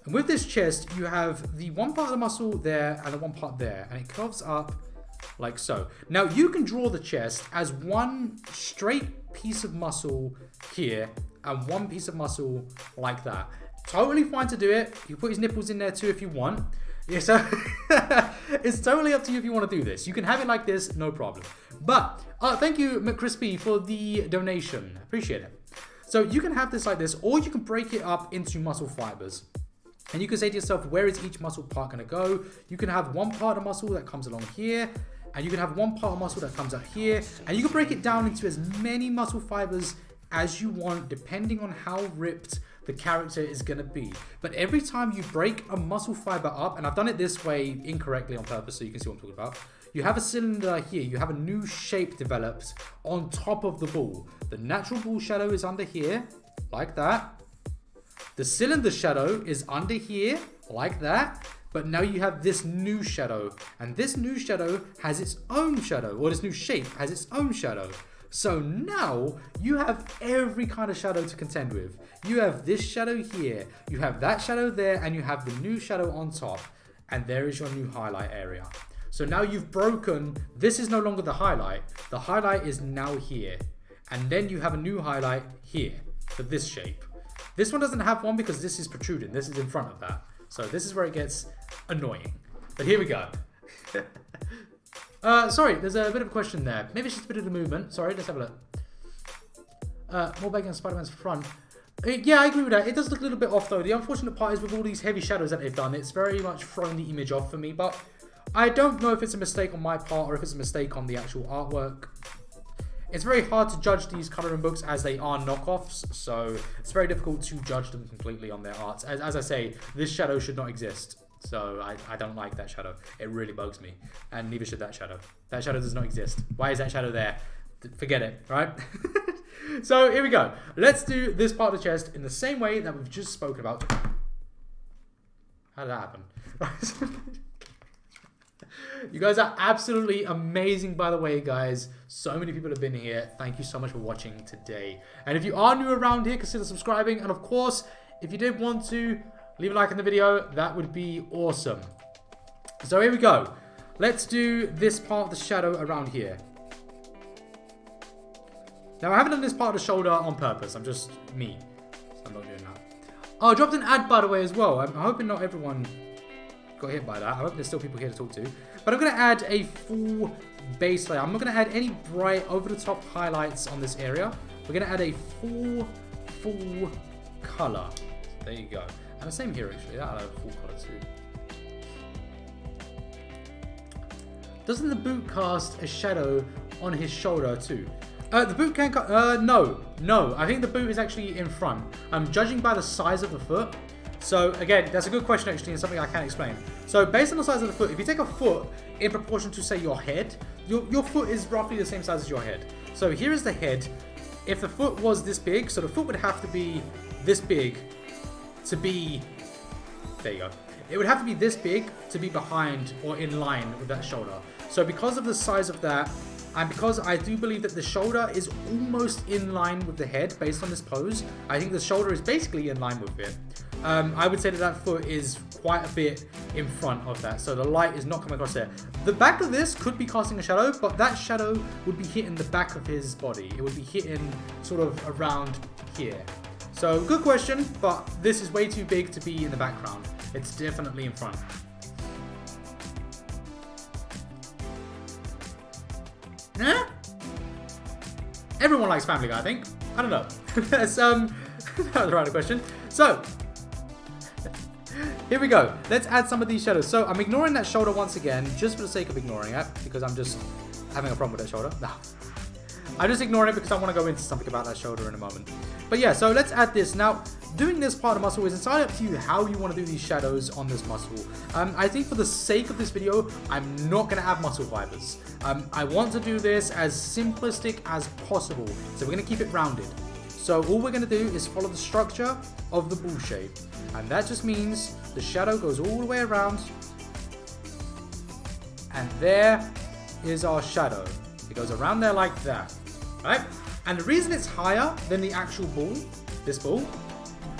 And with this chest, you have the one part of the muscle there and the one part there, and it curves up like so. Now you can draw the chest as one straight piece of muscle here and one piece of muscle like that. Totally fine to do it. You put his nipples in there too if you want. Yeah, so it's totally up to you if you want to do this. You can have it like this, no problem. But thank you, McCrispy, for the donation. Appreciate it. So you can have this like this, or you can break it up into muscle fibers. And you can say to yourself, where is each muscle part going to go? You can have one part of muscle that comes along here, and you can have one part of muscle that comes out here, and you can break it down into as many muscle fibers as you want, depending on how ripped the character is going to be. But every time you break a muscle fiber up, and I've done it this way incorrectly on purpose so you can see what I'm talking about, you have a cylinder here, you have a new shape developed on top of the ball. The natural ball shadow is under here, like that. The cylinder shadow is under here, like that. But now you have this new shadow. And this new shadow has its own shadow. Or this new shape has its own shadow. So now you have every kind of shadow to contend with. You have this shadow here. You have that shadow there. And you have the new shadow on top. And there is your new highlight area. So now you've broken. This is no longer the highlight. The highlight is now here. And then you have a new highlight here for this shape. This one doesn't have one because this is protruding. This is in front of that. So this is where it gets annoying. But here we go. Sorry, there's a bit of a question there. Maybe it's just a bit of the movement. Sorry, let's have a look. More bacon on Spider-Man's front. Yeah, I agree with that. It does look a little bit off though. The unfortunate part is with all these heavy shadows that they've done, it's very much thrown the image off for me. But I don't know if it's a mistake on my part or if it's a mistake on the actual artwork. It's very hard to judge these colouring books as they are knockoffs, so it's very difficult to judge them completely on their arts. As I say, this shadow should not exist, so I don't like that shadow. It really bugs me, and neither should that shadow. That shadow does not exist. Why is that shadow there? Forget it, right? So here we go. Let's do this part of the chest in the same way that we've just spoken about. How did that happen? You guys are absolutely amazing, by the way, guys. So many people have been here. Thank you so much for watching today. And if you are new around here, consider subscribing. And of course, if you did want to leave a like on the video, that would be awesome. So here we go. Let's do this part of the shadow around here. Now, I haven't done this part of the shoulder on purpose. I'm just me. So I'm not doing that. Oh, I dropped an ad, by the way, as well. I'm hoping not everyone got hit by that. I hope there's still people here to talk to. But I'm going to add a full base layer. I'm not going to add any bright over-the-top highlights on this area. We're going to add a full color. There you go. And the same here, actually. That'll have a full color too. Doesn't the boot cast a shadow on his shoulder too? The boot can no. I think the boot is actually in front. I'm judging by the size of the foot. So again, that's a good question actually, and something I can't explain. So based on the size of the foot, if you take a foot in proportion to say your head, your foot is roughly the same size as your head. So here is the head. If the foot was this big, so the foot would have to be this big to be, there you go. It would have to be this big to be behind or in line with that shoulder. So because of the size of that, and because I do believe that the shoulder is almost in line with the head based on this pose, I think the shoulder is basically in line with it. I would say that that foot is quite a bit in front of that, so the light is not coming across there. The back of this could be casting a shadow, but that shadow would be hitting the back of his body. It would be hitting sort of around here. So good question, but this is way too big to be in the background. It's definitely in front. Huh? Everyone likes Family Guy, I think. I don't know. That's that was the right question. So here we go. Let's add some of these shadows. So I'm ignoring that shoulder once again, just for the sake of ignoring it, because I'm just having a problem with that shoulder. No. I'm just ignoring it because I want to go into something about that shoulder in a moment. But yeah, so let's add this. Now, doing this part of the muscle is entirely up to you how you want to do these shadows on this muscle. I think for the sake of this video, I'm not going to add muscle fibers. I want to do this as simplistic as possible. So we're going to keep it rounded. So all we're going to do is follow the structure of the ball shape. And that just means the shadow goes all the way around. And there is our shadow. It goes around there like that. Right? And the reason it's higher than the actual ball, this ball,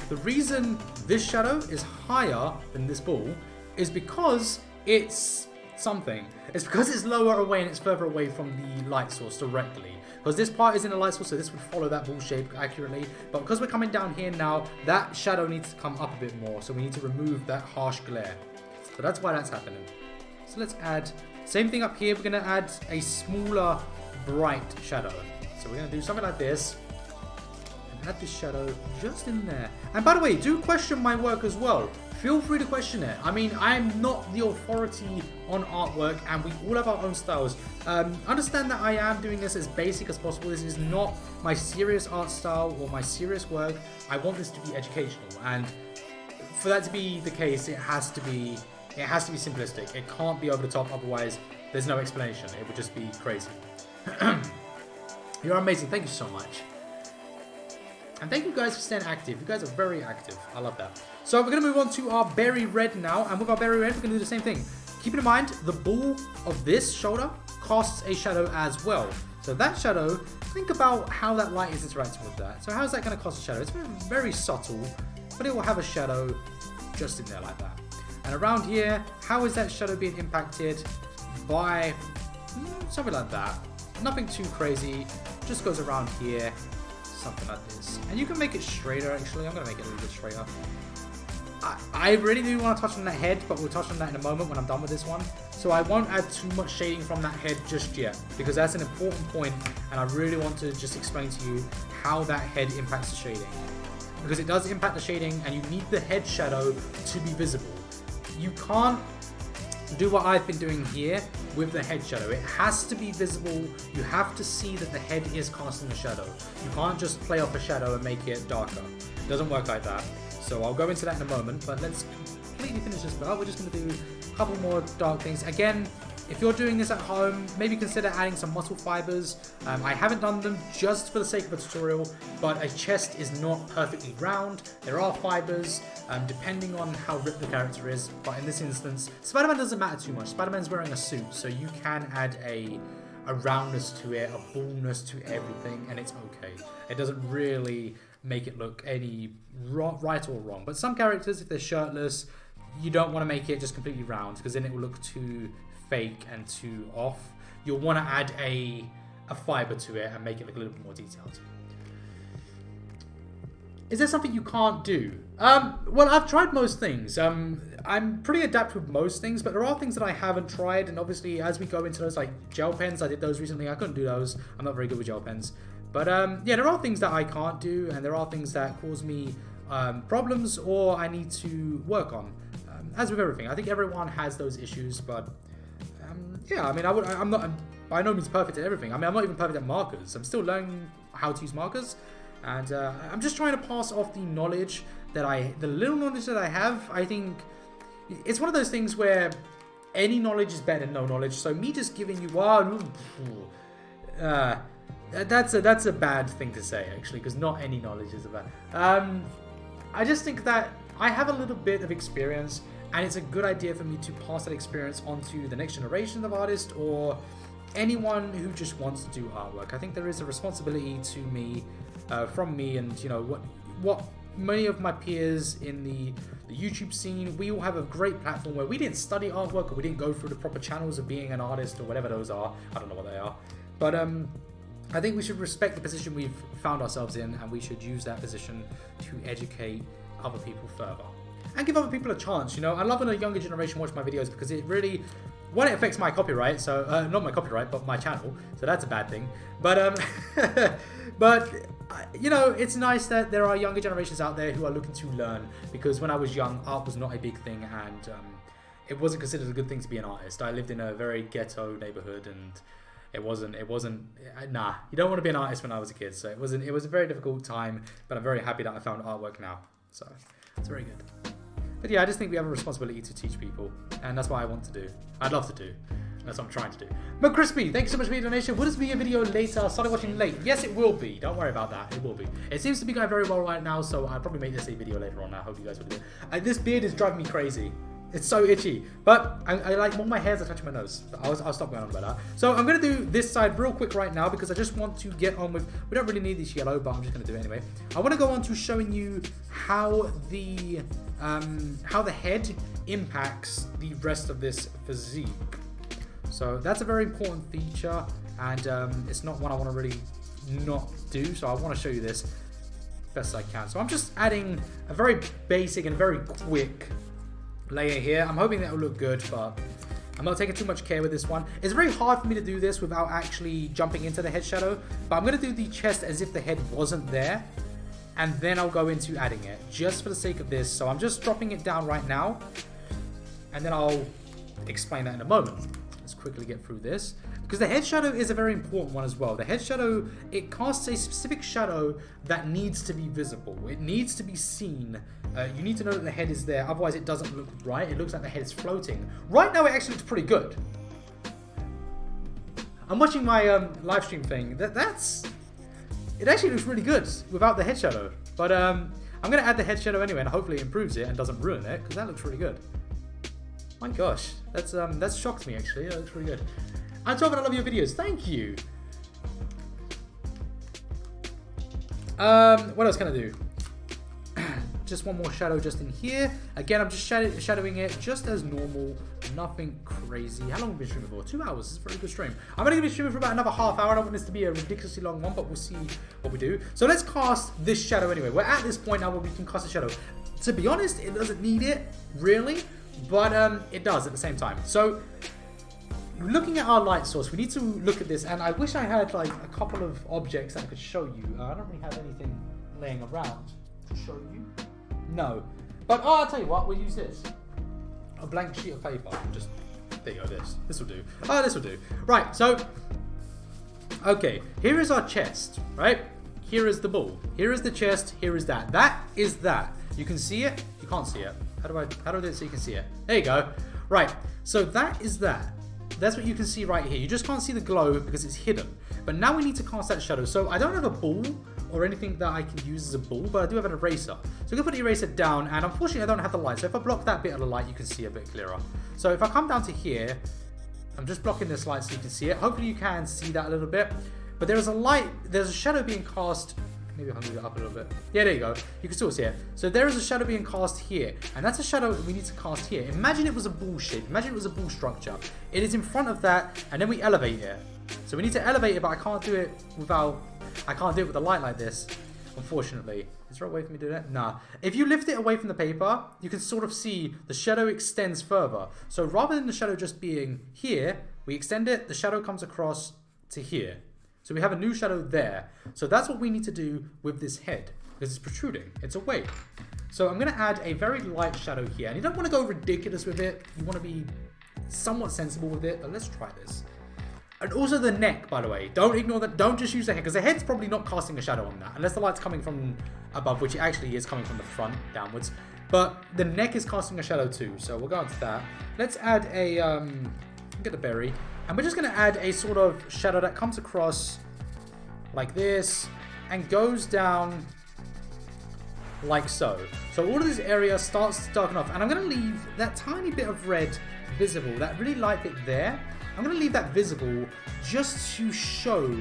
the reason this shadow is higher than this ball is because it's something. It's because it's lower away and it's further away from the light source directly. Because this part is in the light source, so this would follow that ball shape accurately. But because we're coming down here now, that shadow needs to come up a bit more. So we need to remove that harsh glare. So that's why that's happening. So let's add, same thing up here. We're going to add a smaller, bright shadow. So we're going to do something like this. And add this shadow just in there. And by the way, do question my work as well. Feel free to question it. I mean, I'm not the authority on artwork and we all have our own styles. Understand that I am doing this as basic as possible. This is not my serious art style or my serious work. I want this to be educational, and for that to be the case, it has to be simplistic. It can't be over the top, otherwise there's no explanation. It would just be crazy. You're amazing. Thank you so much. And thank you guys for staying active. You guys are very active. I love that. So we're going to move on to our berry red now. And with our berry red, we're going to do the same thing. Keep in mind, the ball of this shoulder casts a shadow as well. So that shadow, think about how that light is interacting with that. So how is that going to cast a shadow? It's very subtle, but it will have a shadow just in there like that. And around here, how is that shadow being impacted by something like that? Nothing too crazy. Just goes around here. Something like this. And you can make it straighter actually. I'm going to make it a little bit straighter. I really do want to touch on that head, but we'll touch on that in a moment when I'm done with this one. So I won't add too much shading from that head just yet, because that's an important point, and I really want to just explain to you how that head impacts the shading. Because it does impact the shading, and you need the head shadow to be visible. You can't do what I've been doing here with the head shadow. It has to be visible. You have to see that the head is casting a shadow. You can't just play off a shadow and make it darker. It doesn't work like that. So I'll go into that in a moment, but let's completely finish this part. We're just going to do a couple more dark things. Again, if you're doing this at home, maybe consider adding some muscle fibers. I haven't done them just for the sake of a tutorial, but a chest is not perfectly round. There are fibers, depending on how ripped the character is. But in this instance, Spider-Man doesn't matter too much. Spider-Man's wearing a suit, so you can add a roundness to it, a fullness to everything, and it's okay. It doesn't really make it look any right or wrong. But some characters, if they're shirtless, you don't want to make it just completely round, because then it will look too fake and too off. You'll want to add a fiber to it and make it look a little bit more detailed. Is there something you can't do? Well, I've tried most things. I'm pretty adept with most things, but there are things that I haven't tried, and obviously as we go into those, like gel pens, I did those recently. I couldn't do those. I'm not very good with gel pens. But yeah, there are things that I can't do, and there are things that cause me problems or I need to work on. As with everything, I think everyone has those issues, but yeah, I mean, I'm not by no means perfect at everything. I mean, I'm not even perfect at markers. I'm still learning how to use markers, and I'm just trying to pass off the knowledge that the little knowledge that I have. I think it's one of those things where any knowledge is better than no knowledge. So me just giving you, that's a bad thing to say actually, because not any knowledge is bad. I just think that I have a little bit of experience, and it's a good idea for me to pass that experience on to the next generation of artists or anyone who just wants to do artwork. I think there is a responsibility to me, from me, and you know what many of my peers in the YouTube scene, we all have a great platform where we didn't study artwork, or we didn't go through the proper channels of being an artist or whatever those are. I don't know what they are, but I think we should respect the position we've found ourselves in, and we should use that position to educate other people further and give other people a chance. You know, I love when a younger generation watch my videos, because it really, one, it affects my copyright, so not my copyright, but my channel, so that's a bad thing. But but you know, it's nice that there are younger generations out there who are looking to learn, because when I was young, art was not a big thing, and it wasn't considered a good thing to be an artist. I lived in a very ghetto neighborhood, and it wasn't nah, you don't want to be an artist when I was a kid. So it was a very difficult time, but I'm very happy that I found artwork now, so it's very good. But yeah, I just think we have a responsibility to teach people, and that's what I want to do. I'd love to do. That's what I'm trying to do. But Crispy, thank you so much for your donation. Will this be a video later? I started watching late. Yes, it will be. Don't worry about that. It will be. It seems to be going very well right now, so I'll probably make this a video later on. I hope you guys will do it. This beard is driving me crazy. It's so itchy. But I like, all my hairs are touching my nose. I'll stop going on about that. So I'm going to do this side real quick right now, because I just want to get on with, we don't really need this yellow, but I'm just going to do it anyway. I want to go on to showing you how the head impacts the rest of this physique. So that's a very important feature, and it's not one I want to really not do, so I want to show you this best I can. So I'm just adding a very basic and very quick layer here. I'm hoping that will look good, but I'm not taking too much care with this one. It's very hard for me to do this without actually jumping into the head shadow, but I'm going to do the chest as if the head wasn't there, and then I'll go into adding it just for the sake of this. So I'm just dropping it down right now, and then I'll explain that in a moment. Let's quickly get through this, because the head shadow is a very important one as well. The head shadow, it casts a specific shadow that needs to be visible. It needs to be seen. You need to know that the head is there, otherwise it doesn't look right. It looks like the head is floating. Right now it actually looks pretty good. I'm watching my live stream thing. It actually looks really good without the head shadow. But I'm going to add the head shadow anyway, and hopefully it improves it and doesn't ruin it, because that looks really good. My gosh, that's shocked me actually. That looks really good. I'm Tobin, I love your videos. Thank you. What else can I do? Just one more shadow just in here. Again, I'm just shadowing it just as normal. Nothing crazy. How long have we been streaming for? 2 hours. It's a very good stream. I'm going to be streaming for about another half hour. I don't want this to be a ridiculously long one, but we'll see what we do. So let's cast this shadow anyway. We're at this point now where we can cast a shadow. To be honest, it doesn't need it, really, but it does at the same time. So looking at our light source, we need to look at this, and I wish I had like a couple of objects that I could show you. I don't really have anything laying around to show you. No. But I'll tell you what, we'll use this. A blank sheet of paper. Just, there you go, this will do. Oh, this will do. Right, so, okay, here is our chest, right? Here is the ball. Here is the chest, here is that. That is that. You can see it? You can't see it. How do I do it so you can see it? There you go. Right, so that is that. That's what you can see right here. You just can't see the glow because it's hidden. But now we need to cast that shadow. So I don't have a ball or anything that I can use as a ball, but I do have an eraser. So I'm going to put the eraser down, and unfortunately I don't have the light. So if I block that bit of the light, you can see a bit clearer. So if I come down to here, I'm just blocking this light so you can see it. Hopefully you can see that a little bit. But there is a light, there's a shadow being cast. Maybe I'll move it up a little bit. Yeah, there you go. You can still see it. So there is a shadow being cast here. And that's a shadow we need to cast here. Imagine it was a ball shape. Imagine it was a ball structure. It is in front of that, and then we elevate it. So we need to elevate it, but I can't do it with a light like this, unfortunately. Is there a way for me to do that? Nah. If you lift it away from the paper, you can sort of see the shadow extends further. So rather than the shadow just being here, we extend it, the shadow comes across to here. So we have a new shadow there. So that's what we need to do with this head, because it's protruding. It's away. So I'm going to add a very light shadow here. And you don't want to go ridiculous with it. You want to be somewhat sensible with it. But let's try this. And also the neck, by the way. Don't ignore that. Don't just use the head, because the head's probably not casting a shadow on that. Unless the light's coming from above, which it actually is coming from the front downwards. But the neck is casting a shadow too. So we'll go on to that. Let's add a... get the berry. And we're just going to add a sort of shadow that comes across like this and goes down like so. So all of this area starts to darken off. And I'm going to leave that tiny bit of red visible, that really light bit there. I'm going to leave that visible just to show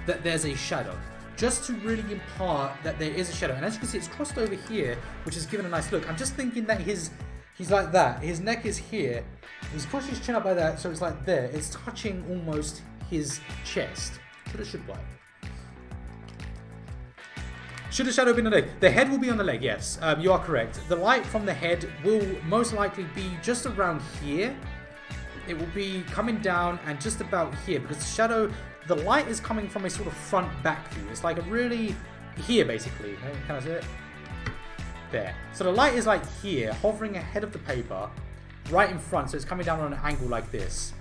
that there's a shadow. Just to really impart that there is a shadow. And as you can see, it's crossed over here, which has given a nice look. I'm just thinking that he's like that. His neck is here. He's pushed his chin up like that, so it's like there. It's touching almost his chest. So it should work. Should the shadow be on the leg? The head will be on the leg, yes. You are correct. The light from the head will most likely be just around here. It will be coming down and just about here, because the shadow, the light is coming from a sort of front-back view. It's like a really, here basically. Can I see it? There. So the light is like here, hovering ahead of the paper, right in front. So it's coming down on an angle like this.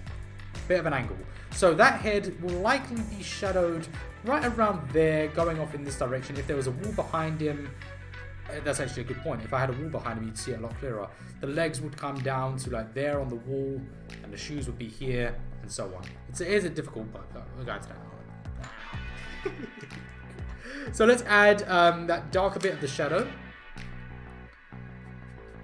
Bit of an angle. So that head will likely be shadowed right around there, going off in this direction. If there was a wall behind him, that's actually a good point. If I had a wall behind him, you'd see it a lot clearer. The legs would come down to like there on the wall, and the shoes would be here, and so on. It is a difficult, but we'll go into that. So let's add that darker bit of the shadow.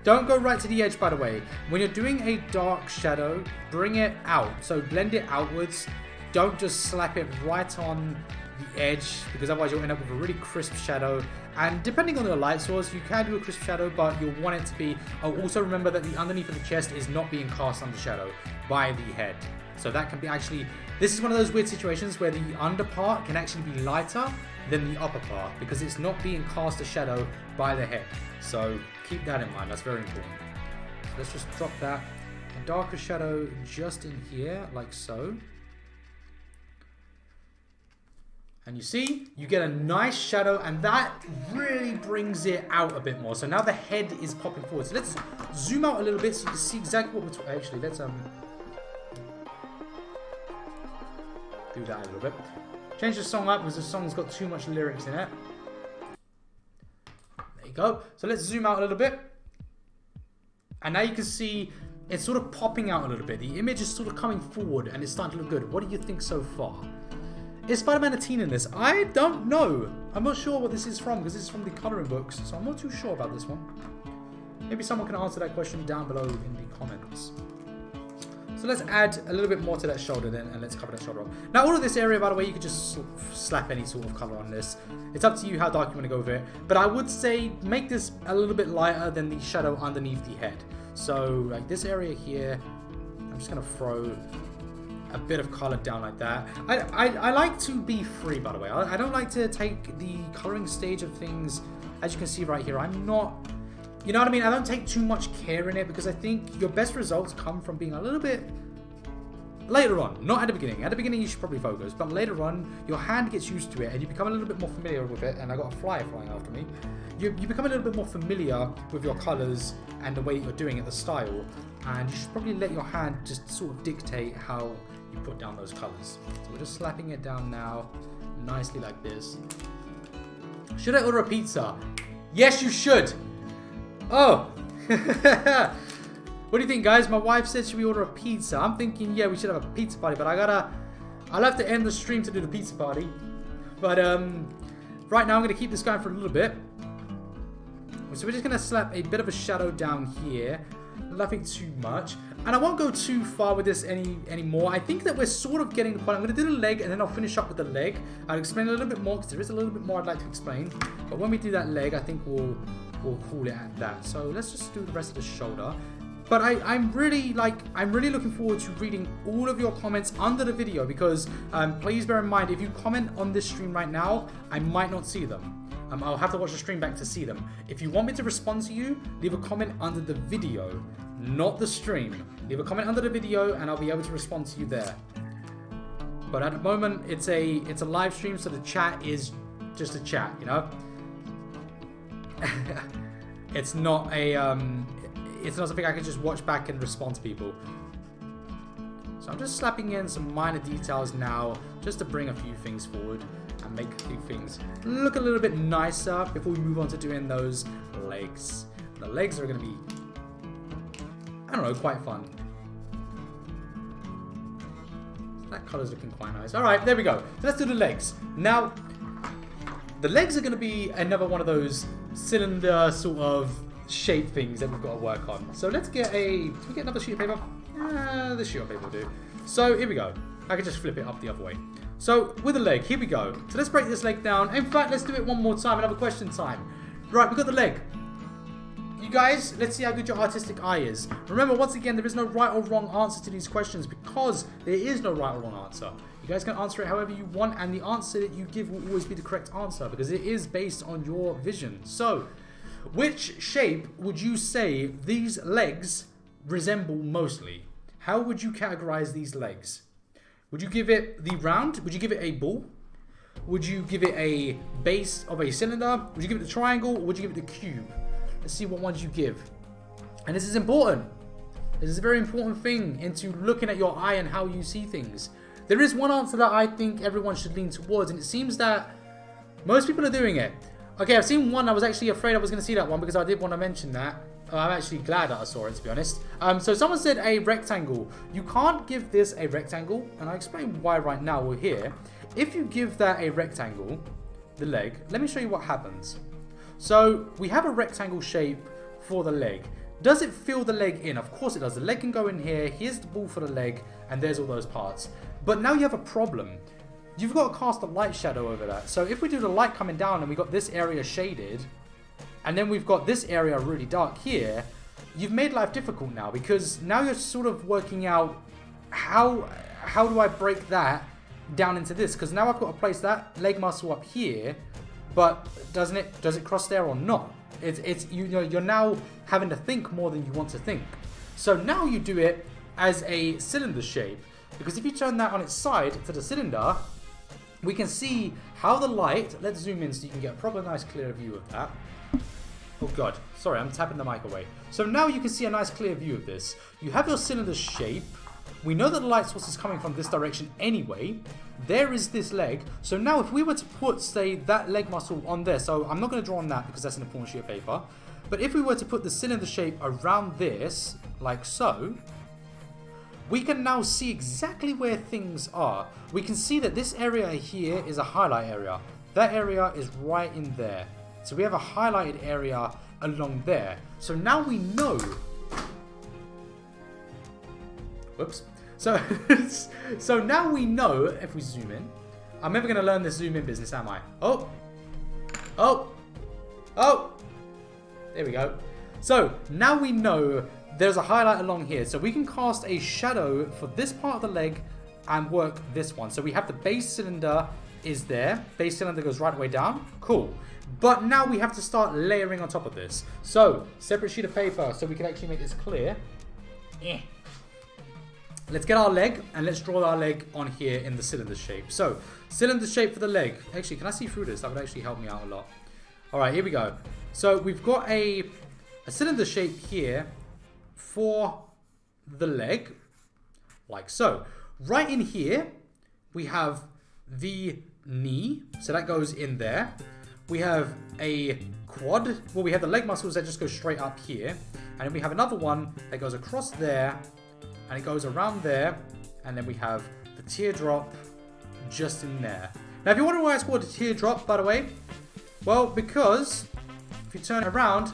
Don't go right to the edge, by the way. When you're doing a dark shadow, bring it out. So blend it outwards. Don't just slap it right on the edge, because otherwise you'll end up with a really crisp shadow. And depending on the light source, you can do a crisp shadow, but you'll want it to be... Oh, also remember that the underneath of the chest is not being cast under shadow by the head. So that can be actually... This is one of those weird situations where the under part can actually be lighter than the upper part, because it's not being cast a shadow by the head. So keep that in mind. That's very important. So let's just drop that. A darker shadow just in here, like so. And you see, you get a nice shadow, and that really brings it out a bit more. So now the head is popping forward. So let's zoom out a little bit so you can see exactly what we're talking. Actually, let's do that a little bit. Change the song up because the song's got too much lyrics in it. There you go. So let's zoom out a little bit. And now you can see it's sort of popping out a little bit. The image is sort of coming forward and it's starting to look good. What do you think so far? Is Spider-Man a teen in this? I don't know. I'm not sure what this is from, because this is from the coloring books. So I'm not too sure about this one. Maybe someone can answer that question down below in the comments. So let's add a little bit more to that shoulder then, and let's cover that shoulder up. Now all of this area, by the way, you could just sort of slap any sort of color on this. It's up to you how dark you want to go with it. But I would say make this a little bit lighter than the shadow underneath the head. So like this area here, I'm just going to throw a bit of color down like that. I like to be free, by the way. I don't like to take the coloring stage of things. As you can see right here, I'm not, you know what I mean? I don't take too much care in it because I think your best results come from being a little bit later on, not at the beginning. At the beginning, you should probably focus, but later on, your hand gets used to it and you become a little bit more familiar with it. And I got a fly flying after me. You become a little bit more familiar with your colors and the way you're doing it, the style. And you should probably let your hand just sort of dictate how you put down those colors. So we're just slapping it down now, nicely like this. Should I order a pizza? Yes, you should. Oh. What do you think, guys? My wife said, should we order a pizza? I'm thinking, yeah, we should have a pizza party, but I'll have to end the stream to do the pizza party. But right now I'm going to keep this going for a little bit. So we're just going to slap a bit of a shadow down here. Nothing too much. And I won't go too far with this anymore. I think that we're sort of getting the point. I'm going to do the leg and then I'll finish up with the leg. I'll explain a little bit more because there is a little bit more I'd like to explain. But when we do that leg, I think we'll call it at that. So let's just do the rest of the shoulder. But I'm really looking forward to reading all of your comments under the video because please bear in mind, if you comment on this stream right now, I might not see them. I'll have to watch the stream back to see them. If you want me to respond to you, leave a comment under the video, not the stream. Leave a comment under the video and I'll be able to respond to you there. But at the moment, it's a live stream, so the chat is just a chat, you know? It's not something I can just watch back and respond to people. So I'm just slapping in some minor details now, just to bring a few things forward and make a few things look a little bit nicer before we move on to doing those legs. The legs are going to be, I don't know, quite fun. That color's looking quite nice. All right, there we go. So let's do the legs. Now, the legs are going to be another one of those cylinder sort of shape things that we've got to work on. So let's get can we get another sheet of paper? This sheet of paper will do. So here we go. I can just flip it up the other way. So with the leg, here we go. So let's break this leg down. In fact, let's do it one more time. Another question time. Right, we've got the leg. You guys, let's see how good your artistic eye is. Remember, once again, there is no right or wrong answer to these questions because there is no right or wrong answer. You guys can answer it however you want, and the answer that you give will always be the correct answer because it is based on your vision. So, which shape would you say these legs resemble mostly? How would you categorize these legs? Would you give it the round? Would you give it a ball? Would you give it a base of a cylinder? Would you give it the triangle? Or would you give it the cube? Let's see what ones you give. And this is important. This is a very important thing into looking at your eye and how you see things. There is one answer that I think everyone should lean towards, and it seems that most people are doing it. Okay, I've seen one. I was actually afraid I was going to see that one because I did want to mention that. I'm actually glad that I saw it, to be honest. So someone said a rectangle. You can't give this a rectangle, and I'll explain why right now. We're here. If you give that a rectangle, the leg, let me show you what happens. So we have a rectangle shape for the leg. Does it fill the leg in? Of course it does. The leg can go in here. Here's the ball for the leg, and there's all those parts. But now you have a problem. You've got to cast a light shadow over that. So if we do the light coming down and we got this area shaded, and then we've got this area really dark here, you've made life difficult now because now you're sort of working out how do I break that down into this? Because now I've got to place that leg muscle up here, but does it cross there or not? You're now having to think more than you want to think. So now you do it as a cylinder shape, because if you turn that on its side to the cylinder, we can see how the light, let's zoom in so you can get a proper nice clear view of that. Oh god, sorry, I'm tapping the mic away. So now you can see a nice clear view of this. You have your cylinder shape. We know that the light source is coming from this direction anyway. There is this leg. So now if we were to put, say, that leg muscle on there, so I'm not going to draw on that because that's an important sheet of paper. But if we were to put the cylinder shape around this, like so, we can now see exactly where things are. We can see that this area here is a highlight area. That area is right in there. So we have a highlighted area along there. So now we know. Whoops. So now we know, if we zoom in. I'm never going to learn this zoom in business, am I? Oh. There we go. So now we know there's a highlight along here. So we can cast a shadow for this part of the leg and work this one. So we have the base cylinder is there. Base cylinder goes right way down. Cool. But now we have to start layering on top of this. So, separate sheet of paper so we can actually make this clear. Let's get our leg and let's draw our leg on here in the cylinder shape. So, cylinder shape for the leg. Actually, can I see through this? That would actually help me out a lot. Alright, here we go. So, we've got a cylinder shape here for the leg. Like so. Right in here, we have the knee. So, that goes in there. We have a quad. Well, we have the leg muscles that just go straight up here. And then we have another one that goes across there. And it goes around there. And then we have the teardrop just in there. Now, if you're wondering why it's called a teardrop, by the way. Well, because if you turn it around,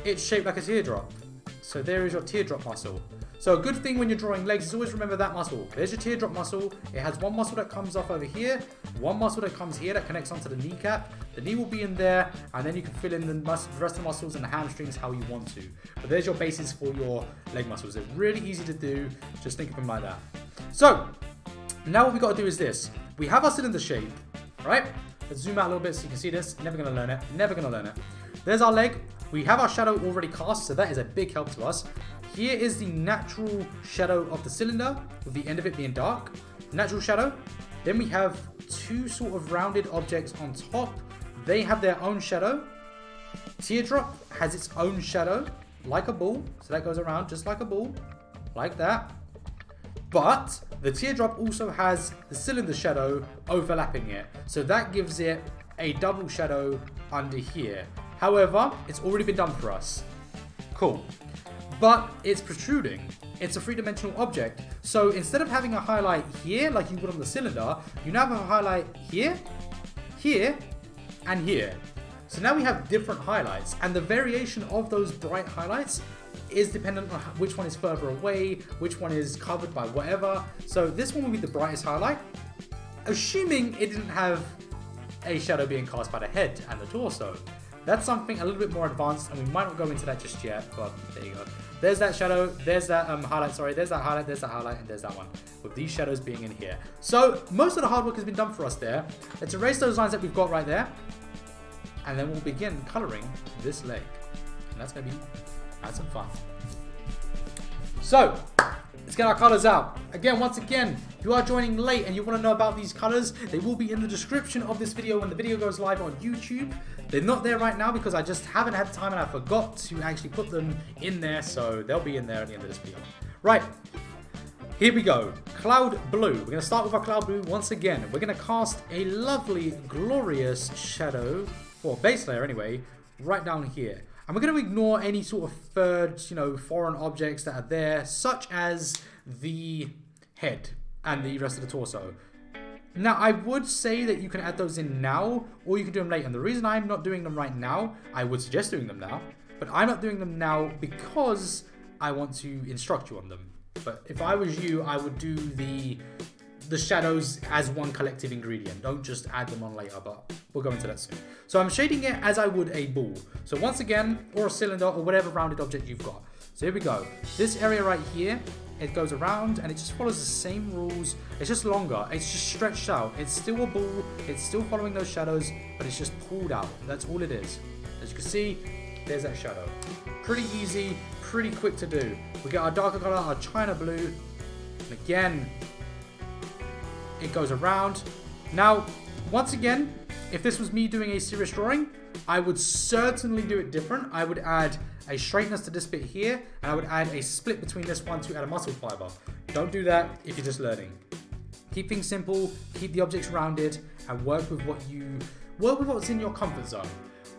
it's shaped like a teardrop. So there is your teardrop muscle. So a good thing when you're drawing legs is always remember that muscle. There's your teardrop muscle. It has one muscle that comes off over here, one muscle that comes here that connects onto the kneecap. The knee will be in there, and then you can fill in the rest of the muscles and the hamstrings how you want to. But there's your basis for your leg muscles. They're really easy to do. Just think of them like that. So now what we got to do is this. We have our cylinder shape, right? Let's zoom out a little bit so you can see this. Never going to learn it. Never going to learn it. There's our leg. We have our shadow already cast, so that is a big help to us. Here is the natural shadow of the cylinder, with the end of it being dark. Natural shadow. Then we have two sort of rounded objects on top. They have their own shadow. Teardrop has its own shadow, like a ball. So that goes around just like a ball, like that. But the teardrop also has the cylinder shadow overlapping it. So that gives it a double shadow under here. However, it's already been done for us. Cool. But it's protruding. It's a three-dimensional object. So instead of having a highlight here, like you would on the cylinder, you now have a highlight here, here, and here. So now we have different highlights. And the variation of those bright highlights is dependent on which one is further away, which one is covered by whatever. So this one will be the brightest highlight, assuming it didn't have a shadow being cast by the head and the torso. That's something a little bit more advanced, and we might not go into that just yet, but there you go. There's that shadow, there's that highlight, sorry, there's that highlight, and there's that one, with these shadows being in here. So, most of the hard work has been done for us there. Let's erase those lines that we've got right there, and then we'll begin coloring this leg. And that's going to be some fun. So, let's get our colors out. Once again, if you are joining late and you want to know about these colors, they will be in the description of this video when the video goes live on YouTube. They're not there right now because I just haven't had time and I forgot to actually put them in there, so they'll be in there at the end of this video. Right, here we go. Cloud blue. We're going to start with our cloud blue once again. We're going to cast a lovely, glorious shadow, for base layer anyway, right down here. And we're going to ignore any sort of third, foreign objects that are there, such as the head and the rest of the torso. Now, I would say that you can add those in now, or you can do them later. And the reason I'm not doing them right now, I would suggest doing them now, but I'm not doing them now because I want to instruct you on them. But if I was you, I would do the shadows as one collective ingredient. Don't just add them on later, but we'll go into that soon. So I'm shading it as I would a ball. So once again, or a cylinder, or whatever rounded object you've got. So here we go. This area right here, it goes around and it just follows the same rules. It's just longer. It's just stretched out. It's still a ball. It's still following those shadows, but it's just pulled out. That's all it is. As you can see, there's that shadow. Pretty easy, pretty quick to do. We get our darker color, our china blue. And again, it goes around. Now, once again, if this was me doing a serious drawing, I would certainly do it different. I would add a straightness to this bit here, and I would add a split between this one to add a muscle fiber. Don't do that if you're just learning. Keep things simple, keep the objects rounded, and work with what's in your comfort zone.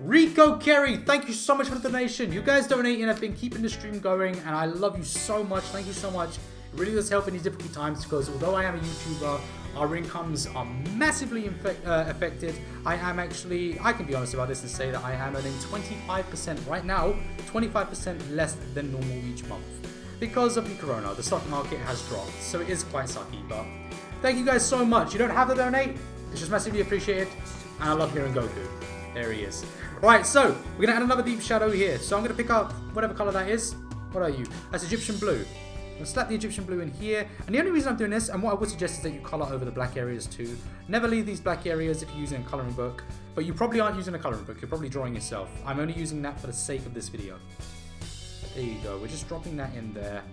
Rico Kerry, thank you so much for the donation. You guys donating have been keeping the stream going, and I love you so much. Thank you so much. It really does help in these difficult times because although I am a YouTuber, our incomes are massively affected. I can be honest about this and say that I am earning 25% right now, 25% less than normal each month. Because of the corona, the stock market has dropped, so it is quite sucky, but thank you guys so much. You don't have to donate, it's just massively appreciated, and I love hearing Goku. There he is. Right, so we're going to add another deep shadow here. So I'm going to pick up whatever color that is. What are you? That's Egyptian blue. I'm gonna slap the Egyptian blue in here. And the only reason I'm doing this, and what I would suggest is that you color over the black areas too. Never leave these black areas if you're using a coloring book. But you probably aren't using a coloring book. You're probably drawing yourself. I'm only using that for the sake of this video. There you go. We're just dropping that in there.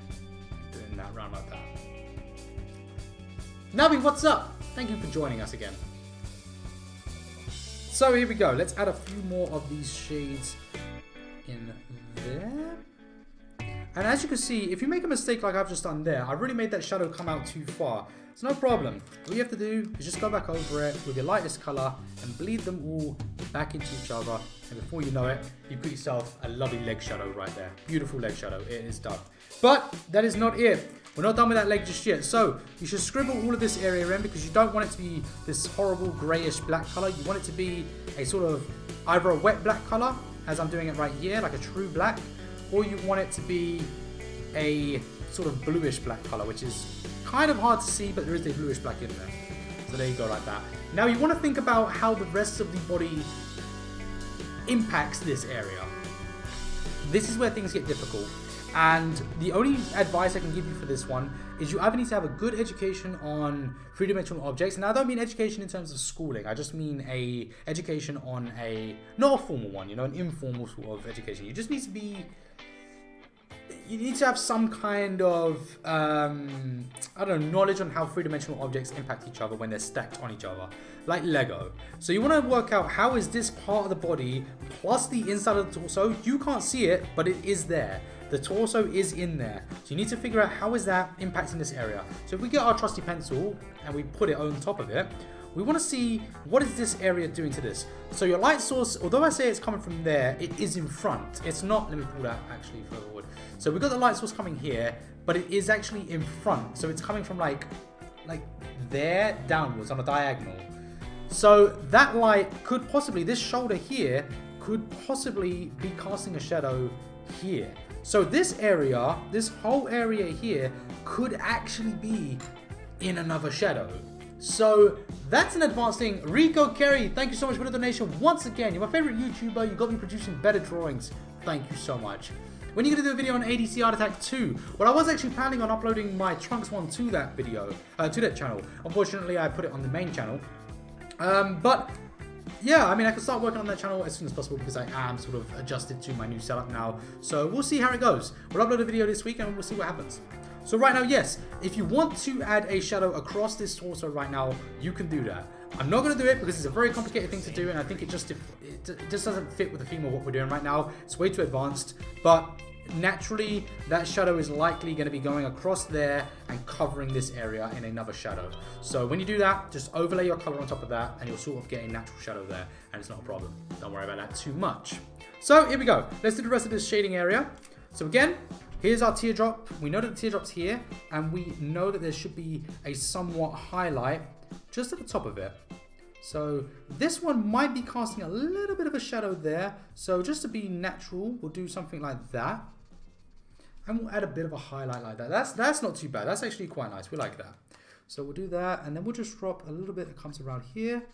Doing that round like that. Navi, what's up? Thank you for joining us again. So here we go. Let's add a few more of these shades in there. And as you can see, if you make a mistake like I've just done there, I've really made that shadow come out too far. It's no problem. All you have to do is just go back over it with your lightest color and bleed them all back into each other. And before you know it, you've got yourself a lovely leg shadow right there. Beautiful leg shadow. It is done. But that is not it. We're not done with that leg just yet. So you should scribble all of this area in because you don't want it to be this horrible grayish black color. You want it to be a sort of either a wet black color, as I'm doing it right here, like a true black, or you want it to be a sort of bluish black color, which is kind of hard to see, but there is a bluish black in there. So there you go, like that. Now you want to think about how the rest of the body impacts this area. This is where things get difficult. And the only advice I can give you for this one is you either need to have a good education on three-dimensional objects. And I don't mean education in terms of schooling. I just mean a education on not a formal one, you know, an informal sort of education. You just need to be... You need to have some kind of, I don't know, knowledge on how three-dimensional objects impact each other when they're stacked on each other, like Lego. So you want to work out how is this part of the body plus the inside of the torso. You can't see it, but it is there. The torso is in there. So you need to figure out how is that impacting this area. So if we get our trusty pencil and we put it on top of it, we want to see what is this area doing to this. So your light source, although I say it's coming from there, it is in front. It's not, let me pull that actually forward. So we've got the light source coming here, but it is actually in front. So it's coming from like there downwards on a diagonal. So that light could possibly, this shoulder here, could possibly be casting a shadow here. So this area, this whole area here, could actually be in another shadow. So that's an advanced thing. Rico Kerry, thank you so much for the donation once again. You're my favorite YouTuber. You got me producing better drawings. Thank you so much. When are you going to do a video on ADC Art Attack 2? Well, I was actually planning on uploading my Trunks one to that video, to that channel. Unfortunately, I put it on the main channel. But yeah, I mean, I can start working on that channel as soon as possible because I am sort of adjusted to my new setup now. So we'll see how it goes. We'll upload a video this week and we'll see what happens. So right now, yes, if you want to add a shadow across this torso right now, you can do that. I'm not going to do it because it's a very complicated thing to do, and I think it just doesn't fit with the theme of what we're doing right now. It's way too advanced, but naturally, that shadow is likely going to be going across there and covering this area in another shadow. So when you do that, just overlay your color on top of that, and you'll sort of get a natural shadow there, and it's not a problem. Don't worry about that too much. So here we go. Let's do the rest of this shading area. So again, here's our teardrop. We know that the teardrop's here, and we know that there should be a somewhat highlight just at the top of it. So this one might be casting a little bit of a shadow there. So just to be natural, we'll do something like that. And we'll add a bit of a highlight like that. That's not too bad. That's actually quite nice. We like that. So we'll do that, and then we'll just drop a little bit that comes around here.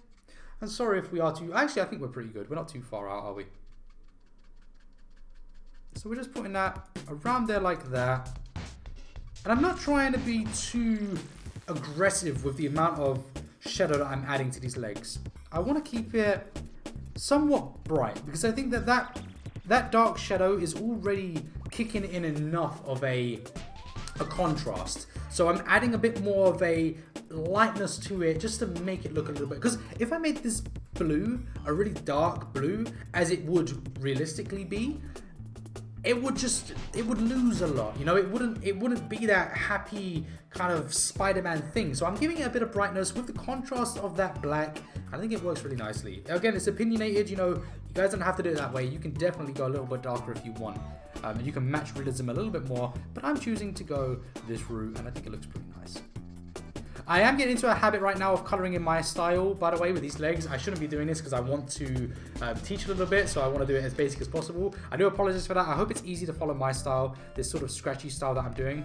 And sorry if we are too... Actually, I think we're pretty good. We're not too far out, are we? So we're just putting that around there like that. And I'm not trying to be too aggressive with the amount of shadow that I'm adding to these legs. I want to keep it somewhat bright because I think that dark shadow is already kicking in enough of a contrast. So I'm adding a bit more of a lightness to it just to make it look a little bit, because if I made this blue a really dark blue as it would realistically be, it would lose a lot, you know. It wouldn't be that happy kind of Spider-Man thing. So I'm giving it a bit of brightness with the contrast of that black. I think it works really nicely. Again, it's opinionated, you know. You guys don't have to do it that way. You can definitely go a little bit darker if you want. And you can match realism a little bit more, but I'm choosing to go this route, and I think it looks pretty nice. I am getting into a habit right now of coloring in my style, by the way, with these legs. I shouldn't be doing this because I want to teach a little bit, so I want to do it as basic as possible. I do apologize for that. I hope it's easy to follow my style, this sort of scratchy style that I'm doing.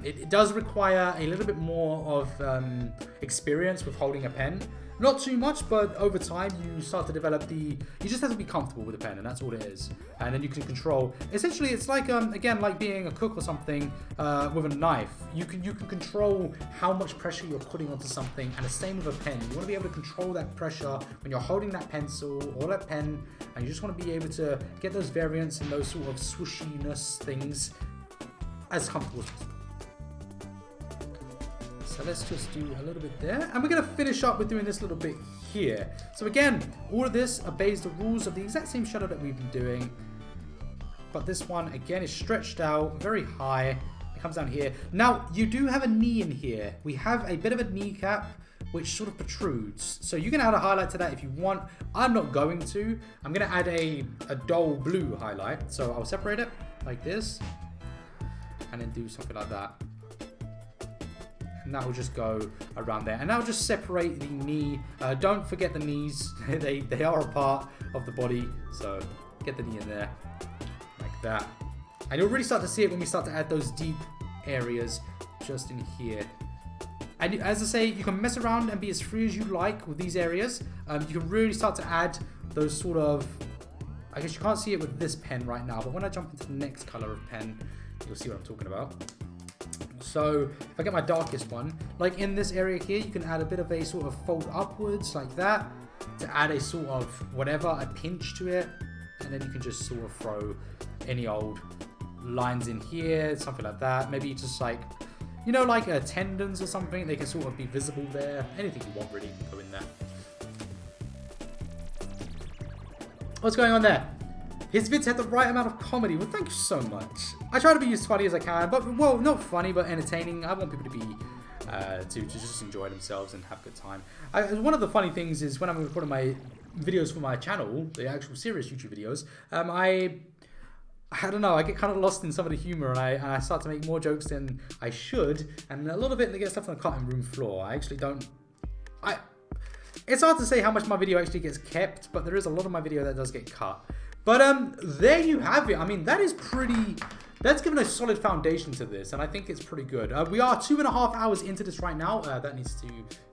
It does require a little bit more of experience with holding a pen. Not too much, but over time you start to develop you just have to be comfortable with the pen, and that's all it is. And then you can control, essentially it's like, again, like being a cook or something with a knife. You can control how much pressure you're putting onto something, and the same with a pen. You want to be able to control that pressure when you're holding that pencil or that pen, and you just want to be able to get those variants and those sort of swooshiness things as comfortable as possible. So let's just do a little bit there. And we're going to finish up with doing this little bit here. So again, all of this obeys the rules of the exact same shadow that we've been doing. But this one, again, is stretched out very high. It comes down here. Now, you do have a knee in here. We have a bit of a kneecap, which sort of protrudes. So you can add a highlight to that if you want. I'm not going to. I'm going to add a dull blue highlight. So I'll separate it like this. And then do something like that. And that will just go around there, and that will just separate the knee. Don't forget the knees. they are a part of the body, so get the knee in there like that, and you'll really start to see it when we start to add those deep areas just in here. And as I say, you can mess around and be as free as you like with these areas. You can really start to add those sort of, I guess you can't see it with this pen right now, but when I jump into the next color of pen, you'll see what I'm talking about. So if I get my darkest one, like in this area here, you can add a bit of a sort of fold upwards like that to add a sort of whatever, a pinch to it. And then you can just sort of throw any old lines in here, something like that. Maybe just like, you know, like tendons or something. They can sort of be visible there. Anything you want really can go in there. What's going on there? His vids had the right amount of comedy. Well, thank you so much. I try to be as funny as I can, but, well, not funny, but entertaining. I want people to be, to just enjoy themselves and have a good time. One of the funny things is when I'm recording my videos for my channel, the actual serious YouTube videos, I don't know, I get kind of lost in some of the humor, and I start to make more jokes than I should, and a lot of it gets left on the cutting room floor. I actually don't... It's hard to say how much my video actually gets kept, but there is a lot of my video that does get cut. But there you have it. I mean, that is pretty... That's given a solid foundation to this, and I think it's pretty good. We are 2.5 hours into this right now. That needs to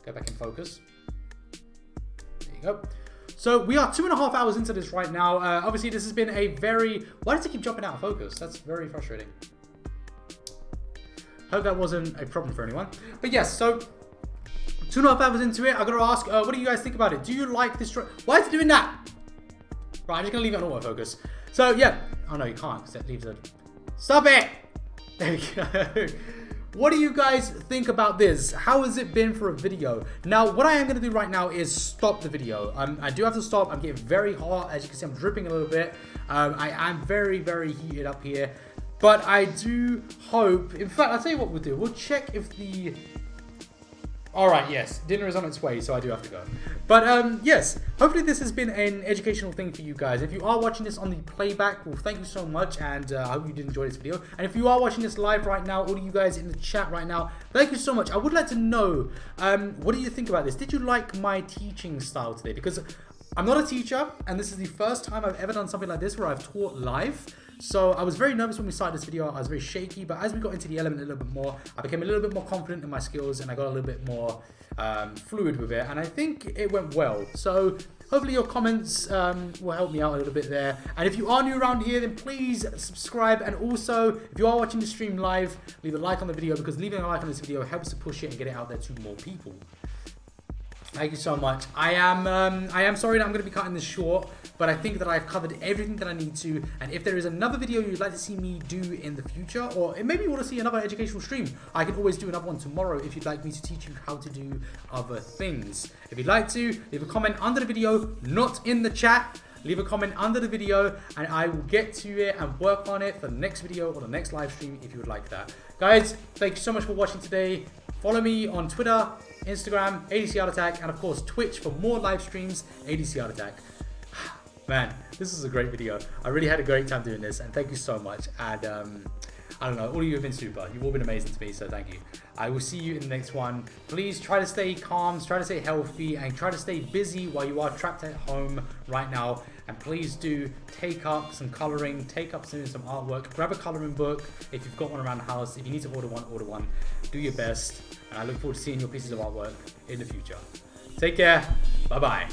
go back in focus. There you go. So we are 2.5 hours into this right now. Obviously, this has been a very... Why does it keep jumping out of focus? That's very frustrating. Hope that wasn't a problem for anyone. But yes, so 2.5 hours into it, I'm going to ask, what do you guys think about it? Do you like this... Why is it doing that? Right, I'm just going to leave it on autofocus. So, yeah. Oh, no, you can't, because that leaves a... Stop it! There we go. What do you guys think about this? How has it been for a video? Now, what I am going to do right now is stop the video. I do have to stop. I'm getting very hot. As you can see, I'm dripping a little bit. I am very, very heated up here. But I do hope... In fact, I'll tell you what we'll do. We'll check if the... Alright, yes. Dinner is on its way, so I do have to go. But, yes. Hopefully this has been an educational thing for you guys. If you are watching this on the playback, well, thank you so much, and I hope you did enjoy this video. And if you are watching this live right now, all of you guys in the chat right now, thank you so much. I would like to know, what do you think about this? Did you like my teaching style today? Because I'm not a teacher, and this is the first time I've ever done something like this where I've taught live. So I was very nervous when we started this video. I was very shaky, but as we got into the element a little bit more, I became a little bit more confident in my skills, and I got a little bit more fluid with it, and I think it went well. So hopefully your comments will help me out a little bit there. And if you are new around here, then please subscribe, and also if you are watching the stream live, leave a like on the video, because leaving a like on this video helps to push it and get it out there to more people. Thank you so much. I am sorry that I'm going to be cutting this short, but I think that I've covered everything that I need to. And if there is another video you'd like to see me do in the future, or maybe you want to see another educational stream, I can always do another one tomorrow if you'd like me to teach you how to do other things. If you'd like to, leave a comment under the video, not in the chat. Leave a comment under the video, and I will get to it and work on it for the next video or the next live stream if you would like that. Guys, thank you so much for watching today. Follow me on Twitter, Instagram, ADC Art Attack, and of course Twitch for more live streams, ADC Art Attack. Man, this is a great video. I really had a great time doing this, and thank you so much. And I don't know, all of you have been super. You've all been amazing to me, so thank you. I will see you in the next one. Please try to stay calm, try to stay healthy, and try to stay busy while you are trapped at home right now. And please do take up some coloring, take up some artwork, grab a coloring book if you've got one around the house. If you need to order one, order one. Do your best, and I look forward to seeing your pieces of artwork in the future. Take care. Bye-bye.